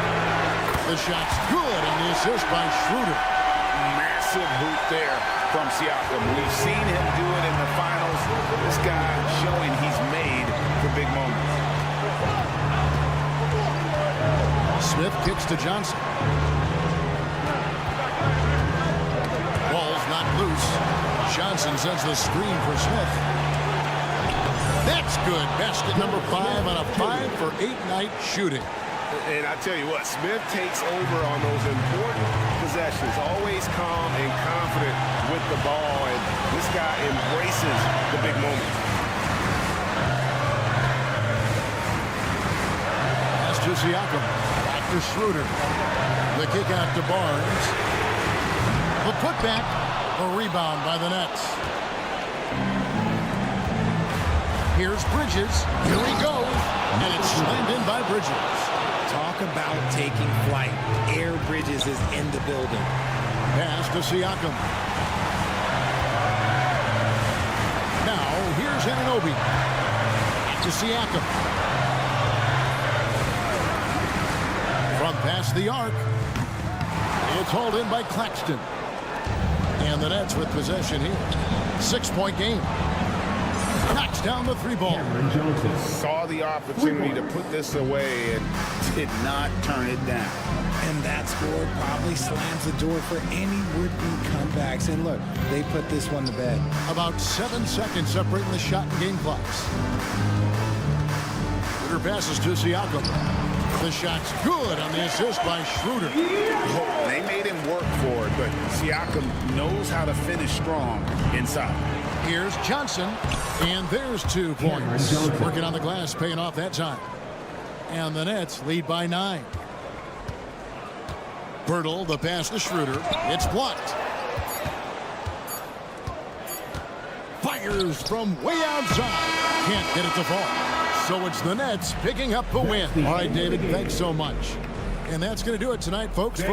The shot's good, and the assist by Schroeder. Massive hoop there from Siakam. We've seen him do it in the finals. This guy showing he's made for big moments. Smith kicks to Johnson. Ball's not loose. Johnson sends the screen for Smith. That's good. Basket number 5 on a 5-for-8 night shooting. And I tell you what, Smith takes over on those important possessions. Always calm and confident with the ball, and this guy embraces the big moments. Pass to Siakam. Back to Schroeder. The kick out to Barnes. The putback. A rebound by the Nets. Here's Bridges. Here we go. And it's slammed in by Bridges. Talk about taking flight. Air Bridges is in the building. Pass to Siakam. Now, here's Anunoby. Back to Siakam. From past the arc. It's hauled in by Claxton. And the Nets with possession here. 6-point game. knocks down the three ball. Saw the opportunity to put this away and did not turn it down. And that score probably slams the door for any would-be comebacks. And look, they put this one to bed. About 7 seconds separating the shot and game clocks. Schroeder passes to Siakam. The shot's good on the assist by Schroeder. They made him work for it, but Siakam knows how to finish strong inside. Here's Johnson, and there's 2 points. Working on the glass, paying off that time. And the Nets lead by 9. Pirtle, the pass to Schroeder. It's blocked. Fires from way outside. Can't get it to fall. So it's the Nets picking up the win. All right, David, thanks so much. And that's going to do it tonight, folks.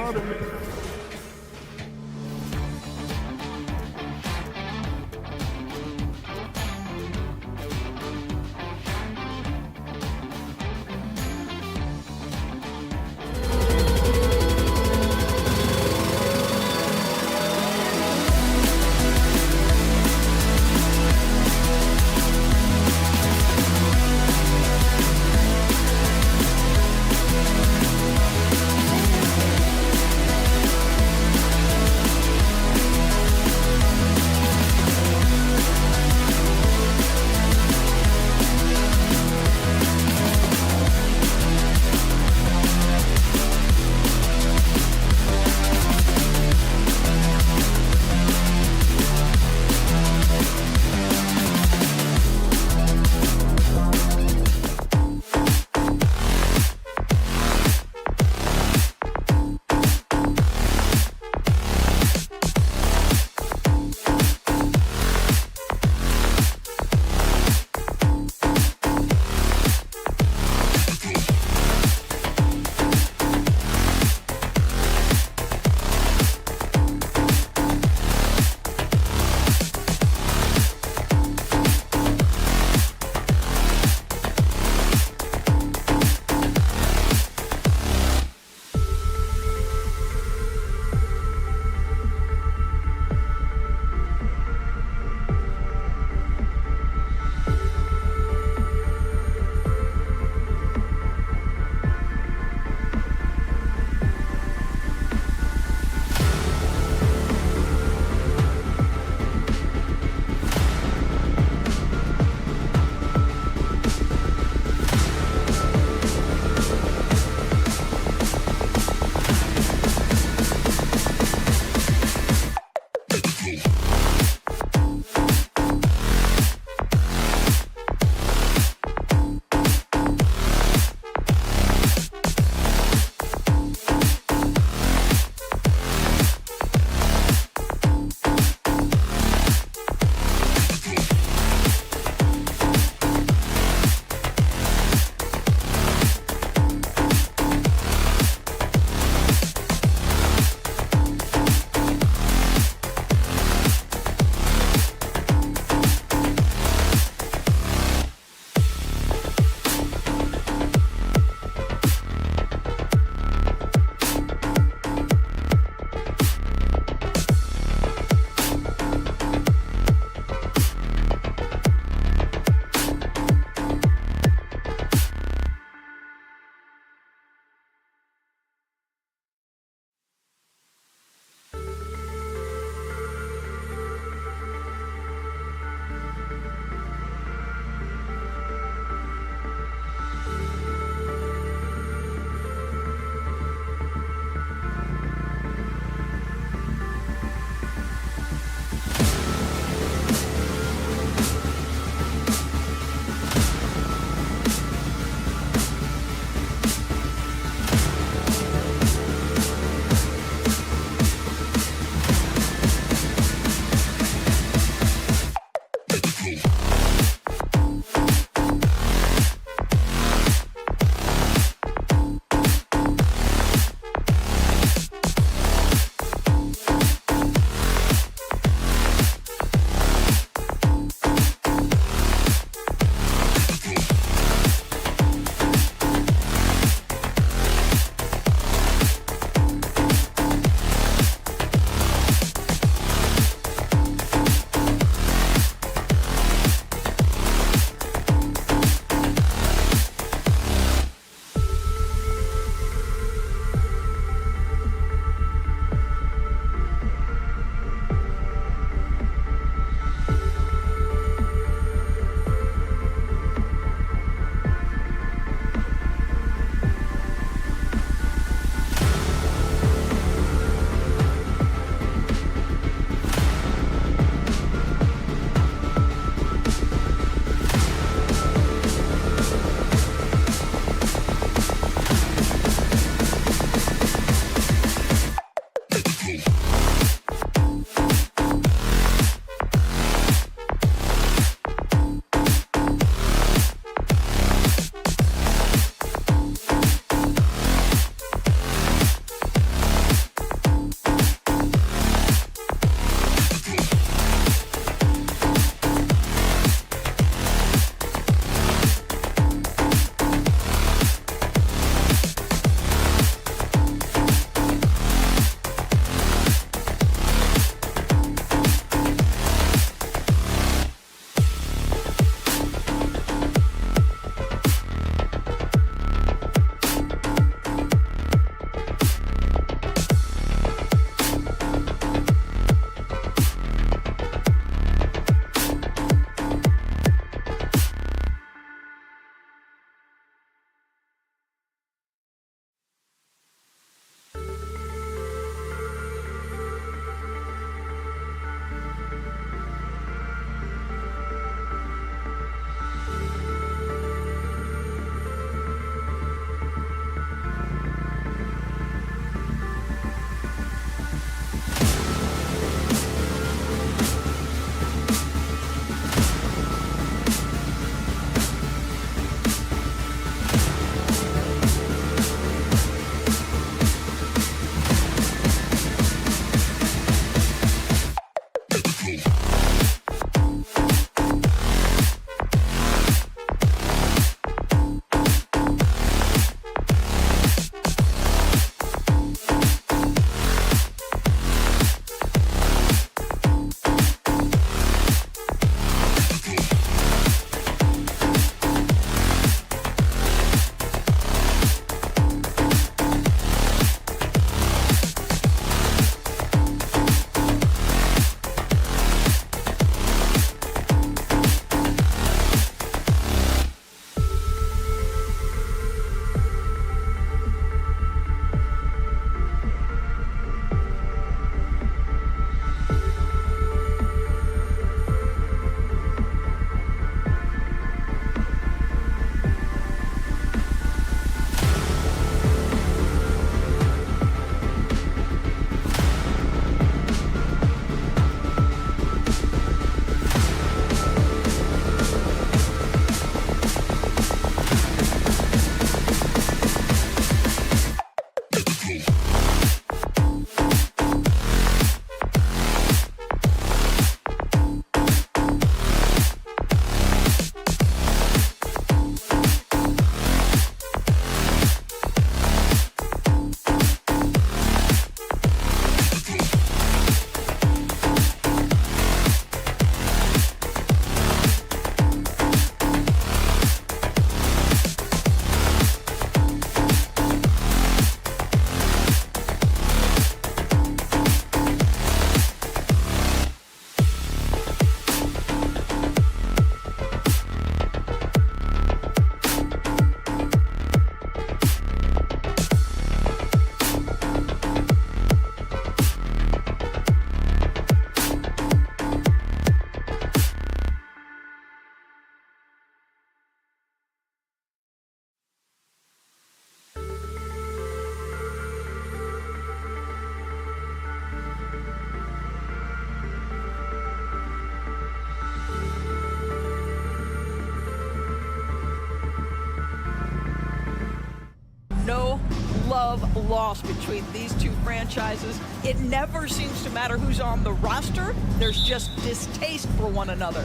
no love lost between these two franchises. It never seems to matter who's on the roster. There's just distaste for one another.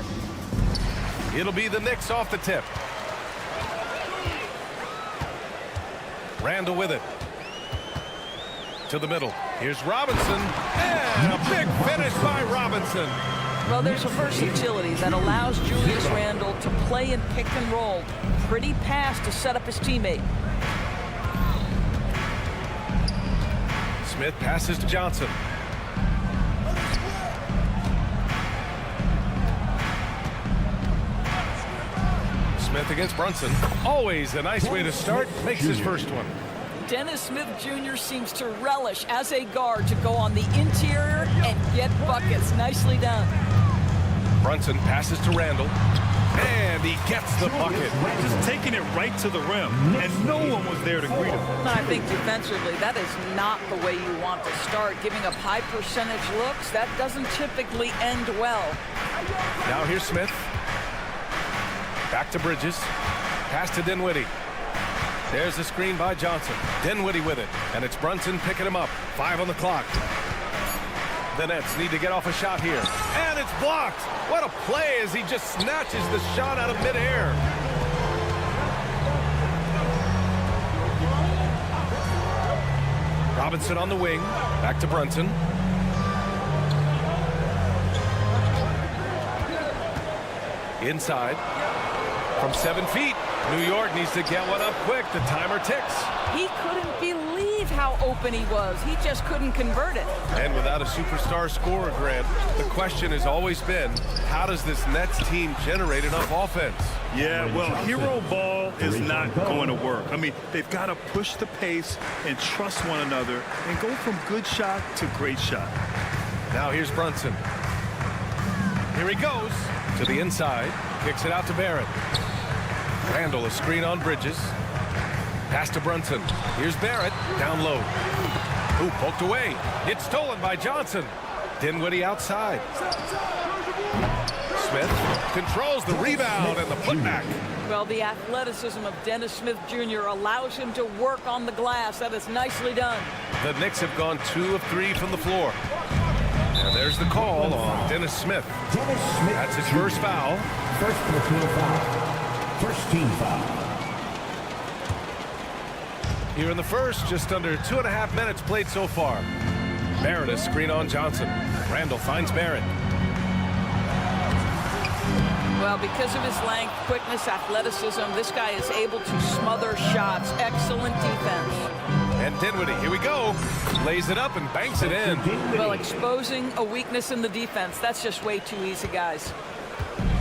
It'll be the Knicks off the tip. Randall with it. To the middle. Here's Robinson. And a big finish by Robinson. Well, there's a versatility that allows Julius Randle to play in pick and roll. Pretty pass to set up his teammate. Smith passes to Johnson. Smith against Brunson. Always a nice way to start. Makes his first one. Dennis Smith Jr. seems to relish as a guard to go on the interior and get buckets. Nicely done. Brunson passes to Randall. And he gets the bucket. Just taking it right to the rim. And no one was there to greet him. I think defensively, that is not the way you want to start. Giving up high percentage looks, that doesn't typically end well. Now here's Smith. Back to Bridges. Pass to Dinwiddie. There's the screen by Johnson. Dinwiddie with it. And it's Brunson picking him up. 5 on the clock. The Nets need to get off a shot here. And it's blocked. What a play as he just snatches the shot out of midair. Robinson on the wing. Back to Brunson. Inside. From 7 feet. New York needs to get one up quick. The timer ticks. He couldn't believe how open he was. He just couldn't convert it. And without a superstar scorer, Grant, the question has always been, how does this Nets team generate enough offense? Yeah, well, hero ball is not going to work. I mean, they've got to push the pace and trust one another and go from good shot to great shot. Now here's Brunson. Here he goes to the inside. Kicks it out to Barrett. Randall, a screen on Bridges. Pass to Brunson. Here's Barrett, down low. Ooh, poked away. It's stolen by Johnson. Dinwiddie outside. Smith controls the rebound and the putback. Well, the athleticism of Dennis Smith Jr. allows him to work on the glass. That is nicely done. The Knicks have gone 2 of 3 from the floor. And there's the call on Dennis Smith. That's his first foul. First personal foul. First team foul. Here in the first, just under 2.5 minutes played so far. Barrett a screen on Johnson. Randall finds Barrett. Well, because of his length, quickness, athleticism, this guy is able to smother shots. Excellent defense. And Dinwiddie, here we go. Lays it up and banks it in. Well, exposing a weakness in the defense. That's just way too easy, guys.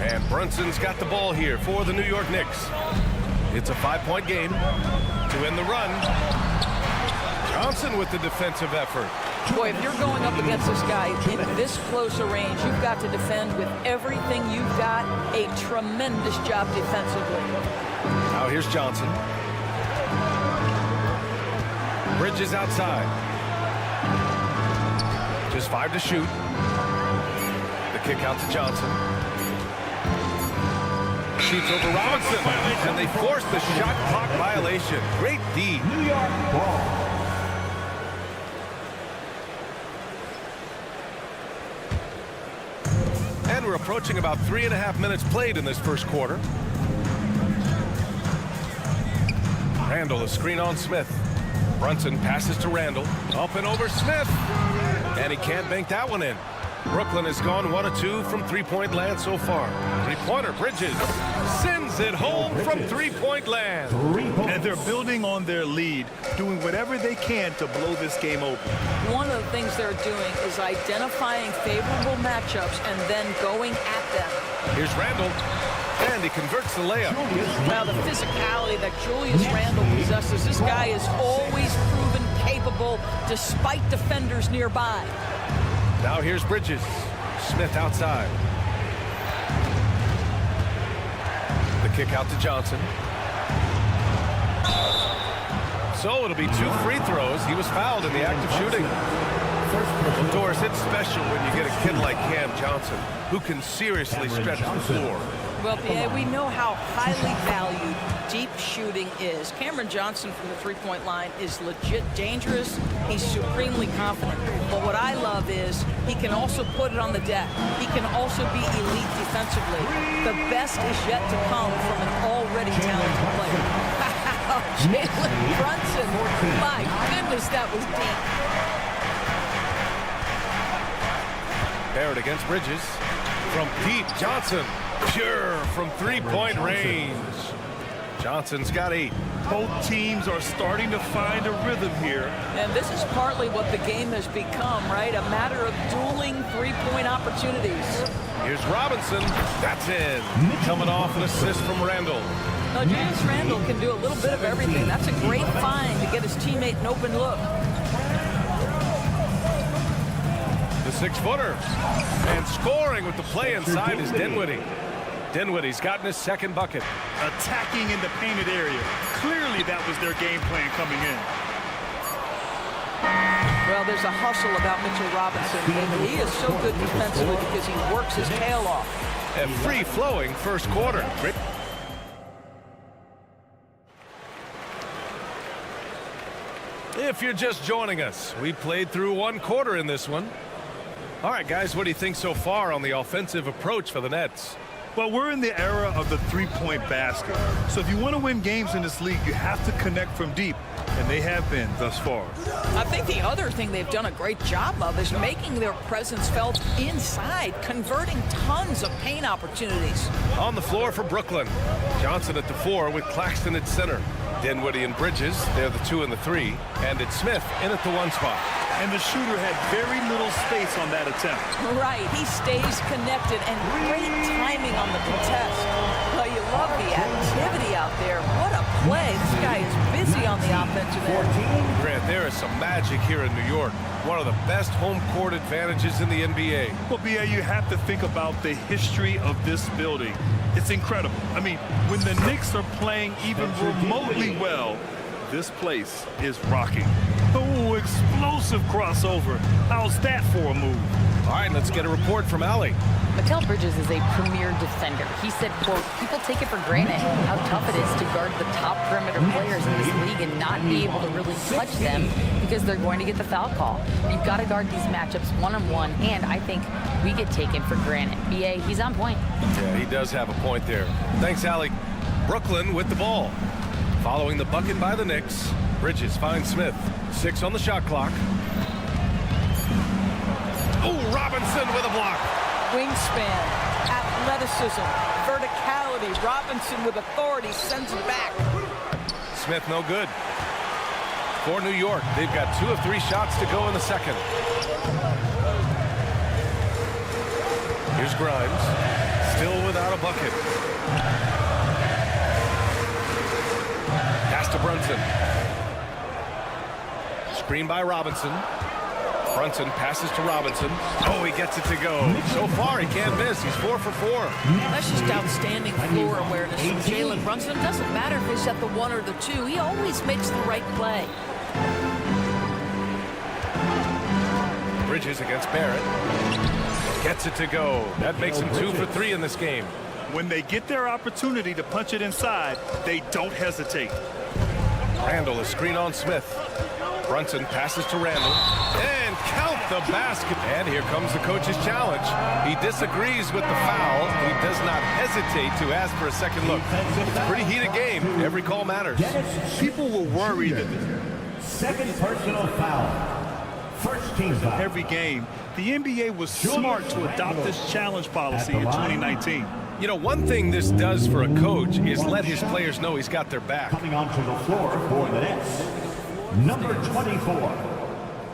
And Brunson's got the ball here for the New York Knicks. It's a 5-point game to end the run. Johnson with the defensive effort. Boy, if you're going up against this guy in this close a range, you've got to defend with everything you've got. A tremendous job defensively. Now here's Johnson. Bridges outside. Just 5 to shoot. The kick out to Johnson. Shoots over Robinson, and they force the shot clock violation. Great D. New York ball. And we're approaching about 3.5 minutes played in this first quarter. Randall, a screen on Smith. Brunson passes to Randall. Up and over Smith. And he can't bank that one in. Brooklyn has gone 1 of 2 from three-point land so far. Three-pointer, Bridges sends it home from three-point land. And they're building on their lead, doing whatever they can to blow this game open. One of the things they're doing is identifying favorable matchups and then going at them. Here's Randall, and he converts the layup. Well, the physicality that Julius Randle possesses, this guy is always proven capable despite defenders nearby. Now here's Bridges. Smith outside. The kick out to Johnson. So it'll be 2 free throws. He was fouled in the act of shooting. Well, Doris, it's special when you get a kid like Cam Johnson, who can seriously stretch the floor. Well, Pierre, we know how highly valued deep shooting is. Cameron Johnson from the three-point line is legit dangerous. He's supremely confident. But what I love is he can also put it on the deck. He can also be elite defensively. The best is yet to come from an already talented player. Wow, Jalen Brunson. My goodness, that was deep. Barrett against Bridges. From deep, Johnson. Pure from three-point range. Johnson's got 8. Both teams are starting to find a rhythm here. And this is partly what the game has become, right? A matter of dueling three-point opportunities. Here's Robinson. That's in. Coming off an assist from Randall. Now, Julius Randle can do a little bit of everything. That's a great find to get his teammate an open look. The 6-footer. And scoring with the play inside is Dinwiddie. Dinwiddie's gotten his second bucket. Attacking in the painted area. Clearly that was their game plan coming in. Well, there's a hustle about Mitchell Robinson. And he is so good defensively because he works his tail off. A free-flowing first quarter. If you're just joining us, we played through one quarter in this one. All right, guys, what do you think so far on the offensive approach for the Nets? Well, we're in the era of the three-point basket. So if you want to win games in this league, you have to connect from deep, and they have been thus far. I think the other thing they've done a great job of is making their presence felt inside, converting tons of paint opportunities. On the floor for Brooklyn. Johnson at the 4 with Claxton at center. Dinwiddie and Bridges, they're the 2 and the 3. And it's Smith in at the 1 spot. And the shooter had very little space on that attempt. Right, he stays connected and great timing on the contest. Well, you love the activity out there. What a play. This guy is busy on the offensive end. Grant, there is some magic here in New York. One of the best home court advantages in the NBA. Well, B.A., you have to think about the history of this building. It's incredible. I mean, when the Knicks are playing even remotely well, this place is rocking. Oh, explosive crossover. How's that for a move? All right, let's get a report from Allie. Mikal Bridges is a premier defender. He said, quote, people take it for granted how tough it is to guard the top perimeter players in this league and not be able to really touch them because they're going to get the foul call. You've got to guard these matchups one-on-one, and I think we get taken for granted. B.A., he's on point. Yeah, he does have a point there. Thanks, Allie. Brooklyn with the ball. Following the bucket by the Knicks, Bridges finds Smith. 6 on the shot clock. Oh, Robinson with a block. Wingspan, athleticism, verticality. Robinson with authority sends it back. Smith no good. For New York, they've got 2 of 3 shots to go in the second. Here's Grimes, still without a bucket. Pass to Brunson. Screen by Robinson. Brunson passes to Robinson. Oh, he gets it to go. So far, he can't miss. He's 4 for 4. That's just outstanding floor awareness from Jalen Brunson. It doesn't matter if he's at the 1 or the 2. He always makes the right play. Bridges against Barrett. Gets it to go. That makes him 2 for 3 in this game. When they get their opportunity to punch it inside, they don't hesitate. Randall is screen on Smith. Brunson passes to Randall. And count the basket. And here comes the coach's challenge. He disagrees with the foul. He does not hesitate to ask for a second look. It's a pretty heated game. Every call matters. People were worried that second personal foul. First team foul. Every game, the NBA was smart to adopt this challenge policy in 2019. You know, one thing this does for a coach is let his players know he's got their back. Coming onto the floor for the Nets, number 24,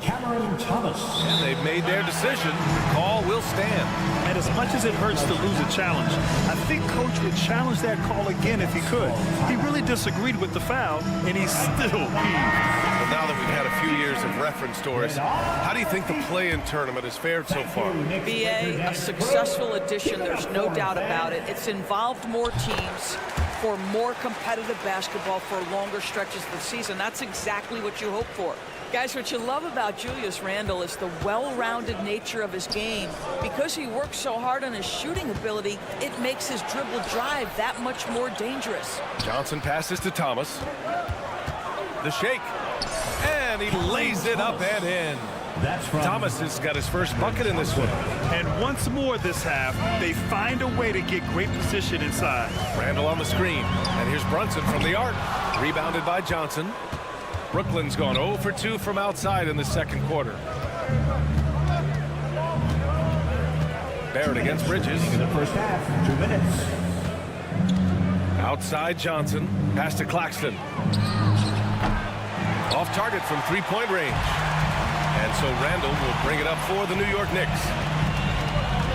Cameron Thomas. And they've made their decision. The call will stand. And as much as it hurts to lose a challenge, I think Coach would challenge that call again if he could. He really disagreed with the foul, and he's still peeved. Well, now that we've had a few years of reference, Doris, how do you think the play-in tournament has fared so far? BA, a successful addition, there's no doubt about it. It's involved more teams. for more competitive basketball for longer stretches of the season. That's exactly what you hope for. Guys, what you love about Julius Randle is the well-rounded nature of his game. Because he works so hard on his shooting ability, it makes his dribble drive that much more dangerous. Johnson passes to Thomas. The shake. And he lays it up and in. Thomas has got his first bucket in this one. And once more this half, they find a way to get great position inside. Randle on the screen. And here's Brunson from the arc. Rebounded by Johnson. Brooklyn's gone 0 for 2 from outside in the second quarter. Barrett against Bridges. In the first half, 2 minutes. Outside Johnson. Pass to Claxton. Off target from three-point range. And so Randle will bring it up for the New York Knicks.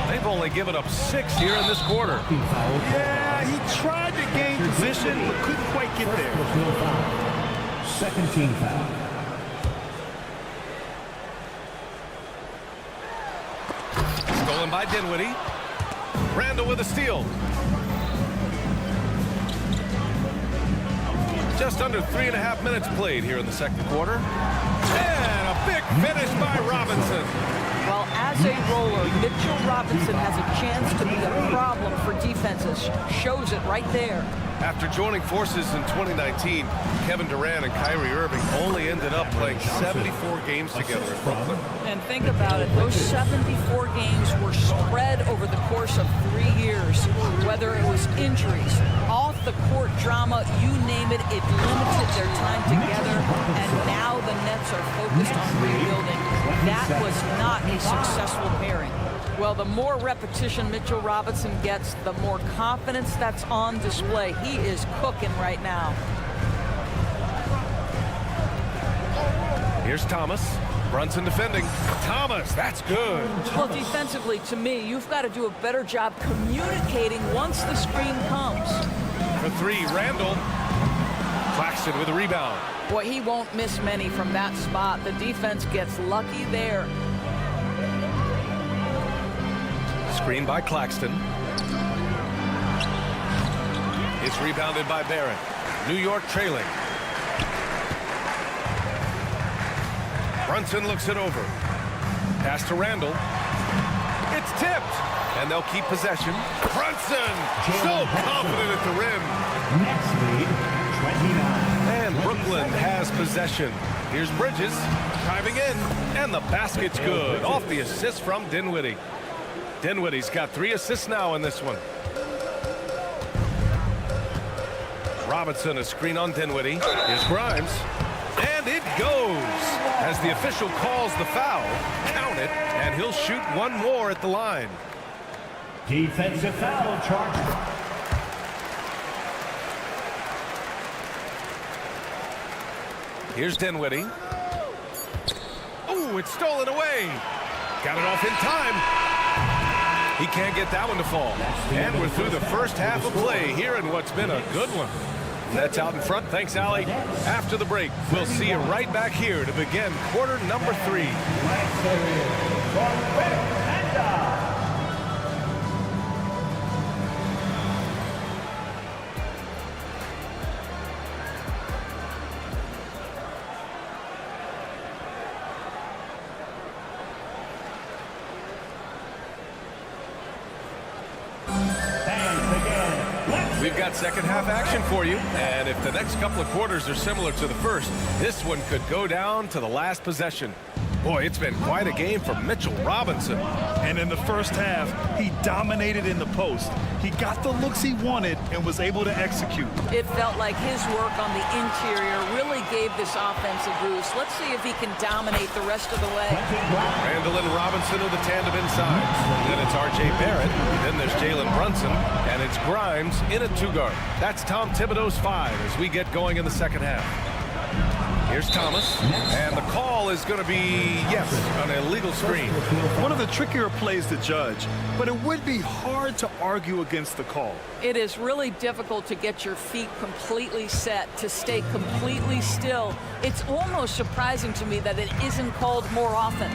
They've only given up 6 here in this quarter. Yeah, he tried to gain position, but couldn't quite get there. Second team foul. Stolen by Dinwiddie. Randle with a steal. Just under 3.5 minutes played here in the second quarter. And a big finish by Robinson. Well, as a roller, Mitchell Robinson has a chance to be a problem for defenses. Shows it right there. After joining forces in 2019, Kevin Durant and Kyrie Irving only ended up playing 74 games together in Brooklyn. And think about it, those 74 games were spread over the course of 3 years. Whether it was injuries, off-the-court drama, you name it, it limited their time together. And now the Nets are focused on rebuilding. That was not a successful pairing. Well, the more repetition Mitchell Robinson gets, the more confidence that's on display. He is cooking right now. Here's Thomas. Brunson defending. Thomas, that's good. Well, defensively, to me, you've got to do a better job communicating once the screen comes. For 3, Randle. Claxton with a rebound. Boy, he won't miss many from that spot. The defense gets lucky there. Screen by Claxton. It's rebounded by Barrett. New York trailing. Brunson looks it over. Pass to Randle. It's tipped. And they'll keep possession. Brunson so confident at the rim. Next lead, 29. And Brooklyn has possession. Here's Bridges driving in. And the basket's good. Off the assist from Dinwiddie. Dinwiddie's got 3 assists now in this one. Robinson, a screen on Dinwiddie. Here's Grimes. And it goes. As the official calls the foul, count it, and he'll shoot 1 more at the line. Defensive foul charge. Here's Dinwiddie. Oh, it's stolen away. Got it off in time. He can't get that one to fall. And we're through the first half of play here in what's been a good one. That's out in front. Thanks, Allie. After the break, we'll see you right back here to begin quarter number 3. We've got second half action for you, and if the next couple of quarters are similar to the first, this one could go down to the last possession. Boy, it's been quite a game for Mitchell Robinson. And in the first half, he dominated in the post. He got the looks he wanted and was able to execute. It felt like his work on the interior really gave this offense a boost. Let's see if he can dominate the rest of the way. Randle and Robinson are the tandem inside. Then it's R.J. Barrett. Then there's Jalen Brunson. And it's Grimes in a 2-guard. That's Tom Thibodeau's 5 as we get going in the second half. Here's Thomas, and the call is going to be, yes, an illegal screen. One of the trickier plays to judge, but it would be hard to argue against the call. It is really difficult to get your feet completely set, to stay completely still. It's almost surprising to me that it isn't called more often.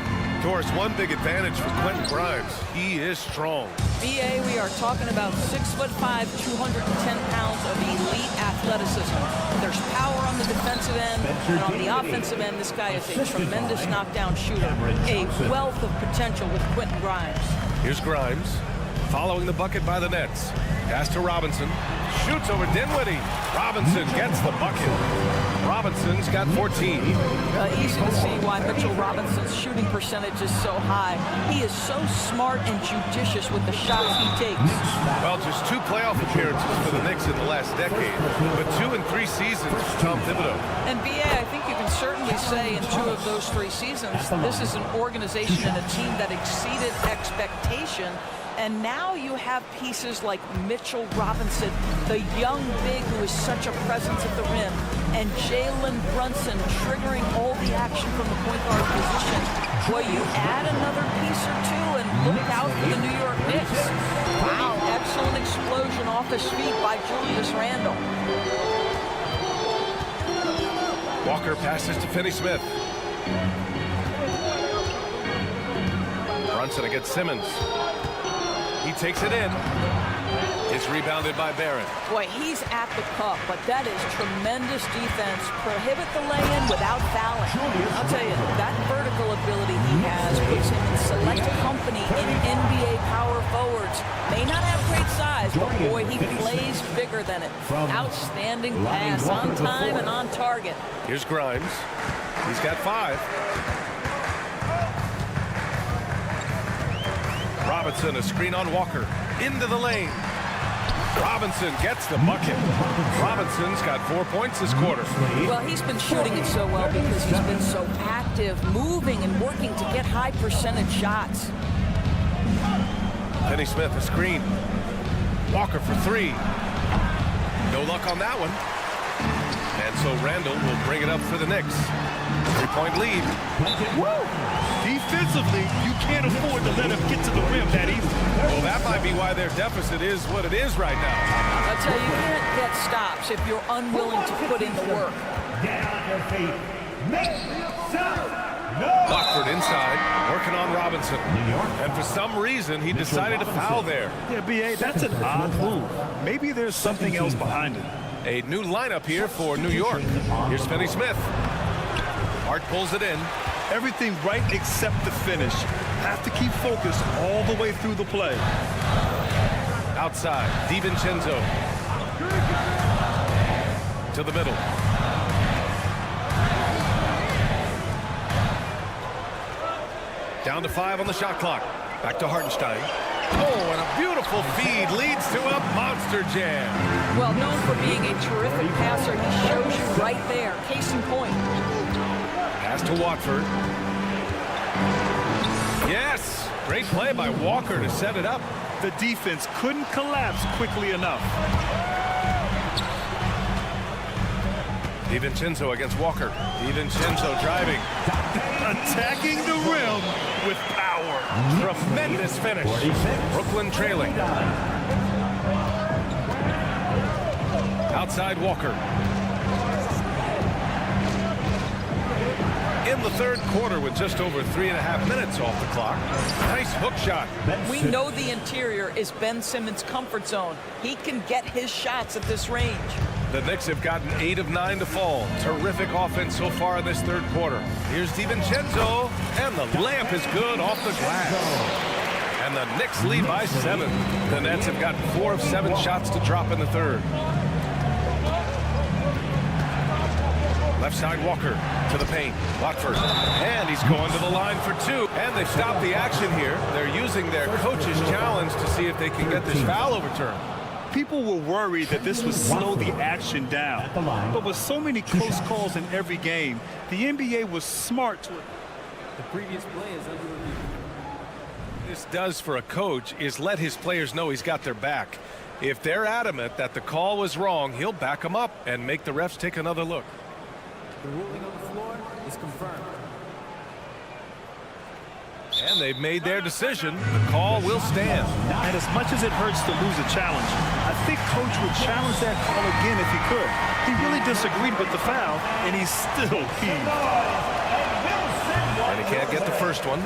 Doris, one big advantage for Quentin Grimes. He is strong. BA, we are talking about 6'5", 210 pounds of elite athleticism. There's power on the defensive end, and on the offensive end, this guy is a tremendous knockdown shooter. A wealth of potential with Quentin Grimes. Here's Grimes, following the bucket by the Nets. Pass to Robinson. Shoots over Dinwiddie. Robinson gets the bucket. Robinson's got 14. Easy to see why Mitchell Robinson's shooting percentage is so high. He is so smart and judicious with the shots he takes. Well, just 2 playoff appearances for the Knicks in the last decade, but 2 in 3 seasons for Tom Thibodeau. And BA, I think you can certainly say in 2 of those 3 seasons, this is an organization and a team that exceeded expectation. And now you have pieces like Mitchell Robinson, the young big who is such a presence at the rim, and Jalen Brunson triggering all the action from the point guard position. Well, you add another piece or 2 and look out for the New York Knicks. Wow, excellent explosion off his feet by Julius Randle. Walker passes to Finney-Smith. Brunson against Simmons. He takes it in. It's rebounded by Barrett. Boy, he's at the cup, but that is tremendous defense. Prohibit the lay-in without fouling. I'll tell you, that vertical ability he has puts him in select company in NBA power forwards. May not have great size, but boy, he plays bigger than it. Outstanding pass, on time and on target. Here's Grimes. He's got 5. Robinson, a screen on Walker. Into the lane. Robinson gets the bucket. Robinson's got 4 points this quarter. Well, he's been shooting it so well because he's been so active, moving and working to get high percentage shots. Finney-Smith, a screen. Walker for 3. No luck on that one. And so Randle will bring it up for the Knicks. 3-point lead. Woo! Defensively, you can't afford to let him get to the rim that easy. Well, that might be why their deficit is what it is right now. I'll tell you, you can't get stops if you're unwilling to put in the work. Lockford inside, working on Robinson. And for some reason, he decided to foul there. Yeah, B.A., that's an odd move. Maybe there's something else behind it. A new lineup here for New York. Here's Finney-Smith. Hart pulls it in. Everything right except the finish. Have to keep focused all the way through the play. Outside, DiVincenzo. To the middle. Down to 5 on the shot clock. Back to Hartenstein. Oh, and a beautiful feed leads to a monster jam. Well, known for being a terrific passer, he shows you right there. Case in point. Pass to Watford. Yes! Great play by Walker to set it up. The defense couldn't collapse quickly enough. DiVincenzo against Walker. DiVincenzo driving. Attacking the rim with power. Tremendous finish. Brooklyn trailing. Outside Walker. In the third quarter with just over 3.5 minutes off the clock. Nice hook shot. We know the interior is Ben Simmons' comfort zone. He can get his shots at this range. The Knicks have gotten 8 of 9 to fall. Terrific offense so far in this third quarter. Here's DiVincenzo, and the layup is good off the glass. And the Knicks lead by 7. The Nets have gotten 4 of 7 shots to drop in the third. Left side Walker to the paint. Watford. And he's going to the line for 2. And they've stopped the action here. They're using their coach's challenge to see if they can get this foul overturned. People were worried that this would slow the action down. But with so many close calls in every game, the NBA was smart to... The previous play is under review. This does for a coach is let his players know he's got their back. If they're adamant that the call was wrong, he'll back them up and make the refs take another look. The ruling on the floor is confirmed. And they've made their decision. The call will stand. And as much as it hurts to lose a challenge, I think Coach would challenge that call again if he could. He really disagreed with the foul, and he's still key. And he can't get the first one.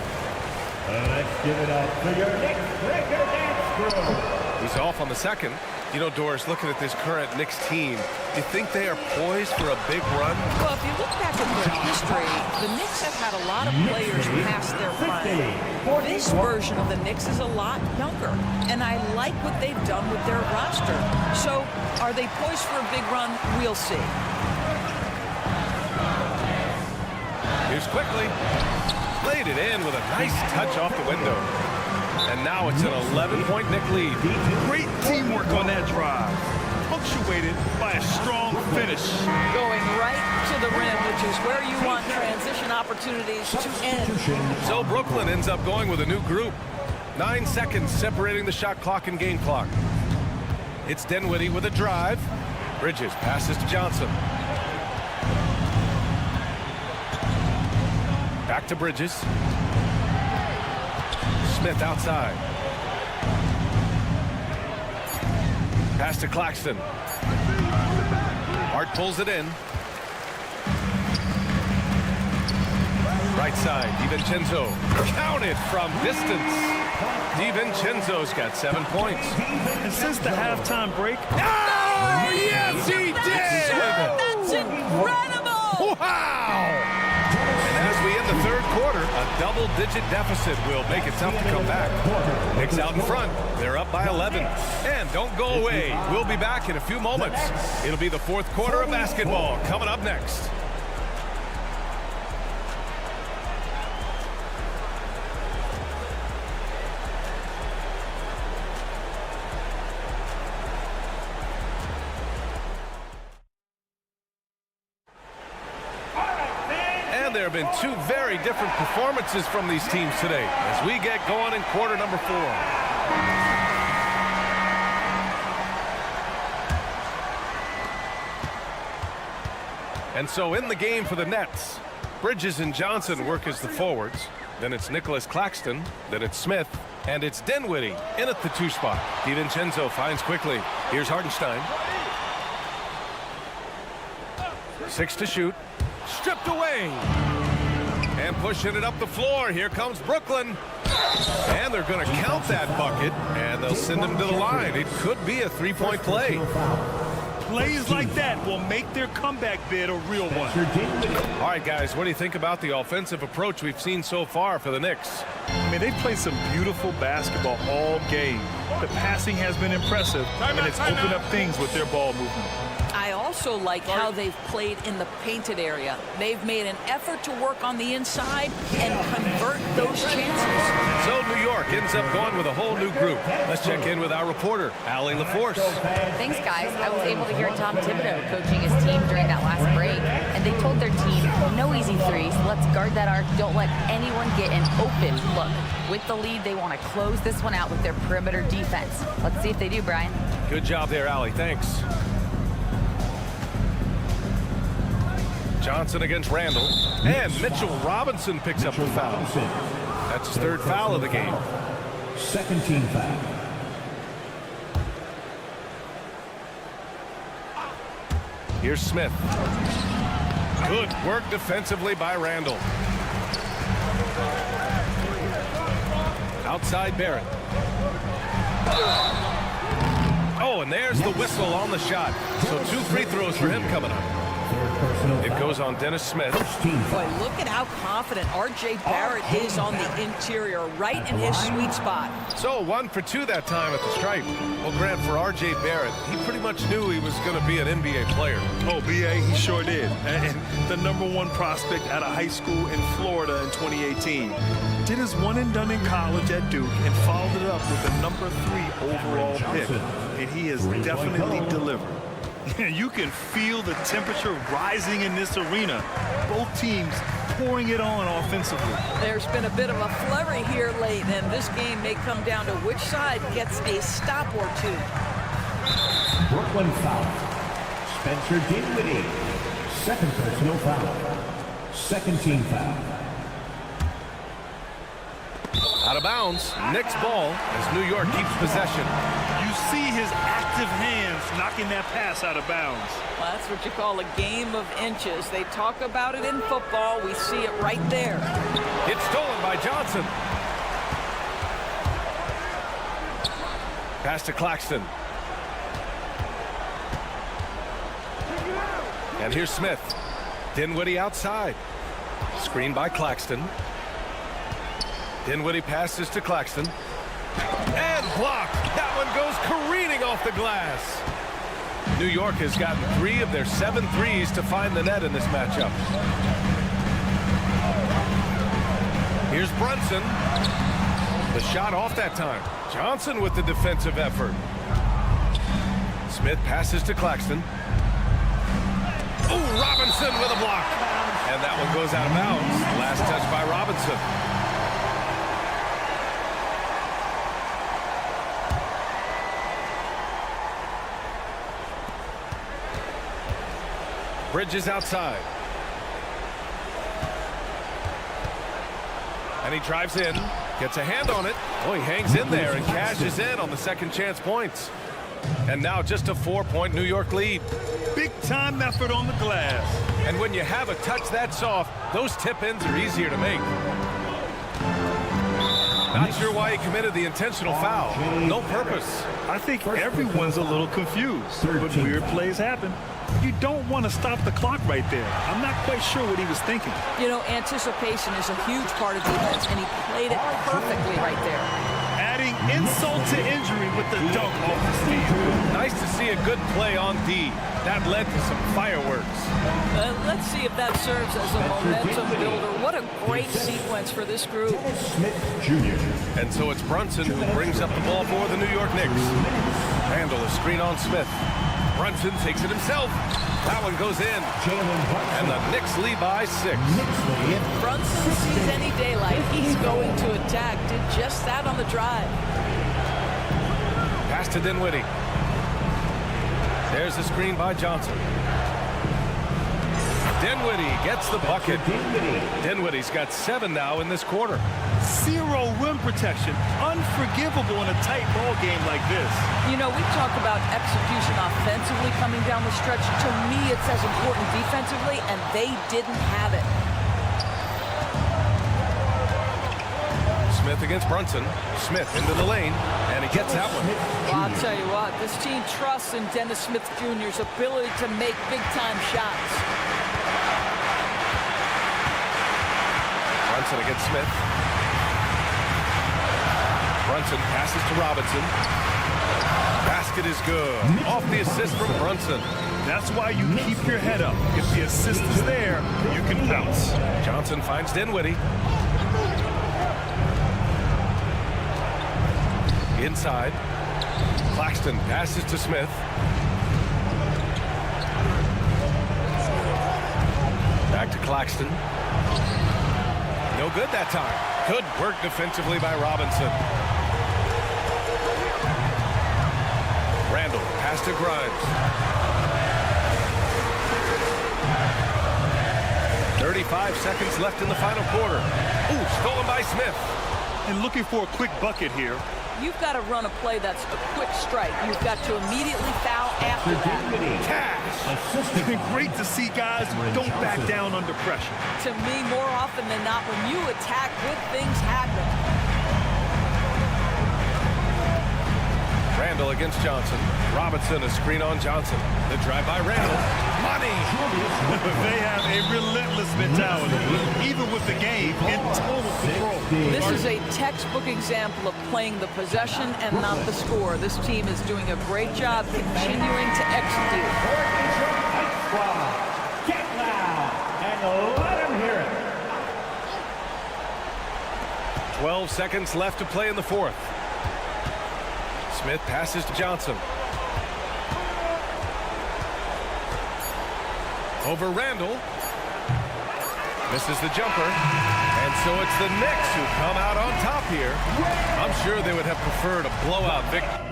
Let's give it up for your Knicks breaker dance crew. He's off on the second. You know, Doris, looking at this current Knicks team, do you think they are poised for a big run? Well, if you look back at their history, the Knicks have had a lot of players past their prime. This version of the Knicks is a lot younger, and I like what they've done with their roster. So, are they poised for a big run? We'll see. Here's quickly. Laid it in with a nice touch off the window. And now it's an 11-point Knick lead. Great teamwork on that drive, punctuated by a strong finish. Going right to the rim, which is where you want transition opportunities to end. So Brooklyn ends up going with a new group. 9 seconds separating the shot clock and game clock. It's Dinwiddie with a drive. Bridges passes to Johnson. Back to Bridges. Smith outside. Pass to Claxton. Hart pulls it in. Right side, DiVincenzo. Counted from distance. DiVincenzo's got 7 points. And since the halftime break... Oh, yes, he did! That's incredible! Wow! And as we end the third quarter, a double-digit deficit will make it tough to come back. Knicks out in front. They're up by 11. And don't go away. We'll be back in a few moments. It'll be the fourth quarter of basketball coming up next. There have been two very different performances from these teams today as we get going in quarter number 4. And so in the game for the Nets, Bridges and Johnson work as the forwards. Then it's Nicholas Claxton. Then it's Smith. And it's Dinwiddie in at the 2 spot. DiVincenzo finds quickly. Here's Hartenstein. 6 to shoot. Stripped away. And pushing it up the floor. Here comes Brooklyn. And they're going to count that bucket. And they'll send him to the line. It could be a 3-point play. Plays like that will make their comeback bid a real one. All right, guys, what do you think about the offensive approach we've seen so far for the Knicks? I mean, they've played some beautiful basketball all game. The passing has been impressive, and it's opened up things with their ball movement. I also like how they've played in the painted area. They've made an effort to work on the inside and convert those chances. So New York ends up going with a whole new group. Let's check in with our reporter, Allie LaForce. Thanks, guys. I was able to hear Tom Thibodeau coaching his team during that last break, and they told their team, no easy threes. Let's guard that arc. Don't let anyone get an open look. With the lead, they want to close this one out with their perimeter defense. Let's see if they do, Brian. Good job there, Allie. Thanks. Johnson against Randall. And Mitchell Robinson picks up the foul. That's his 3rd foul of the game. 2nd team foul. Here's Smith. Good work defensively by Randall. Outside Barrett. Oh, and there's the whistle on the shot. So 2 free throws for him coming up. It goes on Dennis Smith. Boy, look at how confident R.J. Barrett is on the interior, right in his sweet spot. So 1 for 2 that time at the stripe. Well, Grant, for R.J. Barrett, he pretty much knew he was going to be an NBA player. Oh, B.A., he sure did. And the #1 prospect out of high school in Florida in 2018. Did his one and done in college at Duke and followed it up with a #3 overall pick. And he has definitely delivered. You can feel the temperature rising in this arena. Both teams pouring it on offensively. There's been a bit of a flurry here late, and this game may come down to which side gets a stop or 2. Brooklyn foul. Spencer Dinwiddie. 2nd personal foul. 2nd team foul. Out of bounds. Knicks ball as New York keeps possession. You see his active hands knocking that pass out of bounds. Well, that's what you call a game of inches. They talk about it in football. We see it right there. It's stolen by Johnson. Pass to Claxton. And here's Smith. Dinwiddie outside. Screen by Claxton. Dinwiddie passes to Claxton. And blocked. That one goes careening off the glass. New York has gotten 3 of their 7 threes to find the net in this matchup. Here's Brunson. The shot off that time. Johnson with the defensive effort. Smith passes to Claxton. Oh, Robinson with a block. And that one goes out of bounds. Last touch by Robinson. Bridges outside. And he drives in, gets a hand on it. Oh, he hangs in there and cashes in on the second chance points. And now just a 4-point New York lead. Big time effort on the glass. And when you have a touch that soft, those tip-ins are easier to make. Not sure why he committed the intentional foul. No purpose. I think everyone's a little confused, but weird plays happen. You don't want to stop the clock right there. I'm not quite sure what he was thinking. You know, anticipation is a huge part of defense, and he played it perfectly right there. Adding insult to injury with the dunk off the steal. Nice to see a good play on D. That led to some fireworks. Let's see if that serves as a momentum builder. What a great sequence for this group. And so it's Brunson who brings up the ball for the New York Knicks. Randall a screen on Smith. Brunson takes it himself. That one goes in. And the Knicks lead by 6. If Brunson sees any daylight, he's going to attack. Did just that on the drive. Pass to Dinwiddie. There's the screen by Johnson. Dinwiddie gets the bucket. Dinwiddie's got 7 now in this quarter. 0 rim protection. Unforgivable in a tight ball game like this. You know, we talk about execution offensively coming down the stretch. To me, it's as important defensively, and they didn't have it. Smith against Brunson. Smith into the lane, and he gets that one. Well, I'll tell you what, this team trusts in Dennis Smith Jr.'s ability to make big-time shots. Brunson against Smith. Brunson passes to Robinson. Basket is good. Off the assist from Brunson. That's why you keep your head up. If the assist is there, you can bounce. Johnson finds Dinwiddie. Inside. Claxton passes to Smith. Back to Claxton. No good that time. Good work defensively by Robinson. Randall, pass to Grimes. 35 seconds left in the final quarter. Ooh, stolen by Smith. And looking for a quick bucket here. You've got to run a play that's a quick strike. You've got to immediately foul after that. Cash. It's been great to see guys who don't back down under pressure. To me, more often than not, when you attack, good things happen. Randall against Johnson. Robinson, a screen on Johnson. The drive by Randall. Money! They have a relentless mentality, even with the game in total control. This is a textbook example of playing the possession and not the score. This team is doing a great job continuing to execute. Get loud and let them hear it. 12 seconds left to play in the fourth. Smith passes to Johnson. Over Randall. Misses the jumper. And so it's the Knicks who come out on top here. I'm sure they would have preferred a blowout victory.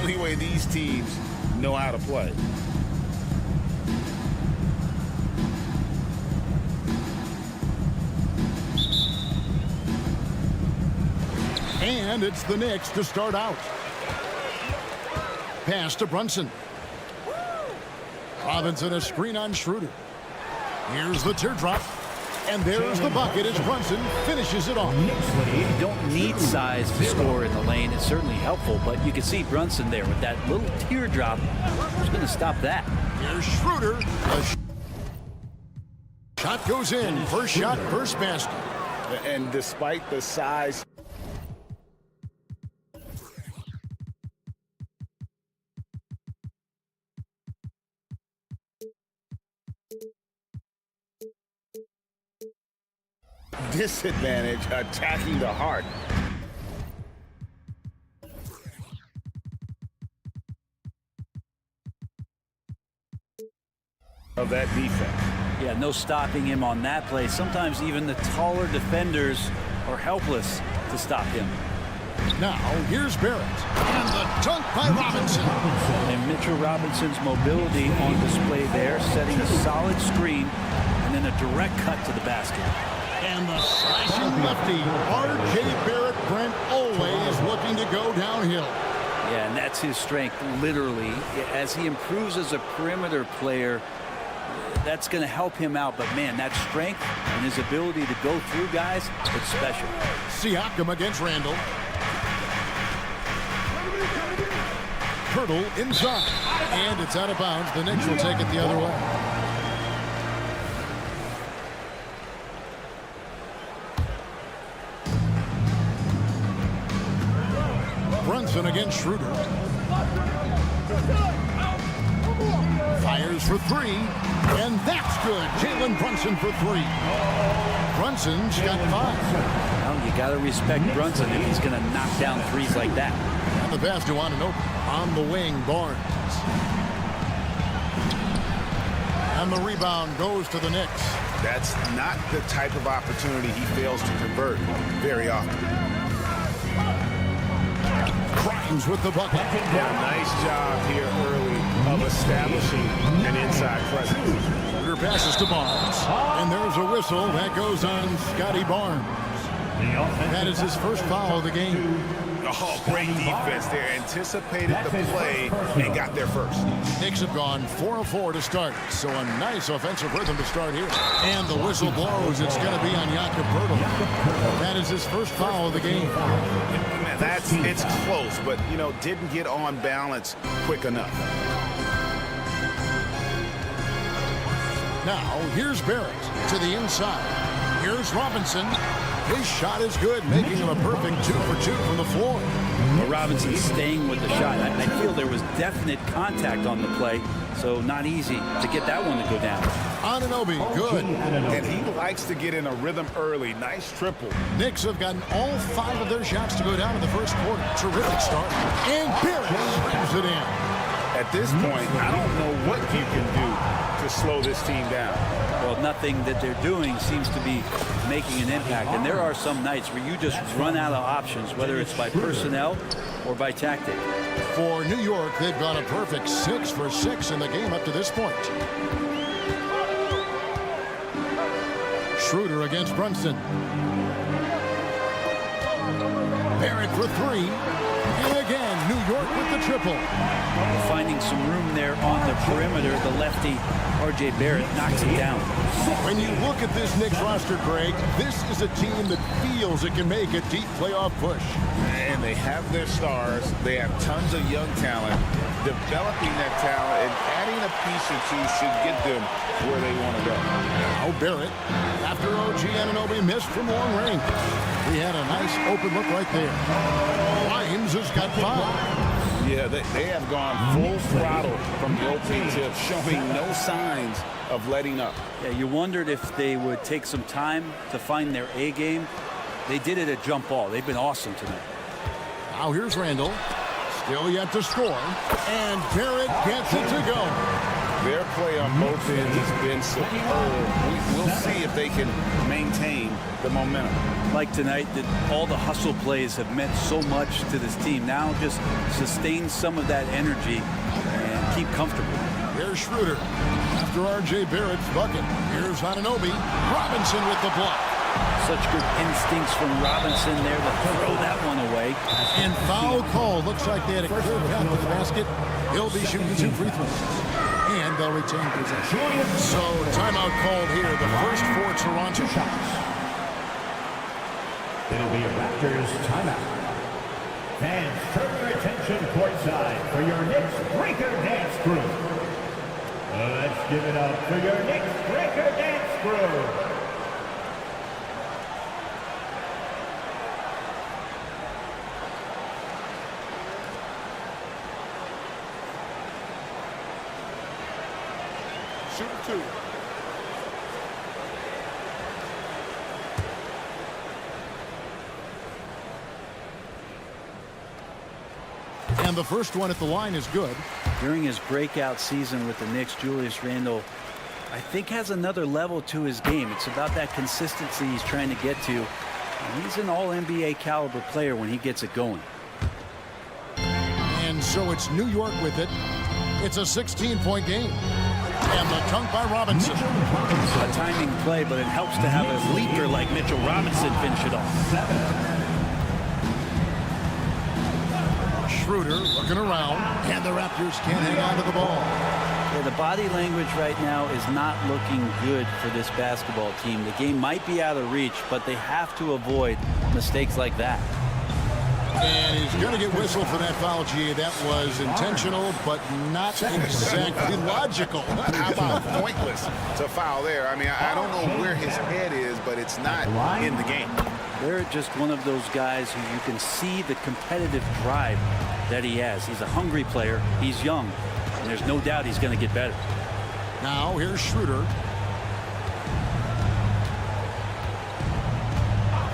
only way these teams know how to play. And it's the Knicks to start out. Pass to Brunson. Robinson a screen on Schroeder. Here's the teardrop. And there's the bucket as Brunson finishes it off. You don't need size to score in the lane. It's certainly helpful, but you can see Brunson there with that little teardrop. Who's going to stop that? Here's Schroeder. Shot goes in. First shot, first basket. And despite the size, disadvantage attacking the heart of that defense. Yeah, no stopping him on that play. Sometimes even the taller defenders are helpless to stop him. Now, here's Barrett. And the dunk by Robinson. And Mitchell Robinson's mobility on display there, setting a solid screen and then a direct cut to the basket. And the slashing lefty, R.J. Barrett. Brent always looking to go downhill. Yeah, and that's his strength, literally. As he improves as a perimeter player, that's going to help him out. But, man, that strength and his ability to go through guys, it's special. Siakam against Randall. Hurdle inside. And it's out of bounds. The Knicks will take it the other way. Brunson against Schroeder. Fires for three. And that's good. Jalen Brunson for three. Brunson's got 5. Well, you got to respect Brunson if he's going to knock down threes like that. And the pass to Ananobi. On the wing, Barnes. And the rebound goes to the Knicks. That's not the type of opportunity he fails to convert very often. Grimes with the bucket. Yeah, nice job here early of establishing an inside presence. Schroeder passes to Barnes. And there's a whistle that goes on Scotty Barnes. That is his first foul of the game. Oh, great defense there. Anticipated the play and got there first. Knicks have gone 4 of 4 to start. So a nice offensive rhythm to start here. And the whistle blows. It's going to be on Jakob Poeltl. That is his first foul of the game. Man, it's close, but, you know, didn't get on balance quick enough. Now, here's Barrett to the inside. Here's Robinson. His shot is good, making him a perfect 2 for 2 from the floor. Well, Robinson staying with the shot. I feel there was definite contact on the play, so not easy to get that one to go down. Ananobi, good. And he likes to get in a rhythm early. Nice triple. Knicks have gotten all 5 of their shots to go down in the first quarter. Terrific start. And Barrett slams it in. At this point, I don't know what you can do to slow this team down. Well, nothing that they're doing seems to be making an impact. And there are some nights where you just run out of options, whether it's by personnel or by tactic. For New York, they've gone a perfect 6 for 6 in the game up to this point. Schroeder against Brunson. Barrett for 3. And again, New York with the triple. Finding some room there on the perimeter. The lefty, R.J. Barrett, knocks it down. When you look at this Knicks roster, Greg, this is a team that feels it can make a deep playoff push. And they have their stars. They have tons of young talent. Developing that talent and adding a piece or two should get them where they want to go. Now Barrett, after OG Anunoby missed from long range. He had a nice open look right there. Grimes has got 5. Yeah, they have gone full throttle from the opening tip, showing no signs of letting up. Yeah, you wondered if they would take some time to find their A game. They did it at jump ball. They've been awesome tonight. Now here's Randall. Still yet to score. And Barrett gets it to go. Their play on both ends has been superb. We'll see if they can maintain the momentum. Like tonight, that all the hustle plays have meant so much to this team. Now just sustain some of that energy and keep comfortable. Here's Schroeder. After R.J. Barrett's bucket. Here's Anunoby. Robinson with the block. Such good instincts from Robinson there to throw that one away. And foul call. Looks like they had a clear path to the basket. He'll be shooting 2 free throws. And they'll retain possession. So timeout called here. The first for Toronto. It'll be a Raptors timeout. Fans, turn your attention courtside for your Knicks Breaker Dance Crew. Let's give it up for your Knicks Breaker Dance Crew. Shoot 2. And the first one at the line is good. During his breakout season with the Knicks, Julius Randle, I think, has another level to his game. It's about that consistency he's trying to get to. And he's an all-NBA caliber player when he gets it going. And so it's New York with it. It's a 16-point game. And the dunk by Robinson. A timing play, but it helps to have a leaper like Mitchell Robinson finish it off. Schroeder looking around, and the Raptors can't hang on to the ball. Yeah, the body language right now is not looking good for this basketball team. The game might be out of reach, but they have to avoid mistakes like that. And he's going to get whistled for that foul, G. That was intentional, but not exactly logical. How about pointless to foul there? I mean, I don't know where his head is, but it's not in the game. They're just one of those guys who you can see the competitive drive that he has. He's a hungry player. He's young, and there's no doubt he's going to get better. Now here's Schroeder.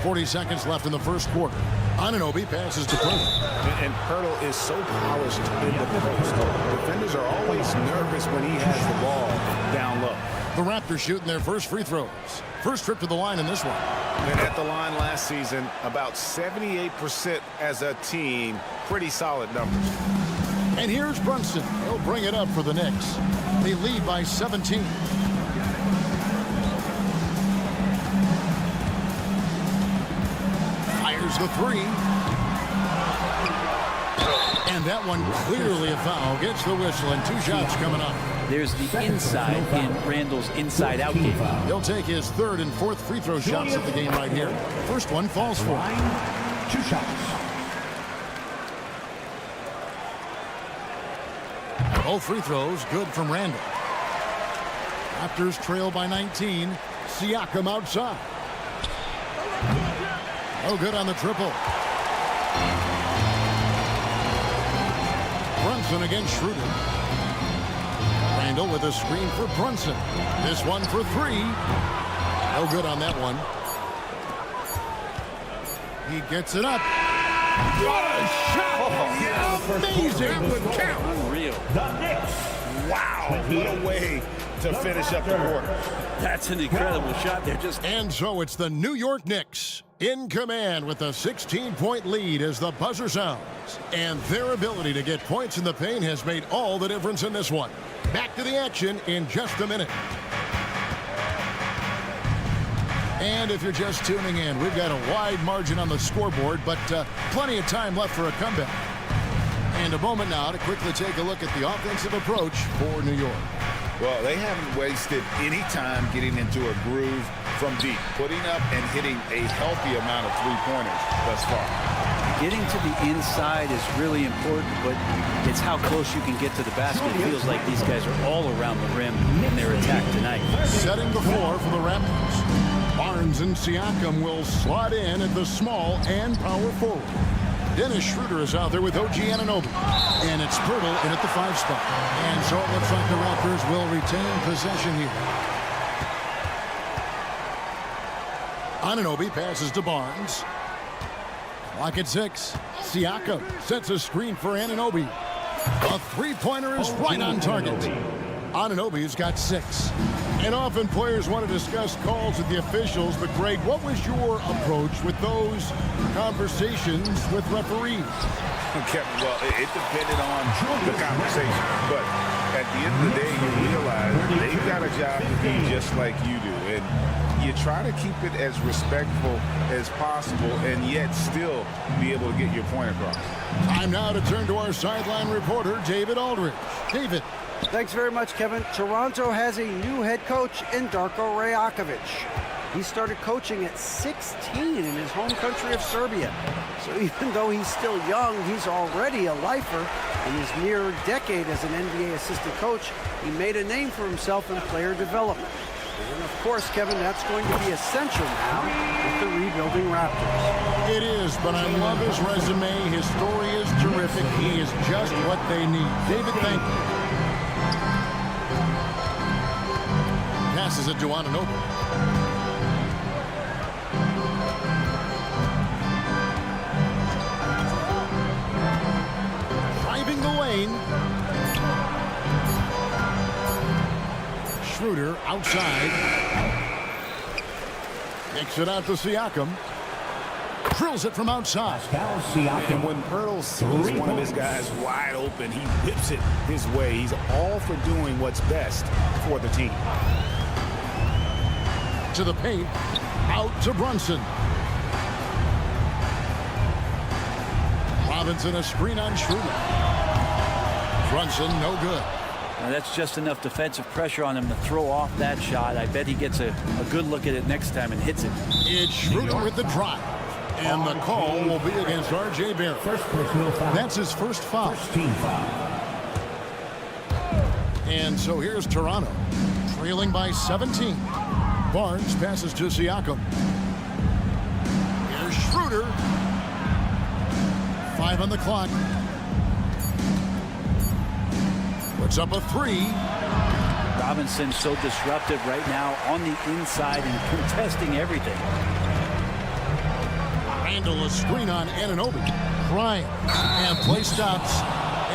40 seconds left in the first quarter. Anunoby passes to Pirtle. And Pirtle is so polished in the post. Defenders are always nervous when he has the ball down low. The Raptors shooting their first free throws. First trip to the line in this one. And at the line last season, about 78% as a team. Pretty solid numbers. And here's Brunson. He'll bring it up for the Knicks. They lead by 17. Fires the 3. And that one clearly a foul. Gets the whistle, and 2 shots coming up. There's the inside in Randle's inside-out game. He'll take his 3rd and 4th free throw shots of the game right here. First one falls for him. 2 shots. Both free throws good from Randle. Raptors trail by 19. Siakam outside. Oh, good on the triple. Brunson against Schroeder. Randle with a screen for Brunson. This one for 3. No good on that one. He gets it up. What a shot! Oh, amazing! That would count. Unreal. The Knicks. Wow, what a way to finish up the quarter. That's an incredible shot. They're just... And so it's the New York Knicks in command with a 16-point lead as the buzzer sounds. And their ability to get points in the paint has made all the difference in this one. Back to the action in just a minute. And if you're just tuning in, we've got a wide margin on the scoreboard, but plenty of time left for a comeback. And a moment now to quickly take a look at the offensive approach for New York. Well, they haven't wasted any time getting into a groove from deep, putting up and hitting a healthy amount of three-pointers thus far. Getting to the inside is really important, but it's how close you can get to the basket. It feels like these guys are all around the rim in their attack tonight. Setting the floor for the Raptors. Barnes and Siakam will slot in at the small and power forward. Dennis Schroeder is out there with OG Anunoby. And it's Pirtle in at the 5 spot. And so it looks like the Raptors will retain possession here. Anunoby passes to Barnes. Clock at 6. Siakam sets a screen for Anunoby. A three-pointer is right on target. Anunoby's got 6. And often players want to discuss calls with the officials, but Greg, what was your approach with those conversations with referees? Well, it depended on the conversation, but at the end of the day, you realize they've got a job to do just like you do, and you try to keep it as respectful as possible and yet still be able to get your point across. Time now to turn to our sideline reporter, David Aldridge. David. Thanks very much, Kevin. Toronto has a new head coach in Darko Rajakovic. He started coaching at 16 in his home country of Serbia. So even though he's still young, he's already a lifer. In his near decade as an NBA assistant coach, he made a name for himself in player development. And of course, Kevin, that's going to be essential now with the rebuilding Raptors. It is, but I love his resume. His story is terrific. He is just what they need. David, thank you. Passes it to Anunoby. Driving the lane. Schroeder outside. Kicks it out to Siakam. Drills it from outside. And when Pirtle sees one of his guys wide open, he whips it his way. He's all for doing what's best for the team. To the paint, out to Brunson. Robinson a screen on Schroeder. Brunson no good. Now that's just enough defensive pressure on him to throw off that shot. I bet he gets a good look at it next time and hits it. It's Schroeder with the drive. And the call will be against R.J. Barrett. That's his first foul. And so here's Toronto, trailing by 17. Barnes passes to Siakam. Here's Schroeder. 5 on the clock. Puts up a 3. Robinson so disruptive right now on the inside and contesting everything. Randall a screen on Anunoby. Bryant. And play stops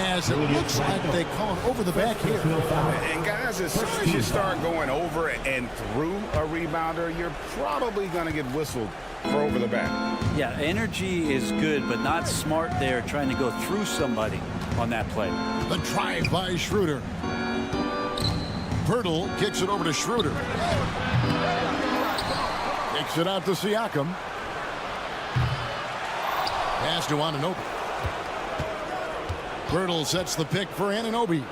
as it looks like they call it over the back here. And guys, as soon as you start going over and through a rebounder, you're probably going to get whistled for over the back. Yeah, energy is good, but not smart there trying to go through somebody on that play. The drive by Schroeder. Pirtle kicks it over to Schroeder. Kicks it out to Siakam. Pass to Anunoby. Pirtle sets the pick for Anunoby.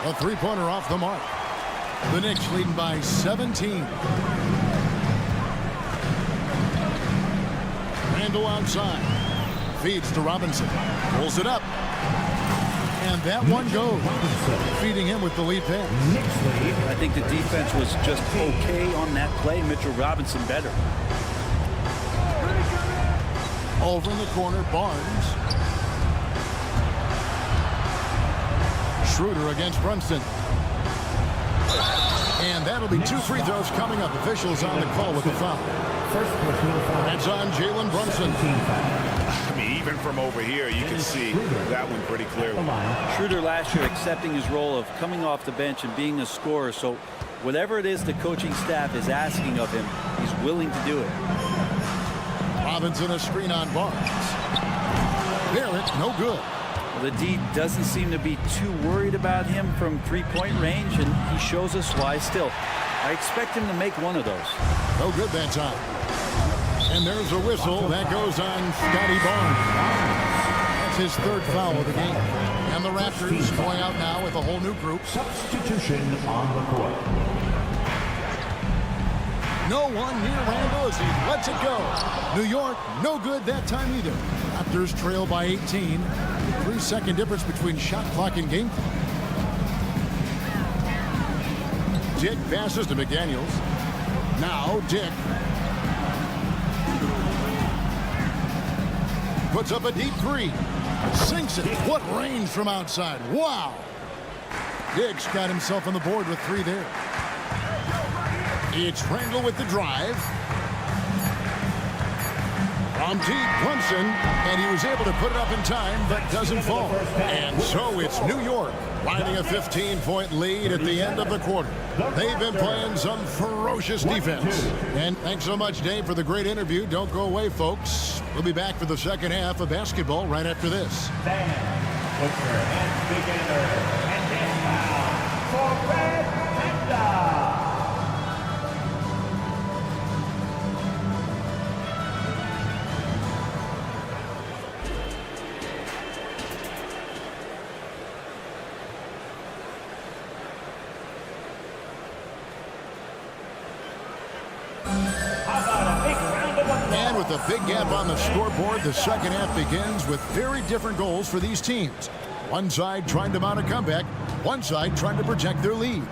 A three-pointer off the mark. The Knicks leading by 17. Randall outside. Feeds to Robinson. Pulls it up. And that one goes. Feeding him with the lead pass. I think the defense was just okay on that play. Mitchell Robinson better. Over in the corner, Barnes. Schroeder against Brunson. And that'll be 2 free throws coming up. Officials on the call with the foul. That's on Jalen Brunson. I mean, even from over here, you can see that one pretty clearly. Schroeder last year accepting his role of coming off the bench and being a scorer. So whatever it is the coaching staff is asking of him, he's willing to do it. Robinson a screen on Barnes. Barrett, no good. The D doesn't seem to be too worried about him from three-point range, and he shows us why still. I expect him to make one of those. No good that time. And there's a whistle. That goes on Scotty Barnes. That's his 3rd foul of the game. And the Raptors going out now with a whole new group. Substitution on the court. No one near Randall as he lets it go. New York, no good that time either. Raptors trail by 18. 3-second difference between shot clock and game clock. Dick passes to McDaniels. Now Dick puts up a deep 3. Sinks it. What range from outside. Wow. Dick's got himself on the board with 3 there. It's Randall with the drive. From deep, Brunson, and he was able to put it up in time, but doesn't fall. And so it's New York riding a 15-point lead at the end of the quarter. They've been playing some ferocious defense. And thanks so much, Dave, for the great interview. Don't go away, folks. We'll be back for the second half of basketball right after this. Put your hands together and get down for Red Panda. And with a big gap on the scoreboard, the second half begins with very different goals for these teams. One side trying to mount a comeback, one side trying to protect their lead.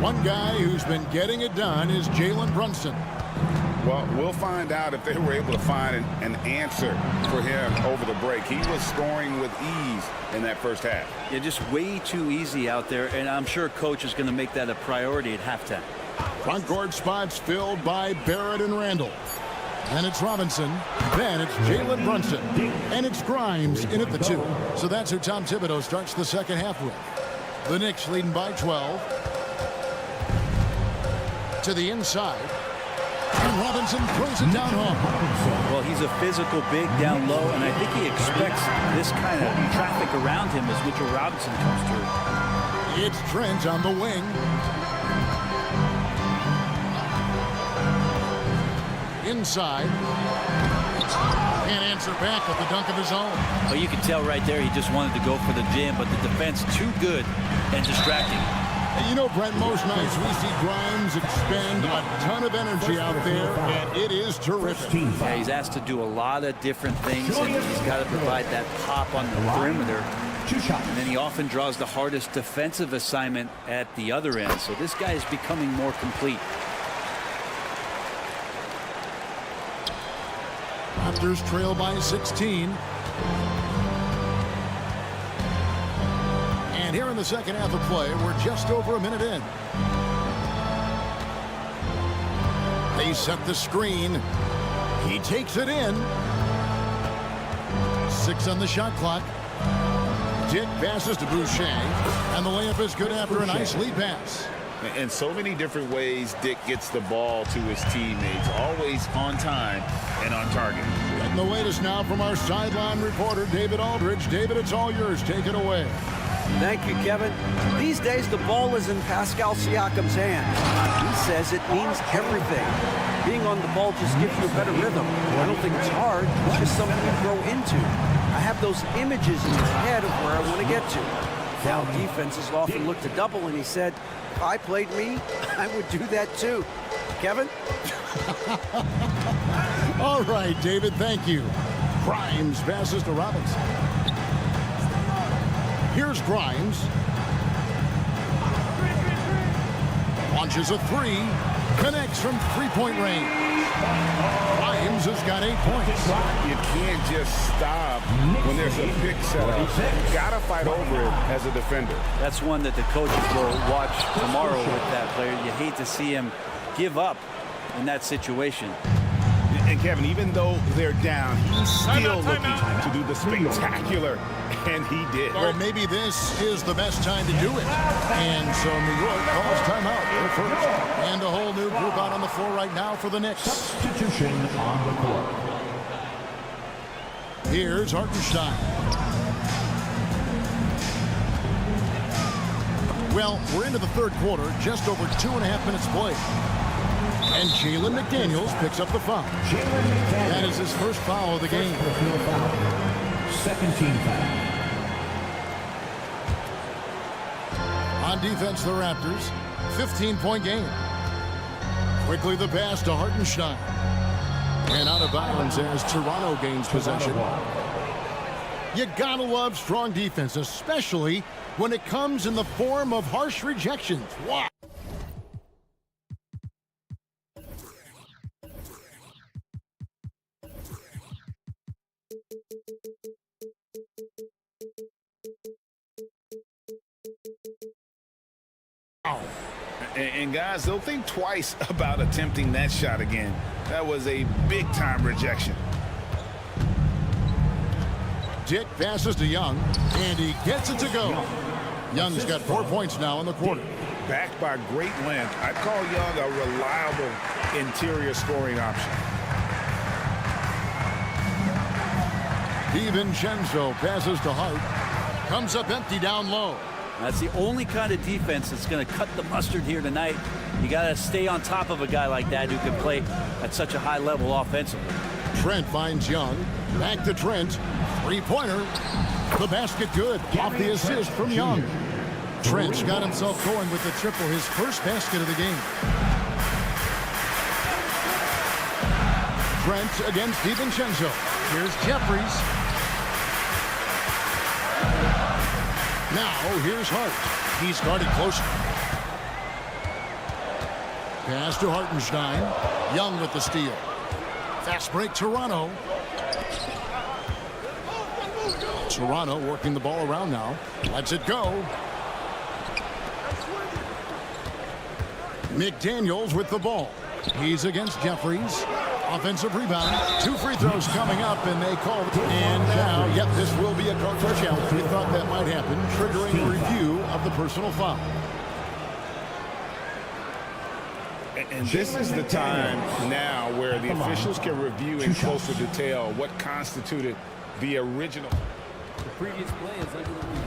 One guy who's been getting it done is Jalen Brunson. Well, we'll find out if they were able to find an answer for him over the break. He was scoring with ease in that first half. Yeah, just way too easy out there, and I'm sure coach is going to make that a priority at halftime. Front court spots filled by Barrett and Randall. Then it's Robinson. Then it's Jalen Brunson. And it's Grimes in at the 2. So that's who Tom Thibodeau starts the second half with. The Knicks leading by 12. To the inside. And Robinson throws it down home. Well, he's a physical big down low, and I think he expects this kind of traffic around him as Mitchell Robinson comes through. It's Trent on the wing. Inside. Can't answer back with the dunk of his own. Well, you can tell right there he just wanted to go for the jam, but the defense too good and distracting. You know, Brent, most nights we see Grimes expend a ton of energy out there, and it is terrific. Yeah, he's asked to do a lot of different things, and he's got to provide that pop on the perimeter. And then he often draws the hardest defensive assignment at the other end. So this guy is becoming more complete. Raptors trail by 16. And here in the second half of play, we're just over a minute in. They set the screen. He takes it in. 6 on the shot clock. Dick passes to Boucher. And the layup is good after a nice lead pass. In so many different ways, Dick gets the ball to his teammates, always on time and on target. And the latest now from our sideline reporter, David Aldridge. David, it's all yours. Take it away. Thank you, Kevin. These days, the ball is in Pascal Siakam's hand. He says it means everything. Being on the ball just gives you a better rhythm. I don't think it's hard. It's just something you grow into. I have those images in his head of where I want to get to. Now, defenses often look to double, and he said, if I played me, I would do that too. Kevin? All right, David, thank you. Grimes passes to Robinson. Here's Grimes. Launches a 3. Connects from three-point range. Grimes has got 8 points. You can't just stop when there's a pick set up. You gotta fight over it as a defender. That's one that the coaches will watch tomorrow with that player. You hate to see him give up in that situation. And Kevin, even though they're down, he's still looking to do the spectacular, and he did. Well, maybe this is the best time to do it. And so New York calls timeout. Their first. And a whole new group out on the floor right now for the Knicks. Substitution on the court. Here's Hartenstein. Well, we're into the third quarter, just over 2.5 minutes played. And Jalen McDaniels picks up the foul. That is his first foul of the game. Second team foul. On defense, the Raptors, 15-point game. Quickly the pass to Hartenstein. And out of bounds as Toronto gains possession. You gotta love strong defense, especially when it comes in the form of harsh rejections. Wow. And guys, they'll think twice about attempting that shot again. That was a big-time rejection. Dick passes to Young, and he gets it to go. Young's got 4 points now in the quarter. Backed by great length, I'd call Young a reliable interior scoring option. DiVincenzo passes to Hart. Comes up empty down low. That's the only kind of defense that's going to cut the mustard here tonight. You got to stay on top of a guy like that who can play at such a high level offensively. Trent finds Young. Back to Trent. Three-pointer. The basket good. Off the assist from Young. Trent's got himself going with the triple, his first basket of the game. Trent against DiVincenzo. Here's Jeffries. Now, here's Hart. He's guarded closer. Pass to Hartenstein. Young with the steal. Fast break, Toronto. Toronto working the ball around now. Lets it go. McDaniels with the ball. He's against Jeffries. Offensive rebound. 2 free throws coming up, and they call it. And now, yep, this will be a cartridge challenge. We thought that might happen, triggering a review of the personal foul. And this is the time now where the officials can review in closer detail what constituted the original. The previous play is under review.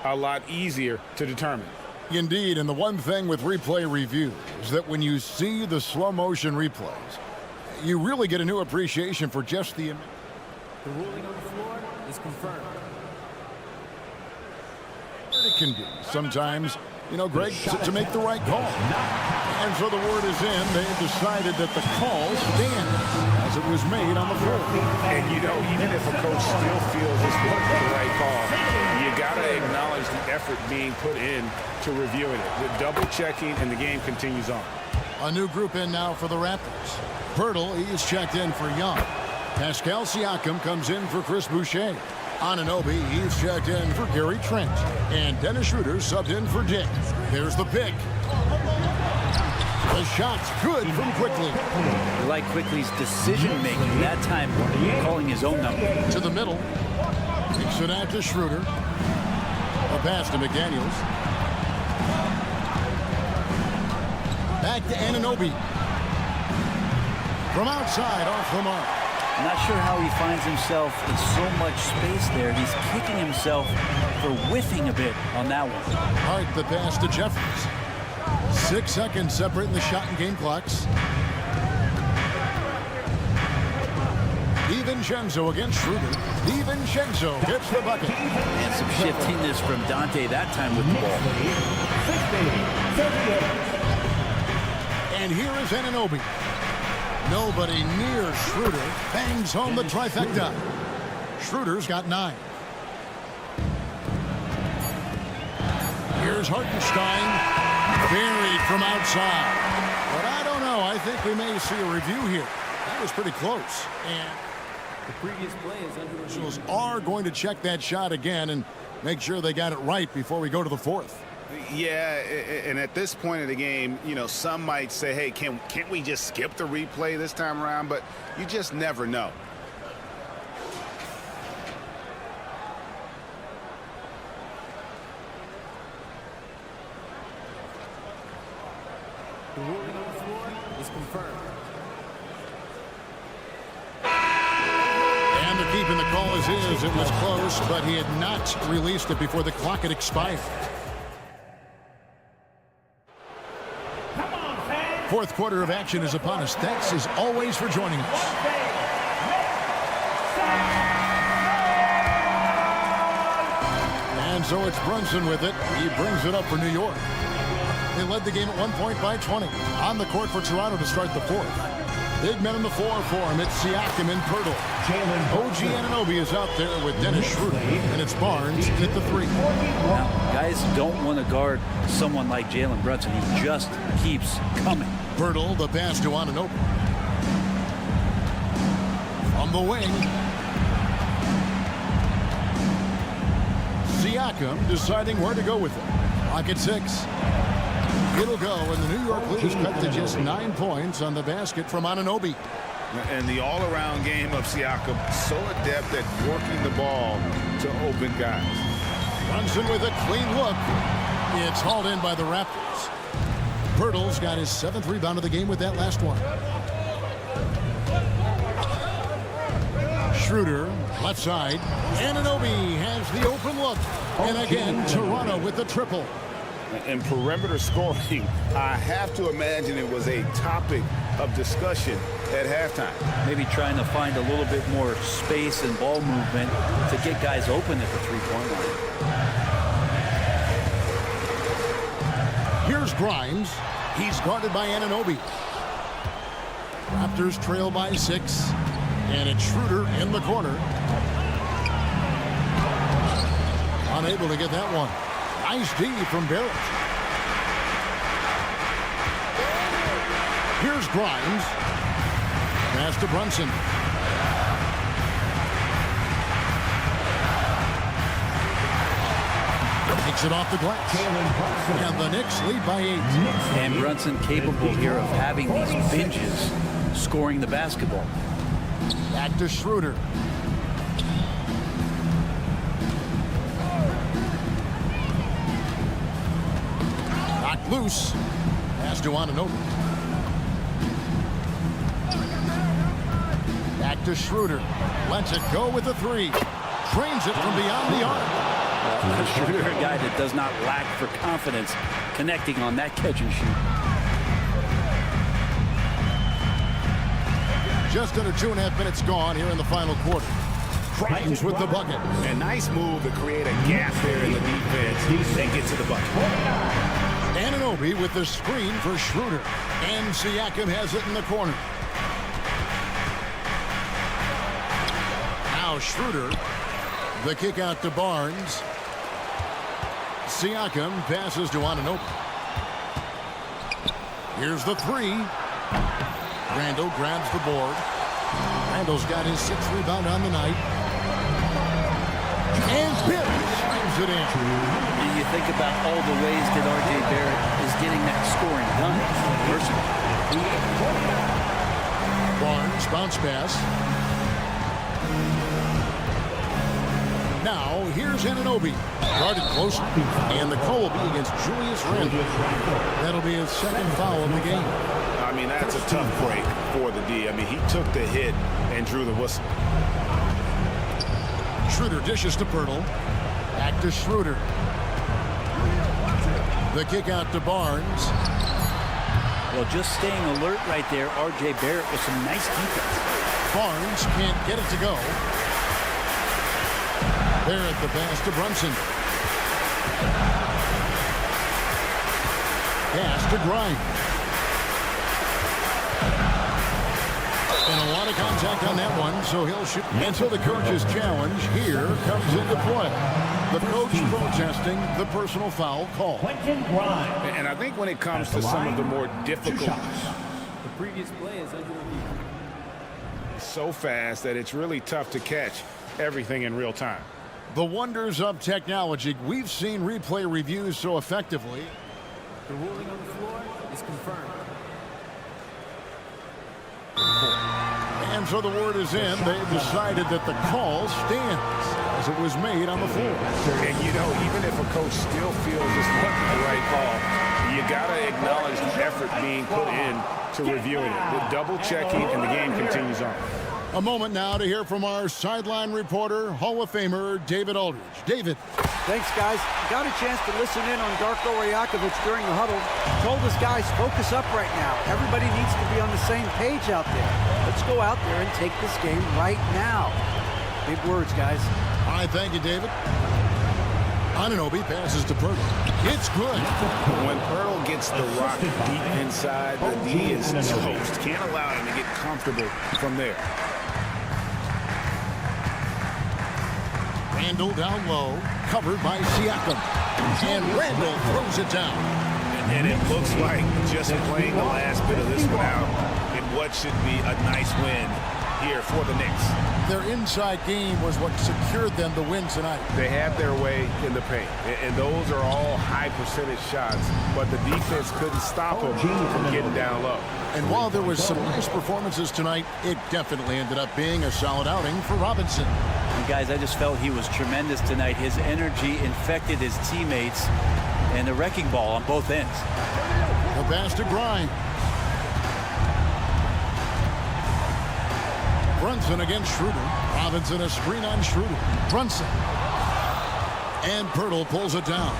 A lot easier to determine. Indeed, and the one thing with replay review is that when you see the slow motion replays, you really get a new appreciation for just the... The ruling on the floor is confirmed. It can be sometimes, you know, Greg, to make the right call. And so the word is in. They've decided that the call stands as it was made on the floor. And, you know, even if a coach still feels this wasn't the right call, you got to acknowledge the effort being put in to reviewing it. With double checking, and the game continues on. A new group in now for the Raptors. Pirtle, he's checked in for Young. Pascal Siakam comes in for Chris Boucher. Anunoby, he's checked in for Gary Trent. And Dennis Schroeder subbed in for Dick. There's the pick. The shot's good from Quickly. You like Quickly's decision-making, that time calling his own number. To the middle. Kicks it out to Schroeder. A pass to McDaniels. Back to Anunoby. From outside, off the mark. Not sure how he finds himself in so much space there. He's kicking himself for whiffing a bit on that one. Hart, the pass to Jeffries. 6 seconds separating the shot and game clocks. DiVincenzo against Schroeder. DiVincenzo gets the bucket. And some shiftiness from Dante that time with the ball. And here is Anunoby. Nobody near Schroeder. Bangs home the trifecta. Schroeder's got 9. Here's Hartenstein. Buried from outside. But I don't know. I think we may see a review here. That was pretty close. And the previous play is under review. officials are going to check that shot again and make sure they got it right before we go to the fourth. Yeah, and at this point of the game, you know, some might say, hey, can't we just skip the replay this time around? But you just never know. The ruling on the floor is confirmed. And they're keeping the call as is. It was close, but he had not released it before the clock had expired. Fourth quarter of action is upon us. Thanks as always for joining us. And so it's Brunson with it. He brings it up for New York. They led the game at 1 point by 20. On the court for Toronto to start the fourth. Big men in the floor for him. It's Siakam and Pirtle. OG Anunoby is out there with Dennis Schroeder. And it's Barnes at the 3. Now, guys don't want to guard someone like Jalen Brunson. He just keeps coming. Pirtle, the pass to Anunoby. From the wing. Siakam deciding where to go with it. Pocket 6. It'll go, and the New York Blues cut to just 9 points on the basket from Anunoby. And the all-around game of Siakam, so adept at working the ball to open guys. Brunson with a clean look. It's hauled in by the Raptors. Pirtle's got his 7th rebound of the game with that last one. Schroeder, left side. Anunoby has the open look. And again, Toronto with the triple. And perimeter scoring, I have to imagine it was a topic of discussion at halftime. Maybe trying to find a little bit more space and ball movement to get guys open at the three-point line. Here's Grimes. He's guarded by Anunoby. Raptors trail by 6. And it's Schroeder in the corner. Unable to get that one. Nice D from Barrett. Here's Grimes. Pass to Brunson. Takes it off the glass. And the Knicks lead by 8. And Brunson capable here of having these binges, scoring the basketball. Back to Schroeder. Knocked loose. Pass to Anunoby. Back to Schroeder. Lets it go with the 3. Trains it from beyond the arc. Schroeder, a guy that does not lack for confidence connecting on that catch and shoot. Just under 2.5 minutes gone here in the final quarter. Grimes with the bucket. A nice move to create a gap there in the defense and get to the bucket. Anunoby with the screen for Schroeder. And Siakam has it in the corner. Now Schroeder. The kick out to Barnes. Siakam passes to Anunoby. Here's the 3. Randall grabs the board. Randall's got his 6th rebound on the night. And Barrett slams it in. You think about all the ways that R.J. Barrett is getting that scoring done. Barnes bounce pass. Now here's Anunoby. Guarded closely. And the call will be against Julius Randle. That'll be his 2nd foul of the game. I mean, that's a tough break for the D. I mean, he took the hit and drew the whistle. Schroeder dishes to Pirtle. Back to Schroeder. The kick out to Barnes. Well, just staying alert right there, R.J. Barrett with some nice defense. Barnes can't get it to go. Barrett the pass to Brunson. Pass to Grimes. And a lot of contact on that one, so he'll shoot. And so the coach's challenge here comes into play. The coach protesting the personal foul call. And I think when it comes to some of the more difficult, the previous play is under review. So fast that it's really tough to catch everything in real time. The wonders of technology. We've seen replay reviews so effectively. The ruling on the floor is confirmed. And so the word is in. They've decided that the call stands as it was made on the floor. And, you know, even if a coach still feels this wasn't the right call, you got to acknowledge the effort being put in to reviewing it. The double checking, and the game continues on. A moment now to hear from our sideline reporter, Hall of Famer David Aldridge. David. Thanks, guys. Got a chance to listen in on Darko Rajakovic during the huddle. Told us guys, focus up right now. Everybody needs to be on the same page out there. Let's go out there and take this game right now. Big words, guys. All right, thank you, David. Anunoby passes to Pirtle. It's good. When Pirtle gets the rock deep inside, the D is toast. Can't allow him to get comfortable from there. Randall down low, covered by Siakam. And Randall throws it down. And it looks like just playing the last bit of this one out in what should be a nice win here for the Knicks. Their inside game was what secured them the win tonight. They had their way in the paint, and those are all high percentage shots, but the defense couldn't stop them from getting down low. And while there was some nice performances tonight, it definitely ended up being a solid outing for Robinson. And guys, I just felt he was tremendous tonight. His energy infected his teammates, and the wrecking ball on both ends. The pass to Grimes. Brunson against Schroeder. Robinson a screen on Schroeder. Brunson. And Pirtle pulls it down.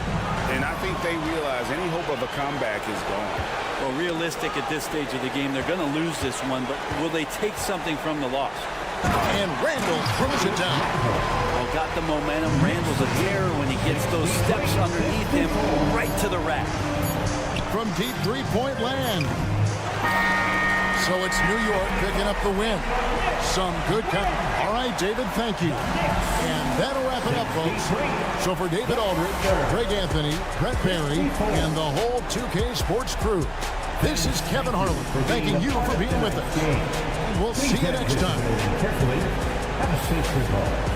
And I think they realize any hope of a comeback is gone. Well, realistic at this stage of the game, they're going to lose this one, but will they take something from the loss? And Randall throws it down. Well, got the momentum. Randall's a terror when he gets those steps underneath him right to the rack. From deep three-point land. So it's New York picking up the win. Some good count. All right, David, thank you. And that'll wrap it up, folks. So for David Aldridge, Greg Anthony, Brett Barry, and the whole 2K Sports crew, this is Kevin Harlan thanking you for being with us. And we'll see you next time. Carefully. Have a safe trip home.